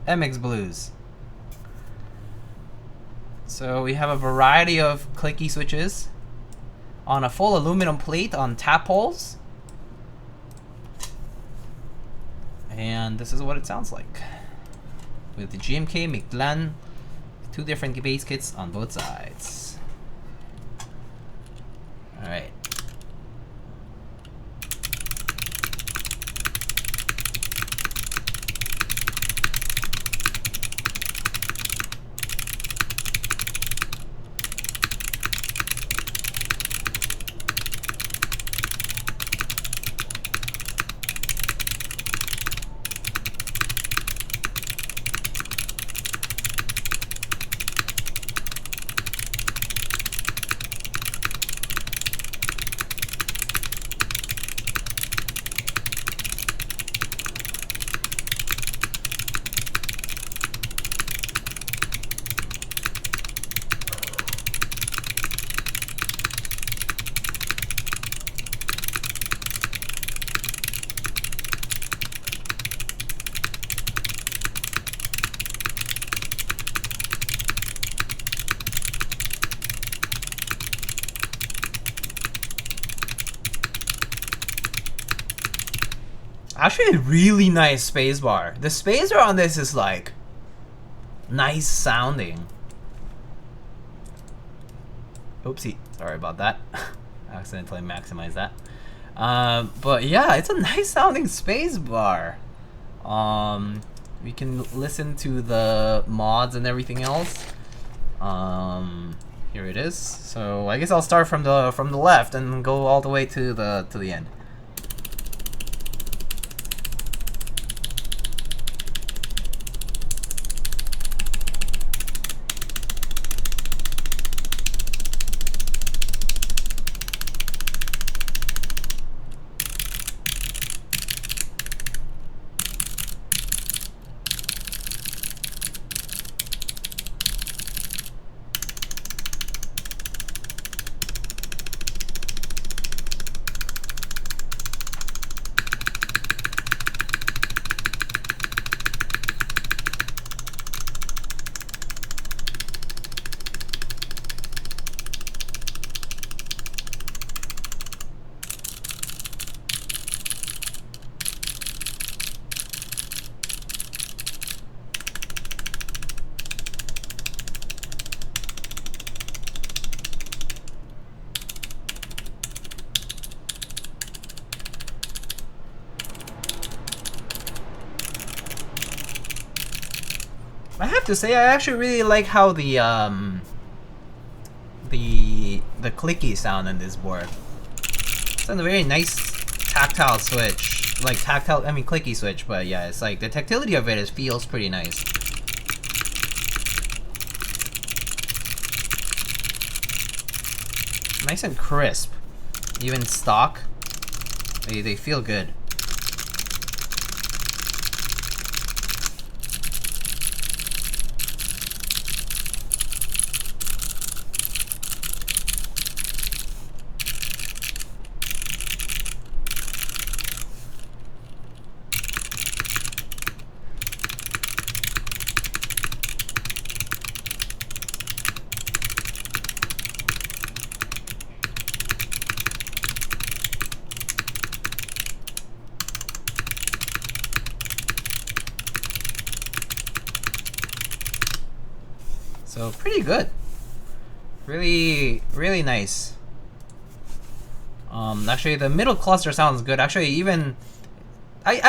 MX Blues. So we have a variety of clicky switches on a full aluminum plate on Tadpoles. And this is what it sounds like with the GMK Mictlan 2 different base kits on both sides. Alright. Actually, a really nice spacebar. The spacebar on this is like nice sounding. Oopsie, sorry about that. Accidentally maximized that. But yeah, it's a nice sounding spacebar. We can listen to the mods and everything else. Here it is. So I guess I'll start from the left and go all the way to the end. I have to say, I actually really like how the clicky sound in this board. It's a very nice tactile switch, like tactile. I mean clicky switch, but yeah, it's like the tactility of it feels pretty nice. Nice and crisp, even stock. They feel good. So pretty good. Really, really nice. Actually the middle cluster sounds good. Actually, even I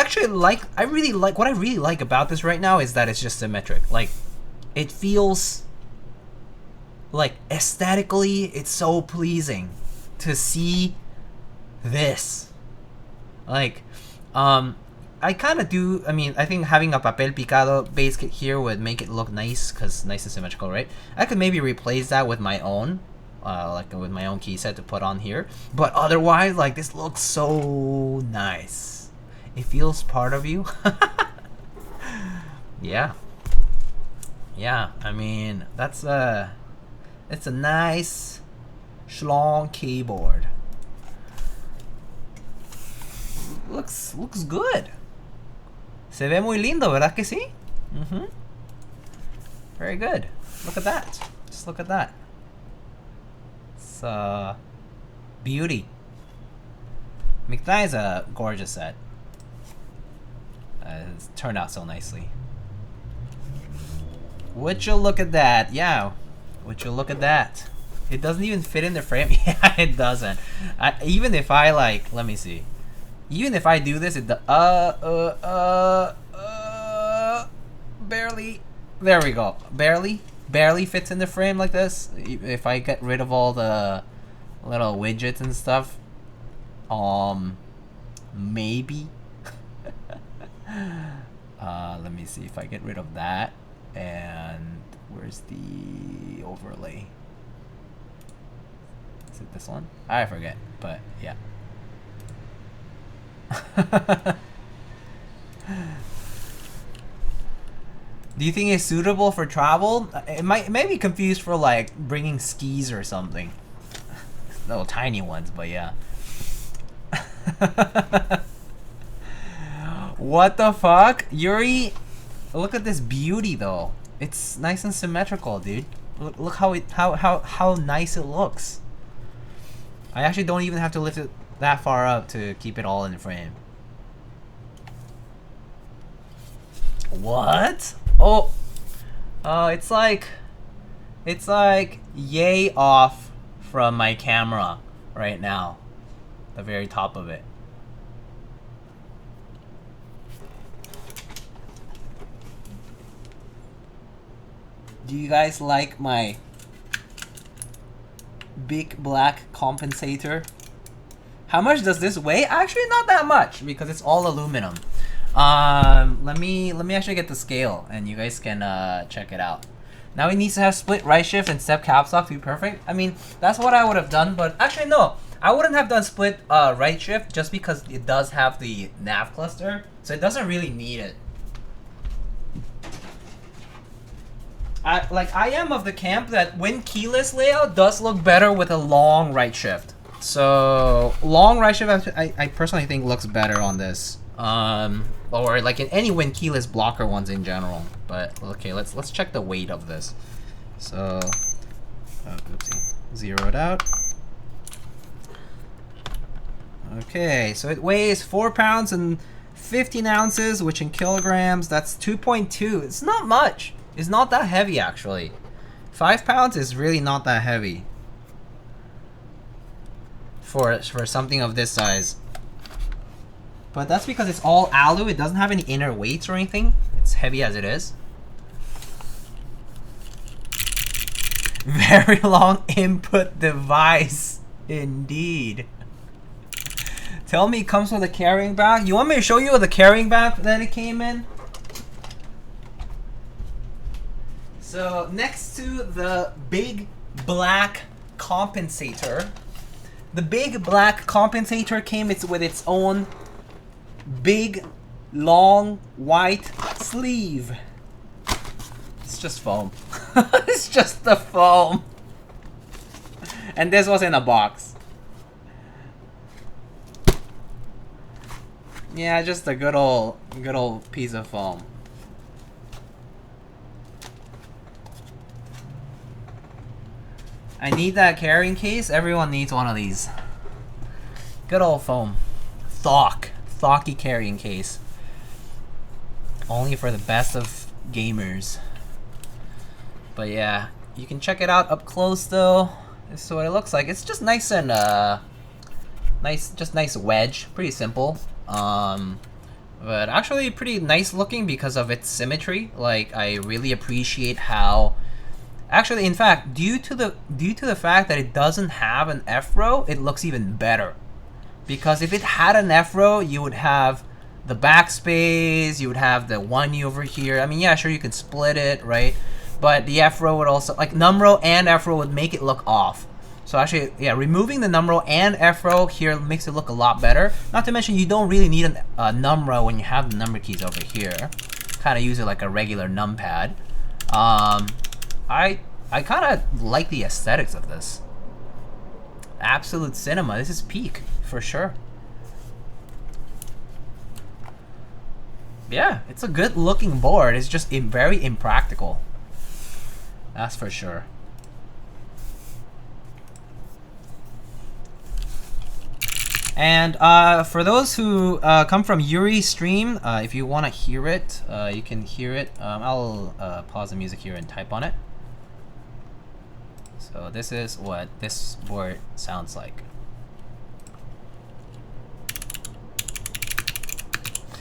really like what I really like about this right now is that it's just symmetric. Like it feels like aesthetically it's so pleasing to see this. Like I kind of do. I mean, I think having a papel picado base kit here would make it look nice, because nice and symmetrical, right? I could maybe replace that with my own, like with my own key set to put on here. But otherwise, like this looks so nice. It feels part of you. Yeah. Yeah. I mean, it's a nice, schlong keyboard. Looks good. Se ve muy lindo, ¿verdad que sí? Very good. Look at that. Just look at that. It's beauty. Mictlan is a gorgeous set. It's turned out so nicely. Would you look at that? Yeah. Would you look at that? It doesn't even fit in the frame. Yeah, it doesn't. Even if I like, let me see. Even if I do this, it barely. There we go. Barely fits in the frame like this. If I get rid of all the little widgets and stuff, maybe. Let me see if I get rid of that. And where's the overlay? Is it this one? I forget, but yeah. Do you think it's suitable for travel? It may be confused for like bringing skis or something. Little tiny ones, but yeah. What the fuck? Yuri, look at this beauty though. It's nice and symmetrical, dude. Look how nice it looks. I actually don't even have to lift it that far up to keep it all in the frame. What? Oh, it's like yay off from my camera right now. The very top of it. Do you guys like my big black compensator? How much does this weigh? Actually, not that much because it's all aluminum. Let me actually get the scale and you guys can check it out. Now it needs to have split right shift and step caps lock to be perfect. I mean, that's what I would have done, but actually no. I wouldn't have done split right shift just because it does have the nav cluster, so it doesn't really need it. I am of the camp that when keyless layout does look better with a long right shift. So long right shift I personally think looks better on this. Or like in any Win keyless blocker ones in general. But okay, let's check the weight of this. So oopsie. Zero it out. Okay, so it weighs 4 pounds and 15 ounces, which in kilograms, that's 2.2. It's not much. It's not that heavy actually. 5 pounds is really not that heavy for something of this size. But that's because it's all alu. It doesn't have any inner weights or anything. It's heavy as it is. Very long input device indeed. Tell me it comes with a carrying bag. You want me to show you the carrying bag that it came in? So next to the big black compensator, the big black compensator came with its own big, long, white sleeve. It's just foam. It's just the foam. And this was in a box. Yeah, just a good old piece of foam. I need that carrying case. Everyone needs one of these. Good old foam. Thocky carrying case. Only for the best of gamers. But yeah, you can check it out up close though. This is what it looks like. It's just nice and nice wedge. Pretty simple. But actually pretty nice looking because of its symmetry. Like I really appreciate how. Actually, in fact, due to the fact that it doesn't have an F-row, it looks even better. Because if it had an F-row, you would have the backspace, you would have the 1U over here. I mean, yeah, sure, you could split it, right? But the F-row would also, like, num-row and F-row would make it look off. So actually, yeah, removing the num-row and F-row here makes it look a lot better. Not to mention, you don't really need a num-row when you have the number keys over here. Kind of use it like a regular numpad. I kind of like the aesthetics of this. Absolute cinema. This is peak for sure. Yeah, it's a good looking board. It's just very impractical. That's for sure. And for those who come from Yuri's stream, if you want to hear it, you can hear it. I'll pause the music here and type on it. So this is what this board sounds like.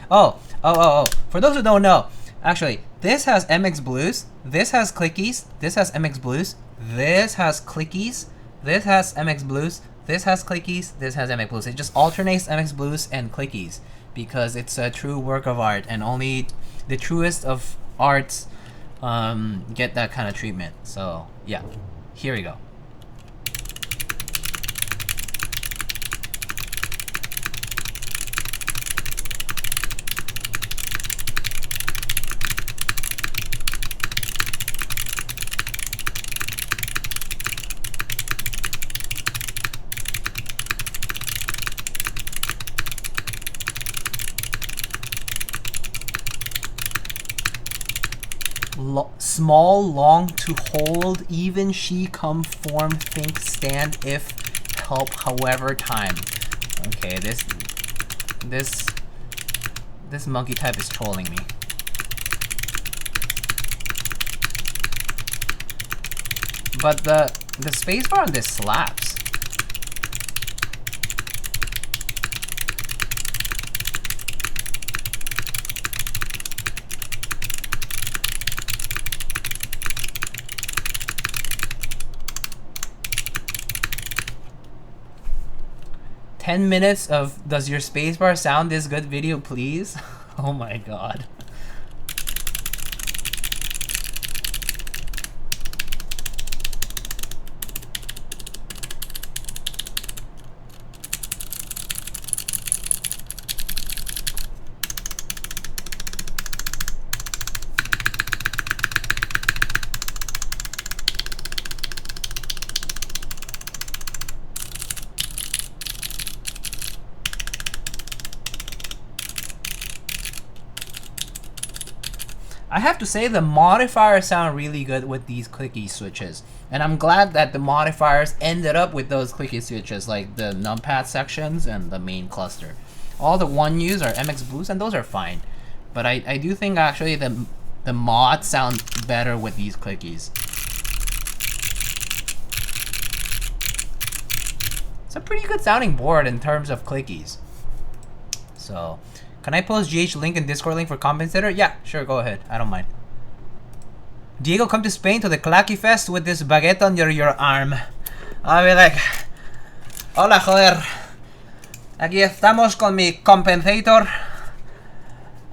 Oh. For those who don't know, actually, this has MX Blues, this has Clickiez, this has MX Blues, this has Clickiez, this has MX Blues, this has Clickiez, this has MX Blues. It just alternates MX Blues and Clickiez because it's a true work of art, and only the truest of arts get that kind of treatment. So yeah, here we go. Small, long to hold, even she come form, think, stand, if, help, however, time. Okay, this monkey type is trolling me. But the spacebar on this slaps. $10 of does your spacebar sound this good video, please? Oh my god. I have to say the modifiers sound really good with these clicky switches, and I'm glad that the modifiers ended up with those clicky switches, like the numpad sections and the main cluster. All the 1Us are MX Blues, and those are fine, but I do think actually the mods sound better with these clickies. It's a pretty good sounding board in terms of clickies. So, can I post GH link and Discord link for Compensator? Yeah, sure, go ahead. I don't mind. Diego, come to Spain to the Clacky Fest with this baguette on your arm. I'll be like, hola, joder. Aquí estamos con mi Compensator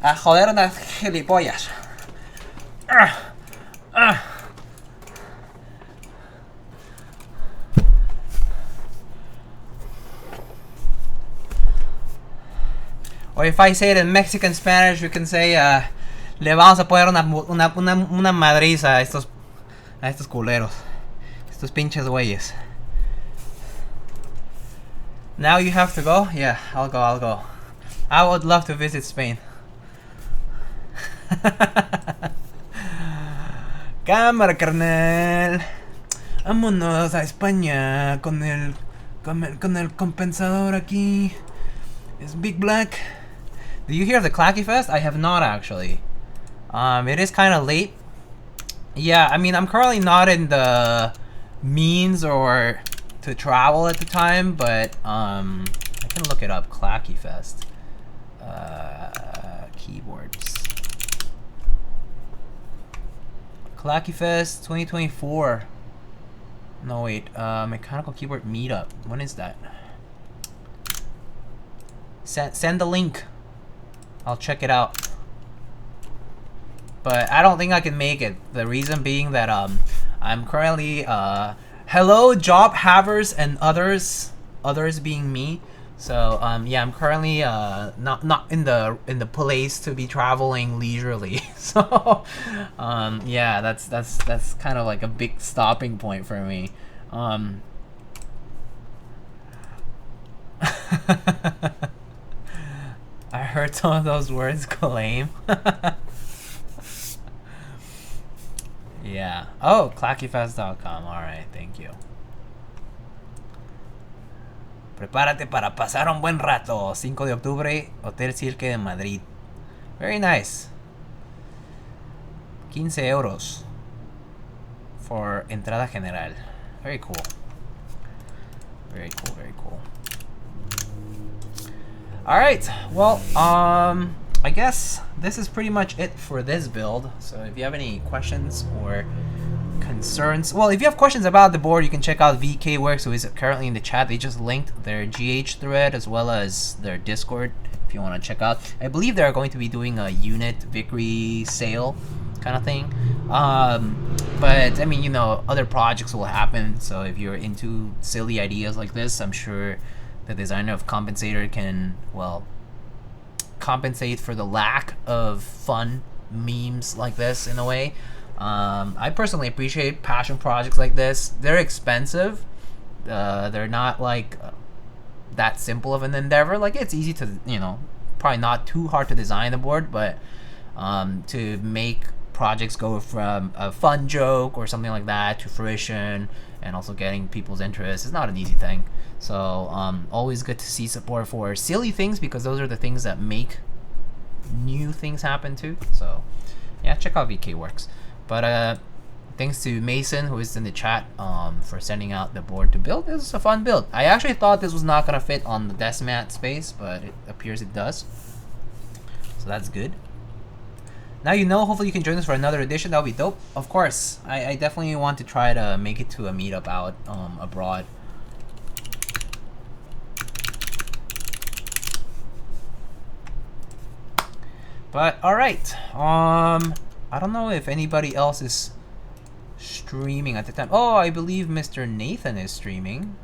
a joder unas gilipollas. Or if I say it in Mexican Spanish, we can say, le vamos a poner una madriza a estos culeros. Estos pinches güeyes. Now you have to go? Yeah, I'll go. I would love to visit Spain. Cámara, carnal. Vámonos a España con el compensador aquí. It's Big Black. Do you hear the Clacky Fest? I have not actually. It is kind of late. Yeah, I mean, I'm currently not in the means or to travel at the time, but I can look it up. Clacky Fest. Keyboards. Clacky Fest 2024. No wait, mechanical keyboard meetup. When is that? Send the link. I'll check it out. But I don't think I can make it. The reason being that I'm currently hello job havers and others being me. So yeah, I'm currently not in the place to be traveling leisurely. So yeah, that's kind of like a big stopping point for me. I heard some of those words claim. Yeah. Oh, clackyfest.com. Alright, thank you. Prepárate para pasar un buen rato. 5 de octubre, Hotel Cirque de Madrid. Very nice. 15 euros for entrada general. Very cool. Very cool, very cool. Alright, well, I guess this is pretty much it for this build. So if you have any questions or concerns, well, if you have questions about the board, you can check out vk.works, who is currently in the chat. They just linked their GH thread as well as their Discord if you want to check out. I believe they're going to be doing a unit victory sale kind of thing. But I mean, you know, other projects will happen. So if you're into silly ideas like this, I'm sure the designer of Compensator can, well, compensate for the lack of fun memes like this in a way. I personally appreciate passion projects like this. They're expensive. They're not like that simple of an endeavor. Like, it's easy to, you know, probably not too hard to design the board, but to make projects go from a fun joke or something like that to fruition and also getting people's interest is not an easy thing. So always good to see support for silly things, because those are the things that make new things happen too. So yeah, check out vk.works. But thanks to Mason, who is in the chat, for sending out the board to build. This is a fun build. I actually thought this was not gonna fit on the desk mat space, but it appears it does. So that's good. Now you know, hopefully you can join us for another edition. That'll be dope. Of course, I definitely want to try to make it to a meetup out abroad. But alright, I don't know if anybody else is streaming at the time. Oh, I believe Mr. Nathan is streaming.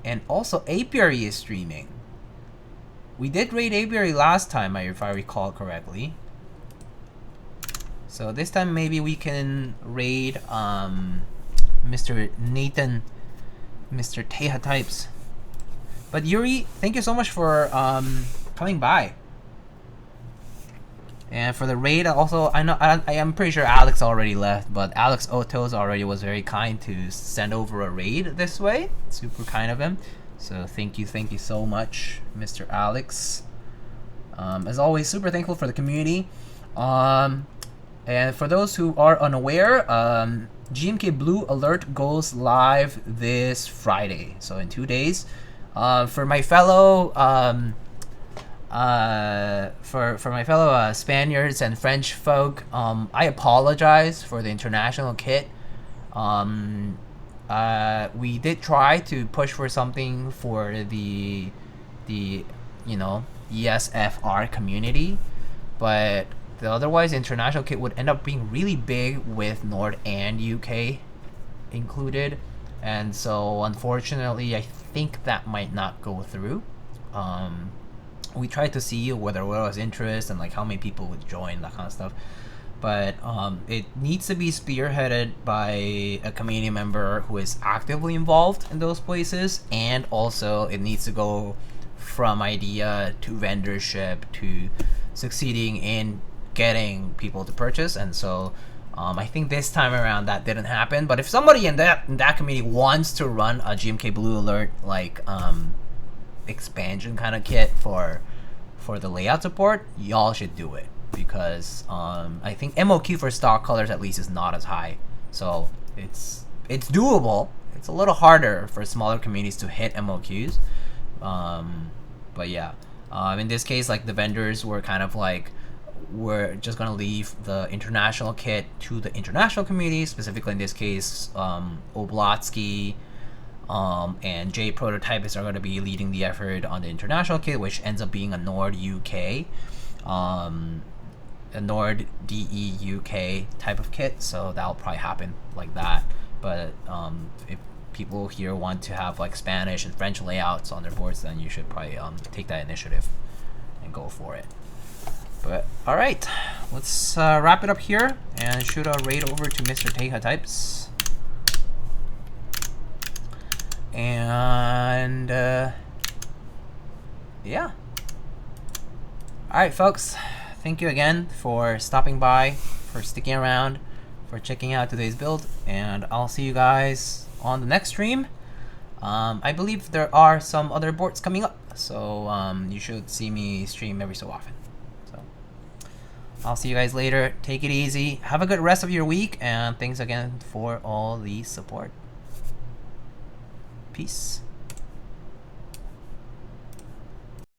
And also Apiary is streaming. We did raid Apiary last time, if I recall correctly. So this time maybe we can raid Mr. Nathan, Mr. Teha Types. But Yuri, thank you so much for coming by. And for the raid, also, I am pretty sure Alex already left, but Alex Otos already was very kind to send over a raid this way. Super kind of him. So thank you so much, Mr. Alex. As always, super thankful for the community. And for those who are unaware, GMK Blue Alert goes live this Friday, so in 2 days. For my fellow for my fellow Spaniards and French folk, I apologize for the international kit. We did try to push for something for the you know, ESFR community, but the otherwise international kit would end up being really big with Nord and UK included, and so unfortunately I think that might not go through. We tried to see whether there was interest and like how many people would join, that kind of stuff, but it needs to be spearheaded by a community member who is actively involved in those places, and also it needs to go from idea to vendorship to succeeding in getting people to purchase. And so I think this time around that didn't happen. But if somebody in that community wants to run a GMK Blue Alert like expansion kind of kit for the layout support, y'all should do it, because I think MOQ for stock colors at least is not as high, so it's doable. It's a little harder for smaller communities to hit MOQs, but yeah, in this case, like, the vendors were kind of like, we're just gonna leave the international kit to the international community, specifically in this case Oblotsky and J Prototypists are going to be leading the effort on the international kit, which ends up being a Nord UK, a Nord DE UK type of kit. So that'll probably happen like that. But if people here want to have like Spanish and French layouts on their boards, then you should probably take that initiative and go for it. But all right, let's wrap it up here and shoot a raid over to Mr. Teha Types. And yeah, all right, folks, thank you again for stopping by, for sticking around, for checking out today's build, and I'll see you guys on the next stream. I believe there are some other boards coming up, so you should see me stream every so often. So I'll see you guys later. Take it easy. Have a good rest of your week, and thanks again for all the support. Peace.